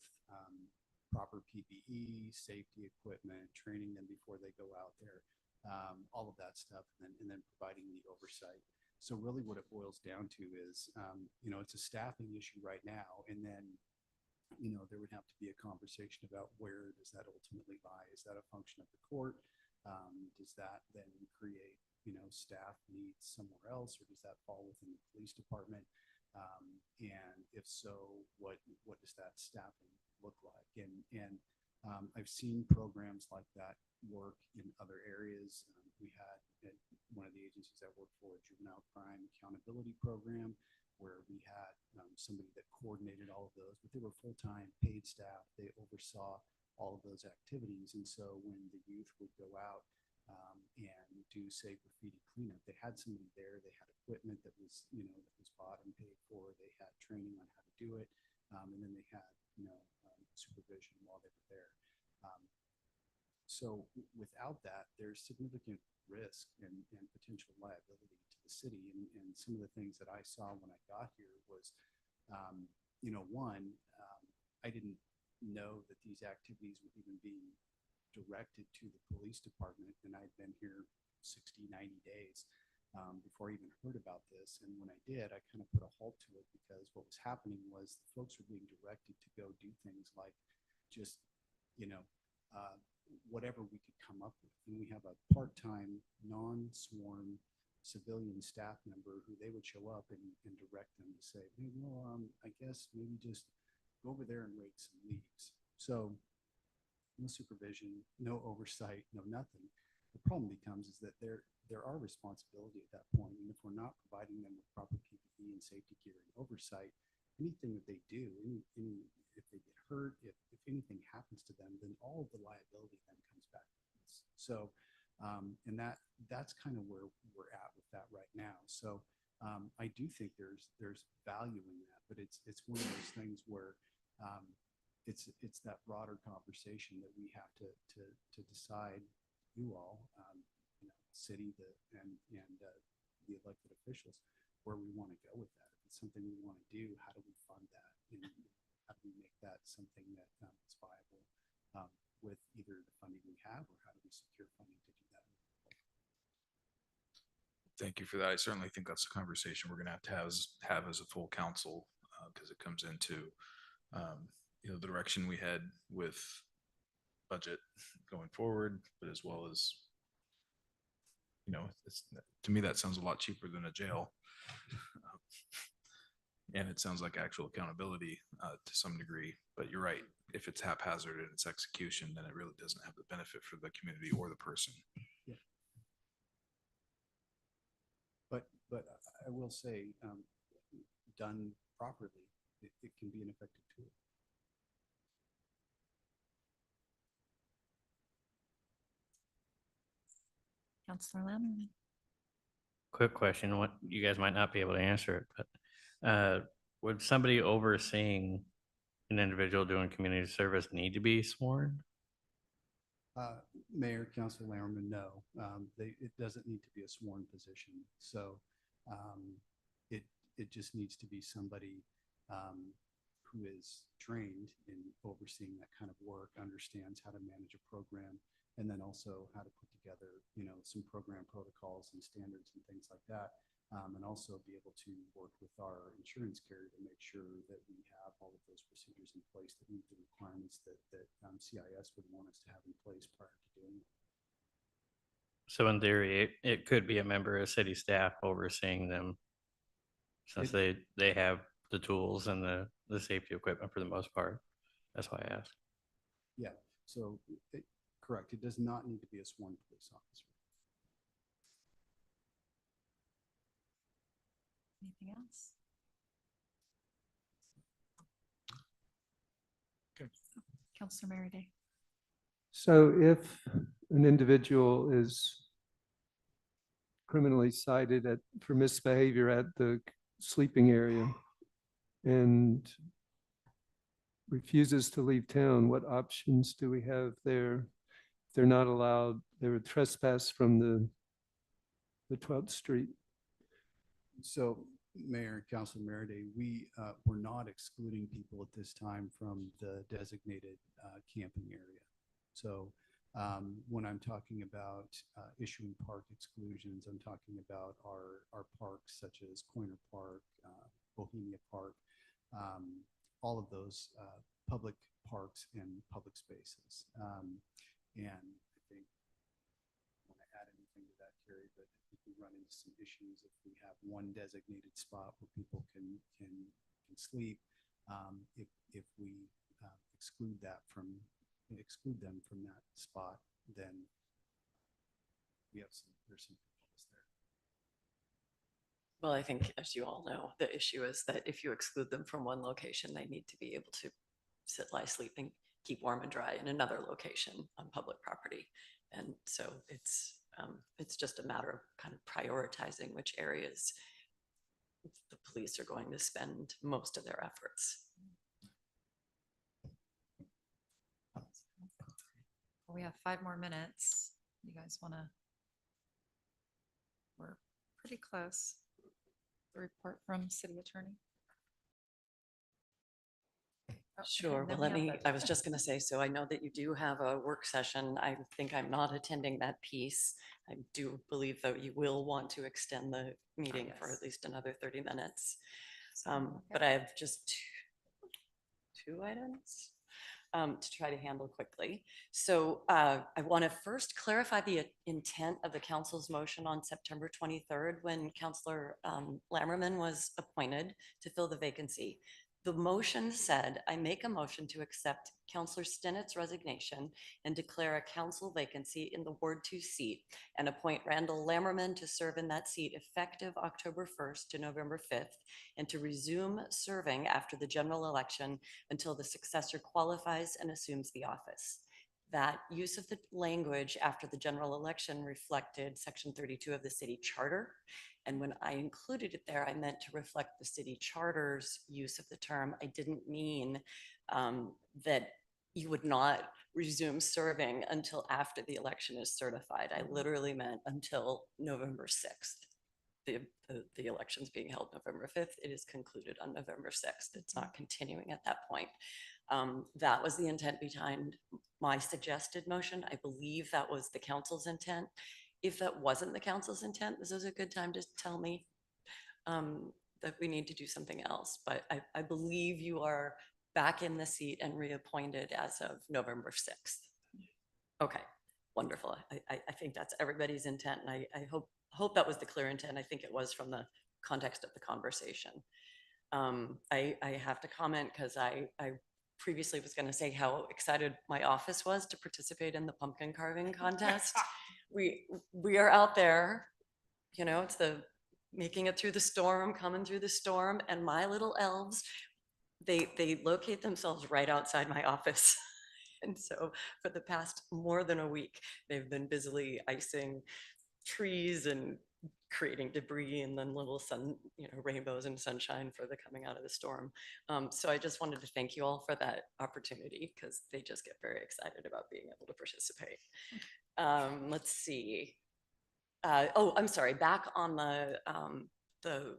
proper PPE, safety equipment, training them before they go out there, all of that stuff, and then providing the oversight. So really what it boils down to is, it's a staffing issue right now, and then there would have to be a conversation about where does that ultimately lie? Is that a function of the court? Does that then create, staff needs somewhere else, or does that fall within the police department? And if so, what does that staffing look like? And I've seen programs like that work in other areas. We had one of the agencies I worked for, a juvenile crime accountability program, where we had somebody that coordinated all of those, but they were full-time paid staff. They oversaw all of those activities. And so when the youth would go out and do, say, graffiti cleanup, they had somebody there. They had equipment that was, that was bought and paid for. They had training on how to do it. And then they had, supervision while they were there. So without that, there's significant risk and potential liability to the city. And some of the things that I saw when I got here was, I didn't know that these activities would even be directed to the police department. And I'd been here 60, 90 days before I even heard about this. And when I did, I kind of put a halt to it, because what was happening was the folks were being directed to go do things like just, whatever we could come up with. And we have a part-time, non-sworn civilian staff member who they would show up and direct them to say, hey, I guess maybe just go over there and rake some leaves. So no supervision, no oversight, no nothing. The problem becomes is that there are responsibility at that point. And if we're not providing them with proper PPE and safety gear and oversight, anything that they do, if they get hurt, if anything happens to them, then all of the liability then comes back to us. So, and that's kind of where we're at with that right now. So I do think there's value in that, but it's one of those things where it's that broader conversation that we have to decide, you all, city, and the elected officials, where we want to go with that. If it's something we want to do, how do we fund that? And how do we make that something that is viable with either the funding we have, or how do we secure funding to do that? Thank you for that. I certainly think that's a conversation we're going to have as a full council, because it comes into the direction we head with budget going forward, but as well as, to me, that sounds a lot cheaper than a jail. And it sounds like actual accountability to some degree, but you're right. If it's haphazard in its execution, then it really doesn't have the benefit for the community or the person. Yeah. But I will say, done properly, it can be an effective tool. Counselor Lammerman. Quick question, what you guys might not be able to answer it, but would somebody overseeing an individual doing community service need to be sworn? Mayor, Councilor Lammerman, no. It doesn't need to be a sworn position. So it just needs to be somebody who is trained in overseeing that kind of work, understands how to manage a program, and then also how to put together, some program protocols and standards and things like that. And also be able to work with our insurance carrier to make sure that we have all of those procedures in place that meet the requirements that CIS would want us to have in place prior to doing it. So in theory, it could be a member of city staff overseeing them, since they have the tools and the safety equipment for the most part. That's why I asked. Yeah, so correct. It does not need to be a sworn police officer. Anything else? Okay. Counselor Merity. So if an individual is criminally cited for misbehavior at the sleeping area and refuses to leave town, what options do we have there? If they're not allowed, they were trespass from the 12th Street. So Mayor, Councilor Merida, we were not excluding people at this time from the designated camping area. So when I'm talking about issuing park exclusions, I'm talking about our parks such as Coiner Park, Bohemia Park, all of those public parks and public spaces. And I think I want to add anything to that, Carrie, but I think we run into some issues if we have one designated spot where people can sleep. If we exclude them from that spot, then there's some pitfalls there. Well, I think, as you all know, the issue is that if you exclude them from one location, they need to be able to sit, lie, sleep, and keep warm and dry in another location on public property. And so it's just a matter of kind of prioritizing which areas the police are going to spend most of their efforts. We have 5 more minutes. You guys want to? We're pretty close. The report from city attorney. Oh, Sure. then Well, we have I was just going to say, so I know that you do have a work session. I think I'm not attending that piece. I do believe that you will want to extend the meeting for yes. at least another 30 minutes. Okay. But I have just two items to try to handle quickly. So I want to first clarify the intent of the council's motion on September 23rd when Councilor Lammerman was appointed to fill the vacancy. The motion said, I make a motion to accept Councilor Stinnet's resignation and declare a council vacancy in the Ward 2 seat and appoint Randall Lammerman to serve in that seat effective October 1st to November 5th and to resume serving after the general election until the successor qualifies and assumes the office. That use of the language after the general election reflected Section 32 of the city charter. And when I included it there, I meant to reflect the city charter's use of the term. I didn't mean that you would not resume serving until after the election is certified. I literally meant until November 6th. The election's being held November 5th. It is concluded on November 6th. It's not continuing at that point. That was the intent behind my suggested motion. I believe that was the council's intent. If that wasn't the council's intent, this is a good time to tell me that we need to do something else. But I believe you are back in the seat and reappointed as of November 6th. Okay, wonderful. I think that's everybody's intent. And I hope that was the clear intent. I think it was from the context of the conversation. I have to comment because I previously was going to say how excited my office was to participate in the pumpkin carving contest. We are out there, you know, it's the making it through the storm, coming through the storm, and my little elves, they locate themselves right outside my office. And so for the past more than a week, they've been busily icing trees and creating debris and then little rainbows and sunshine for the coming out of the storm. So I just wanted to thank you all for that opportunity because they just get very excited about being able to participate. Let's see. I'm sorry, back on the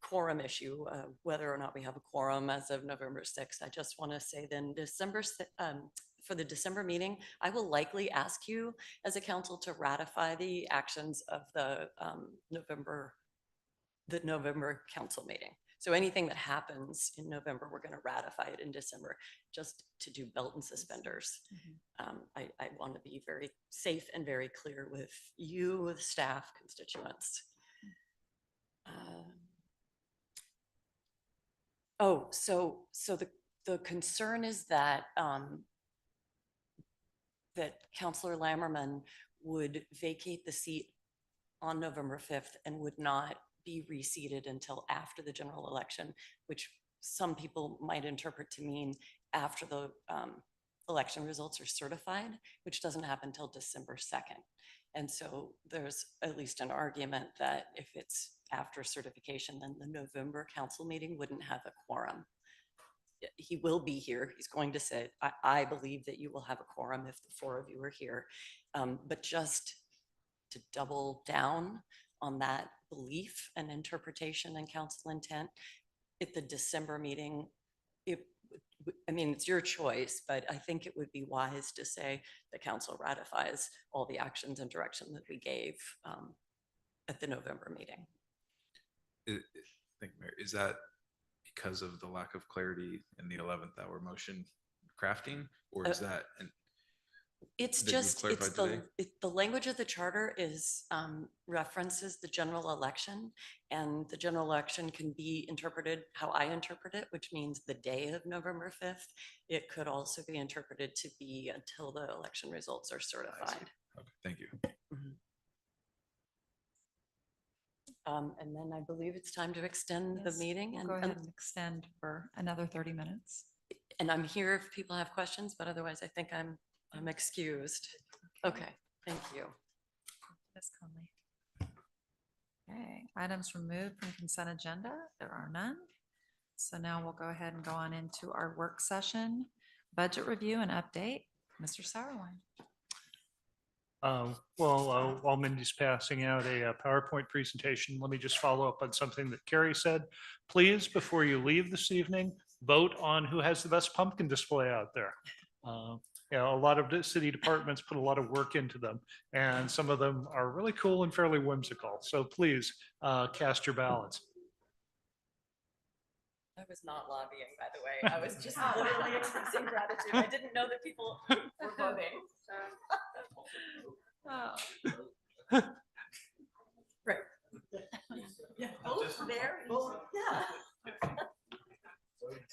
quorum issue, whether or not we have a quorum as of November 6th. I just want to say then for the December meeting, I will likely ask you as a council to ratify the actions of the November council meeting. So anything that happens in November, we're going to ratify it in December, just to do belt and suspenders. I want to be very safe and very clear with you, with staff, constituents. Oh, so the concern is that, that Counselor Lammerman would vacate the seat on November 5th and would not be reseated until after the general election, which some people might interpret to mean after the election results are certified, which doesn't happen until December 2nd. And so there's at least an argument that if it's after certification, then the November council meeting wouldn't have a quorum. He will be here. He's going to say, I believe that you will have a quorum if the 4 of you are here. But just to double down on that belief and interpretation and council intent at the December meeting, I mean, it's your choice, but I think it would be wise to say the council ratifies all the actions and direction that we gave at the November meeting. Thank you, Mayor. Is that because of the lack of clarity in the 11th hour motion crafting, or is that? It's that you just, it's clarified today? the language of the charter is references the general election, and the general election can be interpreted how I interpret it, which means the day of November 5th. It could also be interpreted to be until the election results are certified. Okay, thank you. And then I believe it's time to extend the Yes, meeting. we'll go ahead and extend for another 30 minutes. And I'm here if people have questions, but otherwise I think I'm excused. Okay, thank you. Ms. Conley. Okay, items removed from consent agenda. There are none. So now we'll go ahead and go on into our work session, budget review and update. Mr. Sauerwein. While Mindy's passing out a PowerPoint presentation, let me just follow up on something that Carrie said. Please, before you leave this evening, vote on who has the best pumpkin display out there. You know, a lot of the city departments put a lot of work into them, and some of them are really cool and fairly whimsical. So please cast your ballots. I was not lobbying, by the way. I was just literally expressing gratitude. I didn't know that people were voting. Right. Yeah, both there, both, yeah.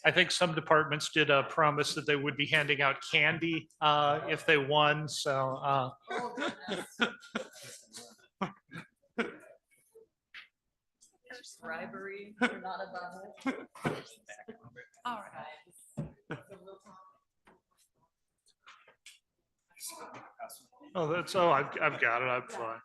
I think some departments did promise that they would be handing out candy if they won, so. There's bribery, you're not above it. All right. Oh, that's, oh, I've got it, I'm fine.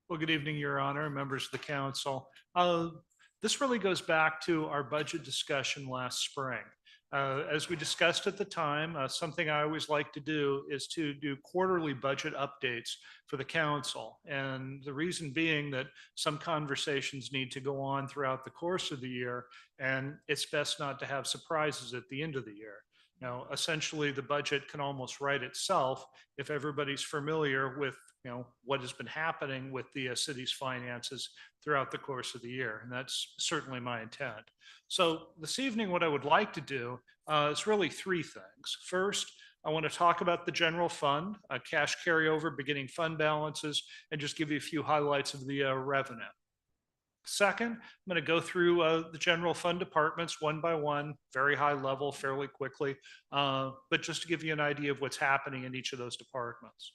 Well, good evening, Your Honor, members of the council. This really goes back to our budget discussion last spring. As we discussed at the time, something I always like to do is to do quarterly budget updates for the council. And the reason being that some conversations need to go on throughout the course of the year, and it's best not to have surprises at the end of the year. Now, essentially, the budget can almost write itself if everybody's familiar with what has been happening with the city's finances throughout the course of the year. And that's certainly my intent. So this evening, what I would like to do is really three things. First, I want to talk about the general fund, cash carryover, beginning fund balances, and just give you a few highlights of the revenue. Second, I'm going to go through the general fund departments one by one, very high level, fairly quickly, but just to give you an idea of what's happening in each of those departments.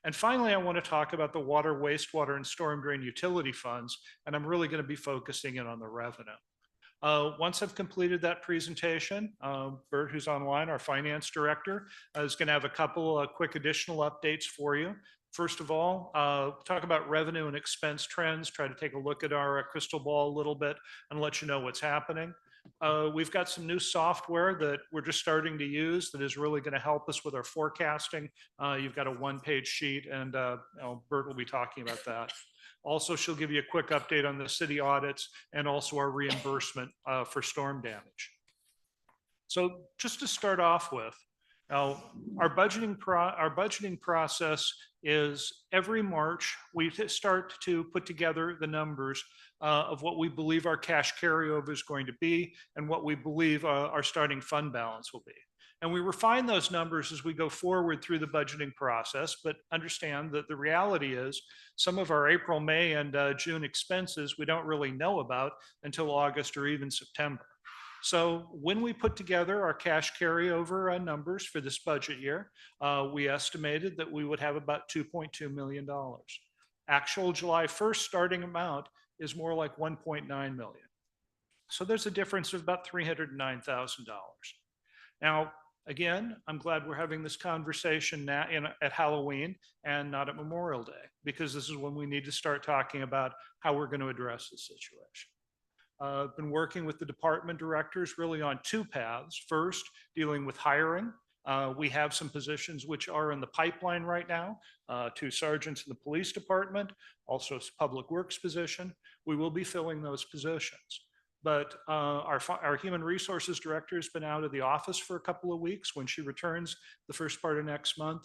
And finally, I want to talk about the water, wastewater, and storm drain utility funds, and I'm really going to be focusing in on the revenue. Once I've completed that presentation, Bert, who's online, our finance director, is going to have a couple of quick additional updates for you. First of all, talk about revenue and expense trends, try to take a look at our crystal ball a little bit and let you know what's happening. We've got some new software that we're just starting to use that is really going to help us with our forecasting. You've got a one-page sheet, and Bert will be talking about that. Also, she'll give you a quick update on the city audits and also our reimbursement for storm damage. So just to start off with, now, our budgeting process is every March, we start to put together the numbers of what we believe our cash carryover is going to be and what we believe our starting fund balance will be. And we refine those numbers as we go forward through the budgeting process, but understand that the reality is some of our April, May, and June expenses we don't really know about until August or even September. So when we put together our cash carryover numbers for this budget year, we estimated that we would have about $2.2 million. Actual July 1st starting amount is more like $1.9 million. So there's a difference of about $309,000. Now, again, I'm glad we're having this conversation now at Halloween and not at Memorial Day, because this is when we need to start talking about how we're going to address the situation. I've been working with the department directors really on two paths. First, dealing with hiring. We have some positions which are in the pipeline right now, 2 sergeants in the police department, also a public works position. We will be filling those positions. But our human resources director has been out of the office for a couple of weeks. When she returns the first part of next month,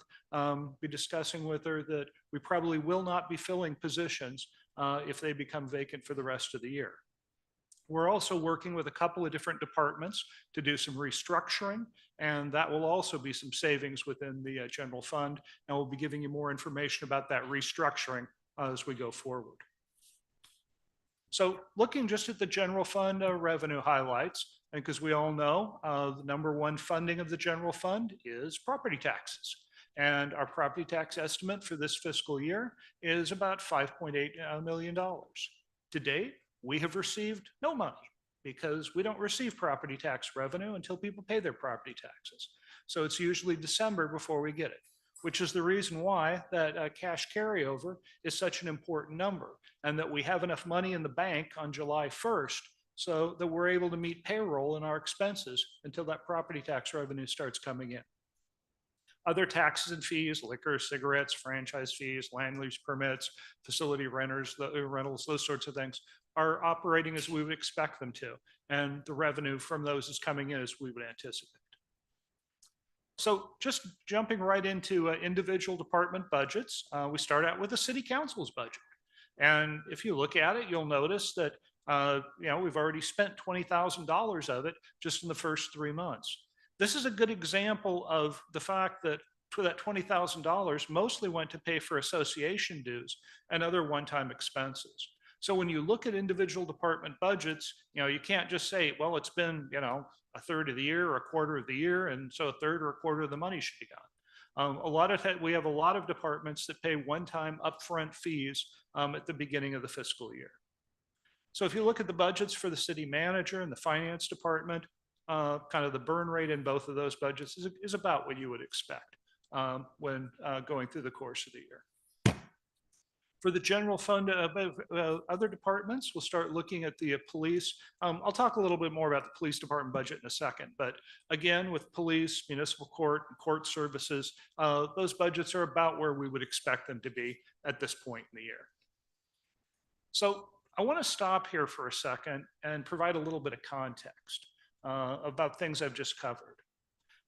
be discussing with her that we probably will not be filling positions if they become vacant for the rest of the year. We're also working with a couple of different departments to do some restructuring, and that will also be some savings within the general fund. And we'll be giving you more information about that restructuring as we go forward. So looking just at the general fund revenue highlights, and because we all know the number one funding of the general fund is property taxes. And our property tax estimate for this fiscal year is about $5.8 million. To date, we have received no money because we don't receive property tax revenue until people pay their property taxes. So it's usually December before we get it, which is the reason why that cash carryover is such an important number, and that we have enough money in the bank on July 1st so that we're able to meet payroll and our expenses until that property tax revenue starts coming in. Other taxes and fees, liquor, cigarettes, franchise fees, land use permits, facility rentals, those sorts of things are operating as we would expect them to. And the revenue from those is coming in as we would anticipate. So just jumping right into individual department budgets, we start out with the city council's budget. And if you look at it, you'll notice that we've already spent $20,000 of it just in the first 3 months. This is a good example of the fact that that $20,000 mostly went to pay for association dues and other one-time expenses. So when you look at individual department budgets, you can't just say, well, it's been, a third of the year or a quarter of the year, and so a third or a quarter of the money should be gone. We have a lot of departments that pay one-time upfront fees at the beginning of the fiscal year. So if you look at the budgets for the city manager and the finance department, kind of the burn rate in both of those budgets is about what you would expect when going through the course of the year. For the general fund, other departments, we'll start looking at the police. I'll talk a little bit more about the police department budget in a second, but again, with police, municipal court, and court services, those budgets are about where we would expect them to be at this point in the year. So I want to stop here for a second and provide a little bit of context about things I've just covered.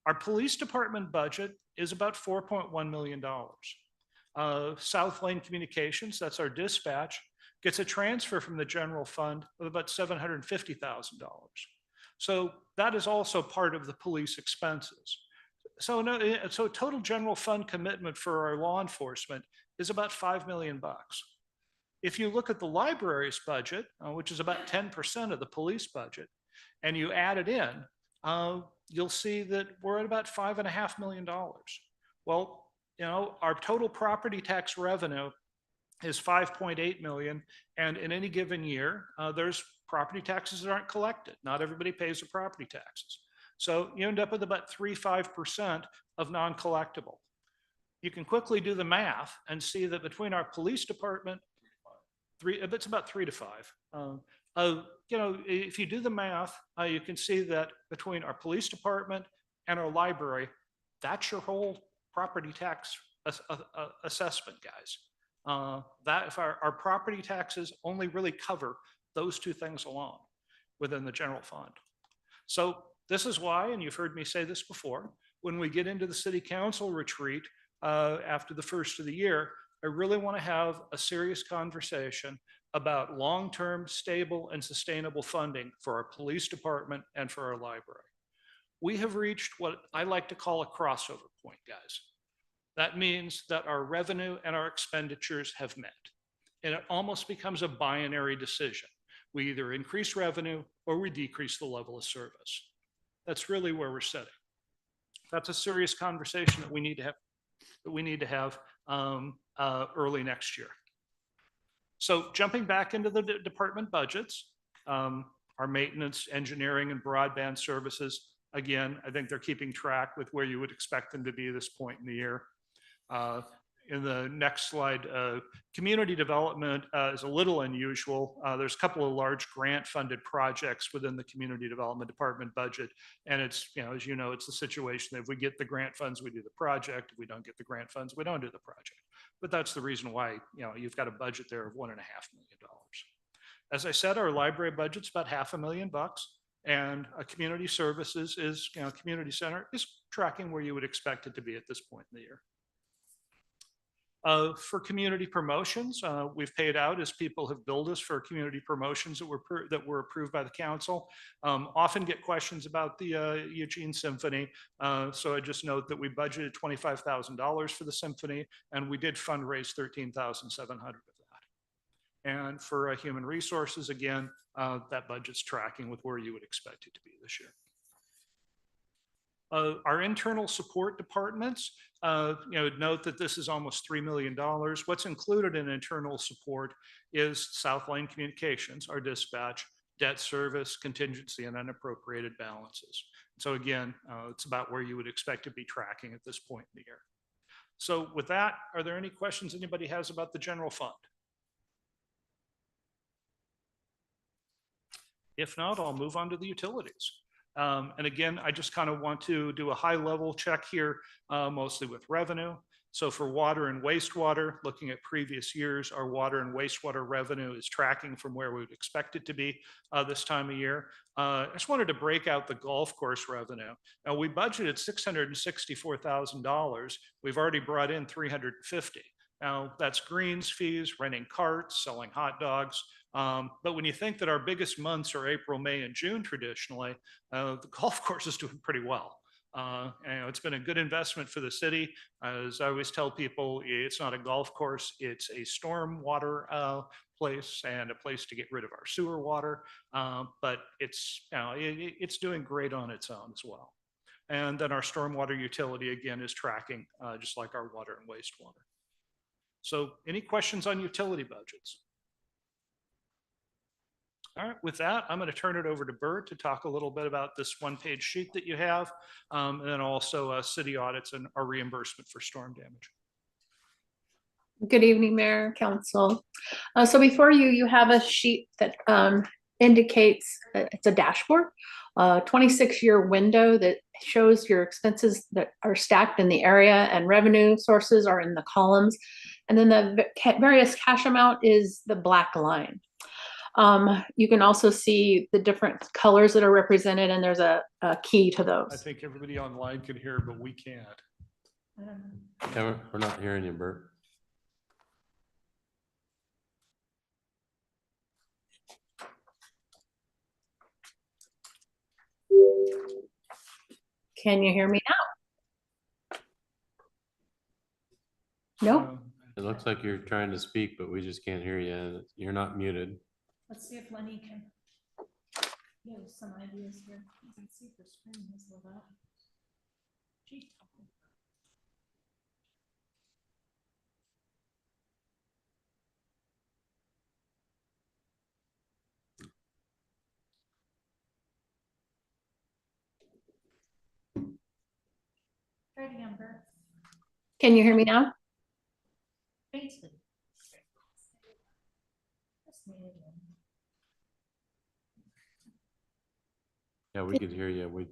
Our police department budget is about $4.1 million. South Lane Communications, that's our dispatch, gets a transfer from the general fund of about $750,000. So that is also part of the police expenses. So total general fund commitment for our law enforcement is about $5 million. If you look at the library's budget, which is about 10% of the police budget, and you add it in, you'll see that we're at about $5.5 million. Well, our total property tax revenue is 5.8 million. And in any given year, there's property taxes that aren't collected. Not everybody pays their property taxes. So you end up with about 3-5% of non-collectible. You can quickly do the math and see that between our police department, it's about 3 to 5. If you do the math, you can see that between our police department and our library, that's your whole property tax assessment, guys. That if our property taxes only really cover those two things alone within the general fund. So this is why, and you've heard me say this before, when we get into the city council retreat after the first of the year, I really want to have a serious conversation about long-term, stable, and sustainable funding for our police department and for our library. We have reached what I like to call a crossover point, guys. That means that our revenue and our expenditures have met. And it almost becomes a binary decision. We either increase revenue or we decrease the level of service. That's really where we're sitting. That's a serious conversation that we need to have early next year. So jumping back into the department budgets, our maintenance, engineering, and broadband services, again, I think they're keeping track with where you would expect them to be at this point in the year. In the next slide, community development is a little unusual. There's a couple of large grant-funded projects within the community development department budget. And it's, as you know, it's the situation that if we get the grant funds, we do the project. If we don't get the grant funds, we don't do the project. But that's the reason why, you've got a budget there of $1.5 million. As I said, our library budget's about $500,000. And community services is, community center is tracking where you would expect it to be at this point in the year. For community promotions, we've paid out as people have billed us for community promotions that were approved by the council. Often get questions about the Eugene Symphony. So I just note that we budgeted $25,000 for the symphony, and we did fundraise $13,700 of that. And for human resources, again, that budget's tracking with where you would expect it to be this year. Our internal support departments, note that this is almost $3 million. What's included in internal support is South Lane Communications, our dispatch, debt service, contingency, and unappropriated balances. So again, it's about where you would expect to be tracking at this point in the year. So with that, are there any questions anybody has about the general fund? If not, I'll move on to the utilities. And again, I just kind of want to do a high level check here, mostly with revenue. So for water and wastewater, looking at previous years, our water and wastewater revenue is tracking from where we would expect it to be this time of year. I just wanted to break out the golf course revenue. Now we budgeted $664,000. We've already brought in $350,000. Now that's greens fees, renting carts, selling hot dogs. But when you think that our biggest months are April, May, and June traditionally, the golf course is doing pretty well. It's been a good investment for the city. As I always tell people, it's not a golf course, it's a storm water place and a place to get rid of our sewer water. But it's doing great on its own as well. And then our stormwater utility, again, is tracking just like our water and wastewater. So any questions on utility budgets? All right, with that, I'm going to turn it over to Bert to talk a little bit about this one-page sheet that you have, and then also city audits and our reimbursement for storm damage. Good evening, Mayor, Council. So before you, you have a sheet that indicates, it's a dashboard, 26-year window that shows your expenses that are stacked in the area and revenue sources are in the columns. And then the various cash amount is the black line. You can also see the different colors that are represented, and there's a key to those. I think everybody online can hear, but we can't. Yeah, we're not hearing you, Bert. Can you hear me now? Nope. It looks like you're trying to speak, but we just can't hear you. And you're not muted. Let's see if Lenny can give some ideas here. Let's see if the screen is lit up. Gee. Try it again, Bert. Can you hear me now? Faintly. Just need it in. Yeah, we could hear you.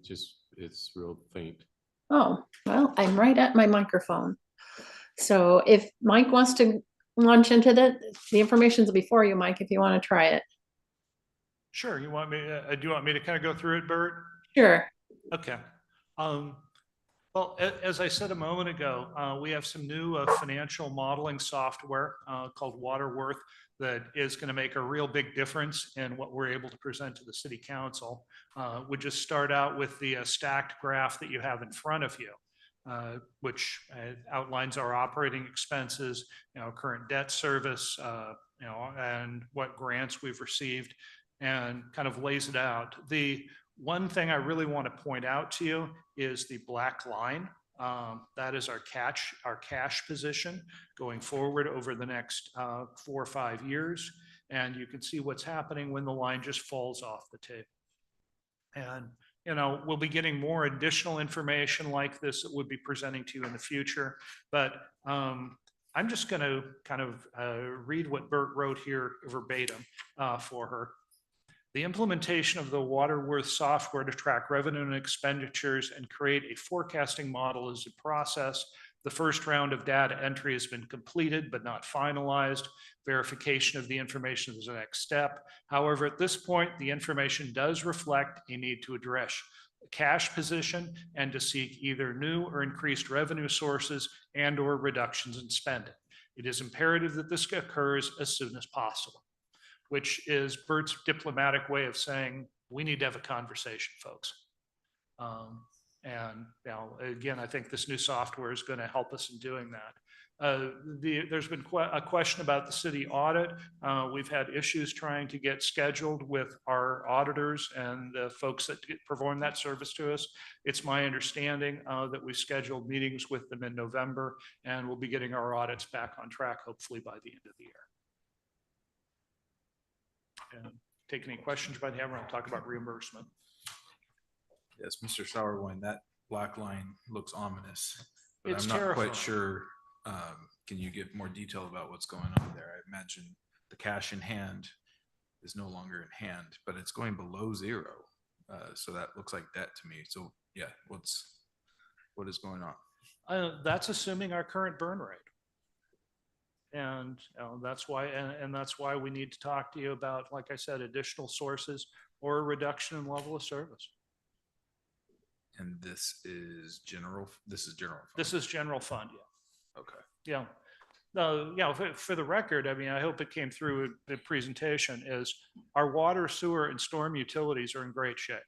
It's real faint. Oh, well, I'm right at my microphone. So if Mike wants to launch into the information's before you, Mike, if you want to try it. Sure. You want me, do you want me to kind of go through it, Bert? Sure. Okay. Well, as I said a moment ago, we have some new financial modeling software called Waterworth that is going to make a real big difference in what we're able to present to the city council. We just start out with the stacked graph that you have in front of you, which outlines our operating expenses, current debt service, and what grants we've received, and kind of lays it out. The one thing I really want to point out to you is the black line. That is our cash position going forward over the next 4 or 5 years. And you can see what's happening when the line just falls off the table. And, we'll be getting more additional information like this that we'll be presenting to you in the future. But I'm just going to kind of read what Bert wrote here verbatim for her. The implementation of the Waterworth software to track revenue and expenditures and create a forecasting model is a process. The first round of data entry has been completed but not finalized. Verification of the information is the next step. However, at this point, the information does reflect a need to address the cash position and to seek either new or increased revenue sources and/or reductions in spending. It is imperative that this occurs as soon as possible, which is Bert's diplomatic way of saying, we need to have a conversation, folks. And again, I think this new software is going to help us in doing that. There's been a question about the city audit. We've had issues trying to get scheduled with our auditors and the folks that perform that service to us. It's my understanding that we scheduled meetings with them in November, and we'll be getting our audits back on track, hopefully by the end of the year. And take any questions by the hammer. I'll talk about reimbursement. Yes, Mr. Sauerwein, that black line looks ominous, but It's I'm not terrifying. quite sure. Can you give more detail about what's going on there? I imagine the cash in hand is no longer in hand, but it's going below zero. So that looks like debt to me. So yeah, what is going on? That's assuming our current burn rate. And that's why, and that's why we need to talk to you about, like I said, additional sources or a reduction in level of service. And this is general. This is general fund. This is general fund. Yeah. Okay. Yeah. For the record, I mean, I hope it came through the presentation, is our water, sewer, and storm utilities are in great shape.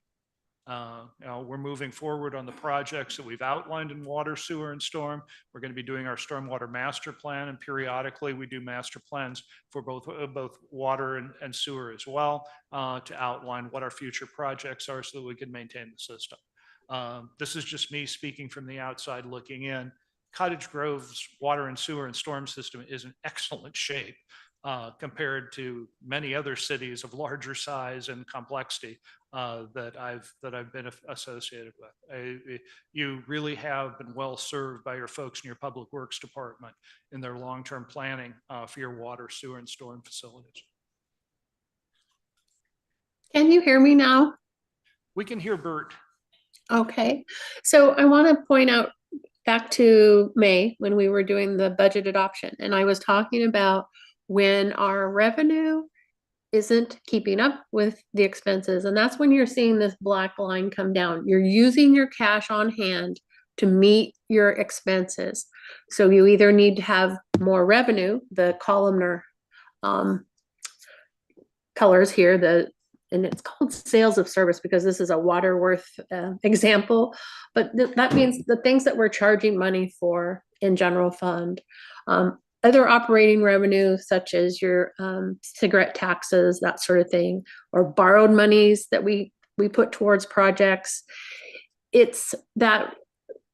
We're moving forward on the projects that we've outlined in water, sewer, and storm. We're going to be doing our stormwater master plan, and periodically we do master plans for both water and sewer as well, to outline what our future projects are so that we can maintain the system. This is just me speaking from the outside looking in. Cottage Grove's water and sewer and storm system is in excellent shape. compared to many other cities of larger size and complexity that I've been associated with. You really have been well served by your folks in your Public Works Department in their long-term planning for your water, sewer, and storm facilities. Can you hear me now? We can hear Bert. Okay, so I want to point out back to May when we were doing the budget adoption, and I was talking about when our revenue isn't keeping up with the expenses, and that's when you're seeing this black line come down. You're using your cash on hand to meet your expenses. So you either need to have more revenue, the columnar colors here, and it's called sales of service because this is a Waterworth example, but that means the things that we're charging money for in general fund. Other operating revenue, such as your cigarette taxes, that sort of thing, or borrowed monies that we put towards projects. It's that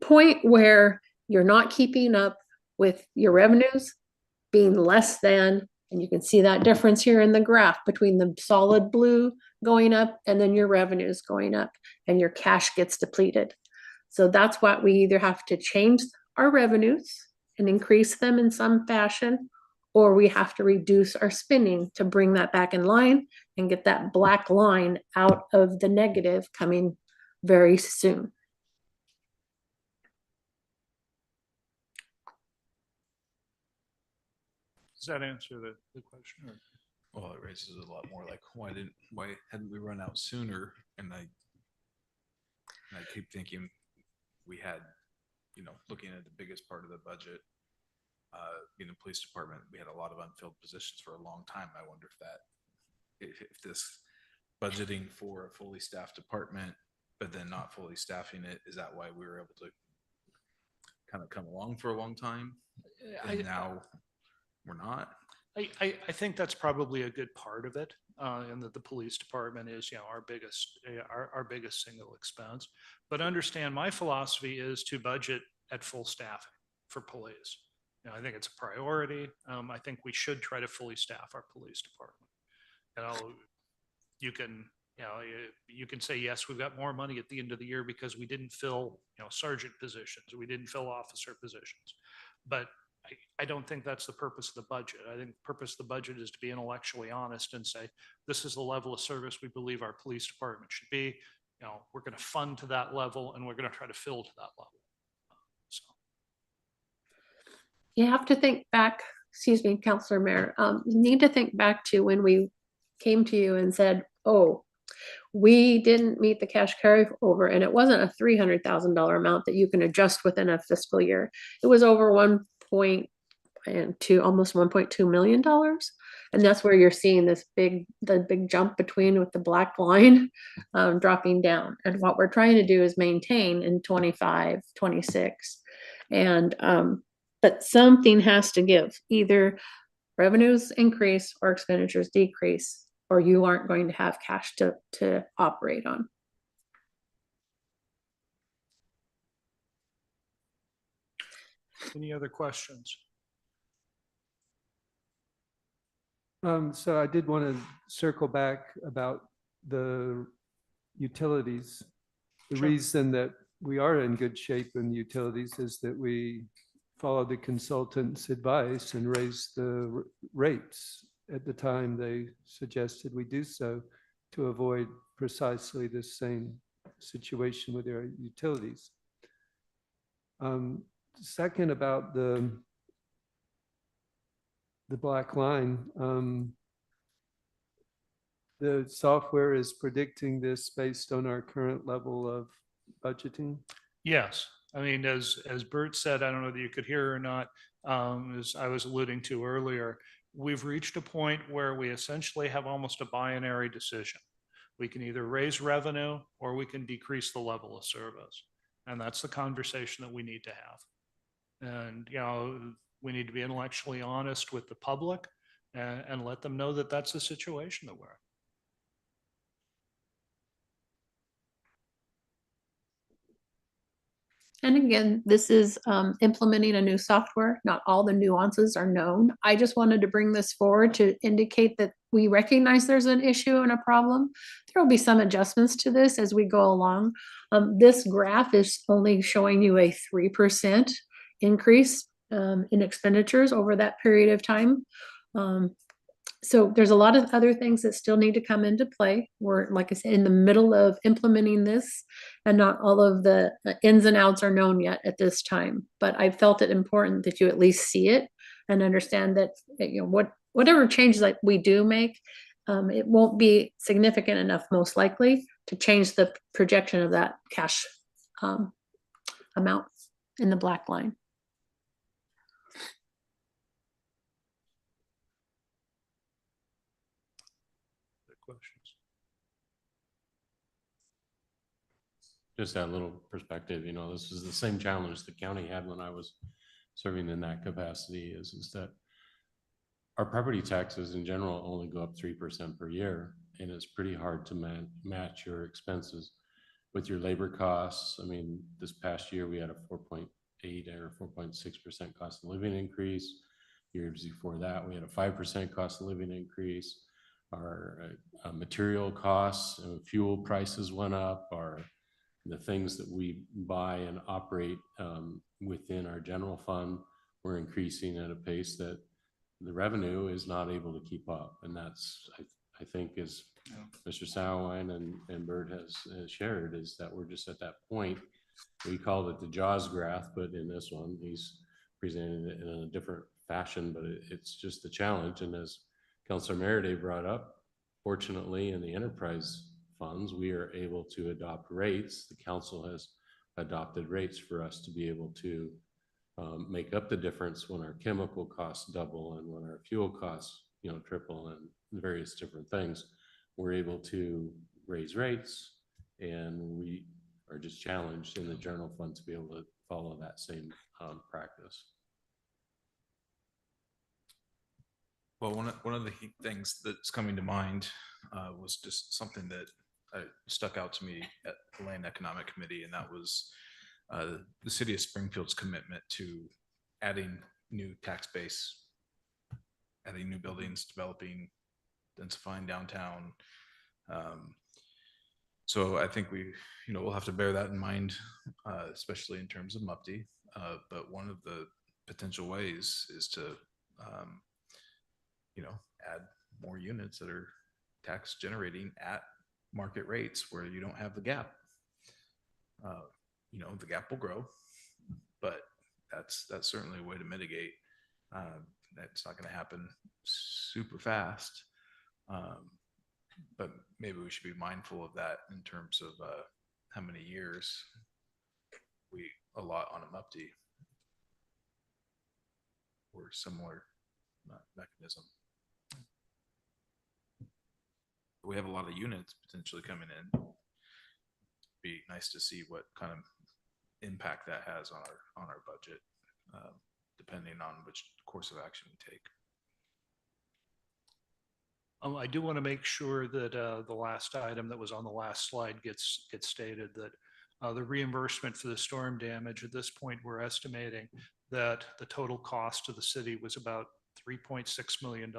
point where you're not keeping up with your revenues being less than, and you can see that difference here in the graph between the solid blue going up and then your revenues going up and your cash gets depleted. So that's what we either have to change our revenues and increase them in some fashion, or we have to reduce our spending to bring that back in line and get that black line out of the negative coming very soon. Does that answer the question? Or? Well, it raises a lot more like, why hadn't we run out sooner? And I keep thinking we had, looking at the biggest part of the budget, being the police department, we had a lot of unfilled positions for a long time. I wonder if this budgeting for a fully staffed department, but then not fully staffing it, is that why we were able to kind of come along for a long time? And now we're not. I think that's probably a good part of it, and that the police department is, our biggest single expense. But understand, my philosophy is to budget at full staffing for police. I think it's a priority. I think we should try to fully staff our police department. You can say, yes, we've got more money at the end of the year because we didn't fill, sergeant positions, we didn't fill officer positions. But I don't think that's the purpose of the budget. I think the purpose of the budget is to be intellectually honest and say, this is the level of service we believe our police department should be. We're going to fund to that level and we're going to try to fill to that level. You have to think back, excuse me, Councilor Mayor, you need to think back to when we came to you and said, oh, we didn't meet the cash carryover, and it wasn't a $300,000 amount that you can adjust within a fiscal year. It was over almost $1.2 million. And that's where you're seeing the big jump between with the black line dropping down. And what we're trying to do is maintain in 25, 26. And, but something has to give. Either revenues increase or expenditures decrease, or you aren't going to have cash to operate on. Any other questions? So I did want to circle back about the utilities. The reason that we are in good shape in utilities is that we followed the consultant's advice and raised the rates at the time they suggested we do so to avoid precisely the same situation with our utilities. Second, about the black line, the software is predicting this based on our current level of budgeting? Yes. I mean, as Bert said, I don't know whether you could hear or not, as I was alluding to earlier, we've reached a point where we essentially have almost a binary decision. We can either raise revenue or we can decrease the level of service. And that's the conversation that we need to have. And, we need to be intellectually honest with the public and let them know that that's the situation that we're And again, this is implementing a new software. Not all the nuances are known. I just wanted to bring this forward to indicate that we recognize there's an issue and a problem. There will be some adjustments to this as we go along. This graph is only showing you a 3% increase in expenditures over that period of time. So there's a lot of other things that still need to come into play. We're, like I said, in the middle of implementing this, and not all of the ins and outs are known yet at this time. But I felt it important that you at least see it and understand that, you know, whatever changes that we do make, it won't be significant enough, most likely, to change the projection of that cash amount in the black line. Questions? Just that little perspective, you know, this is the same challenge the county had when I was serving in that capacity, is that our property taxes in general only go up 3% per year, and it's pretty hard to match your expenses with your labor costs. I mean, this past year we had a 4.8 or 4.6% cost of living increase. Years before that, we had a 5% cost of living increase. Our material costs and fuel prices went up. The things that we buy and operate within our general fund were increasing at a pace that the revenue is not able to keep up. And that's, I think, as Mr. Sauerwein and Bert has shared, is that we're just at that point. We called it the Jaws graph, but in this one, he's presenting it in a different fashion, but it's just a challenge. And as Councilor Merida brought up, fortunately, in the enterprise funds, we are able to adopt rates. The council has adopted rates for us to be able to make up the difference when our chemical costs double and when our fuel costs, you know, triple and various different things. We're able to raise rates, and we are just challenged in the general fund to be able to follow that same practice. Well, one of the things that's coming to mind was just something that stuck out to me at the Land Economic Committee, and that was the city of Springfield's commitment to adding new tax base, adding new buildings, developing, densifying downtown. So I think we'll have to bear that in mind, especially in terms of MUPTI. But one of the potential ways is to add more units that are tax generating at market rates where you don't have the gap. The gap will grow, but that's certainly a way to mitigate. That's not going to happen super fast, but maybe we should be mindful of that in terms of how many years we allot on a MUPTI or similar mechanism. We have a lot of units potentially coming in. It'd be nice to see what kind of impact that has on our budget, depending on which course of action we take. I do want to make sure that the last item that was on the last slide gets stated, that the reimbursement for the storm damage, at this point, we're estimating that the total cost to the city was about $3.6 million.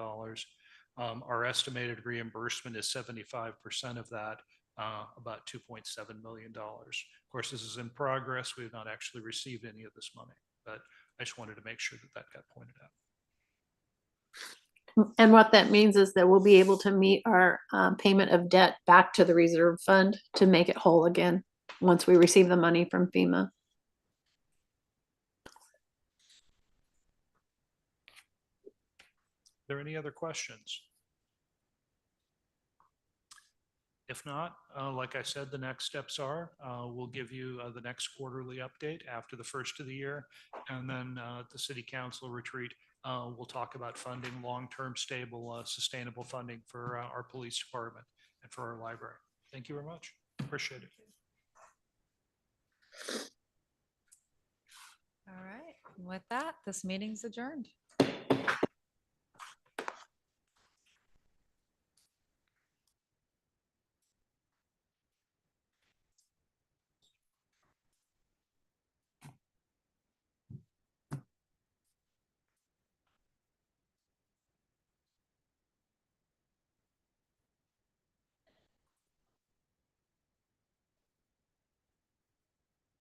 Our estimated reimbursement is 75% of that, about $2.7 million. Of course, this is in progress. We've not actually received any of this money, but I just wanted to make sure that got pointed out. And what that means is that we'll be able to meet our payment of debt back to the reserve fund to make it whole again once we receive the money from FEMA. Are there any other questions? If not, like I said, the next steps are, we'll give you the next quarterly update after the first of the year. And then at the city council retreat, we'll talk about funding long-term, stable, sustainable funding for our police department and for our library. Thank you very much. Appreciate it. All right. With that, this meeting's adjourned.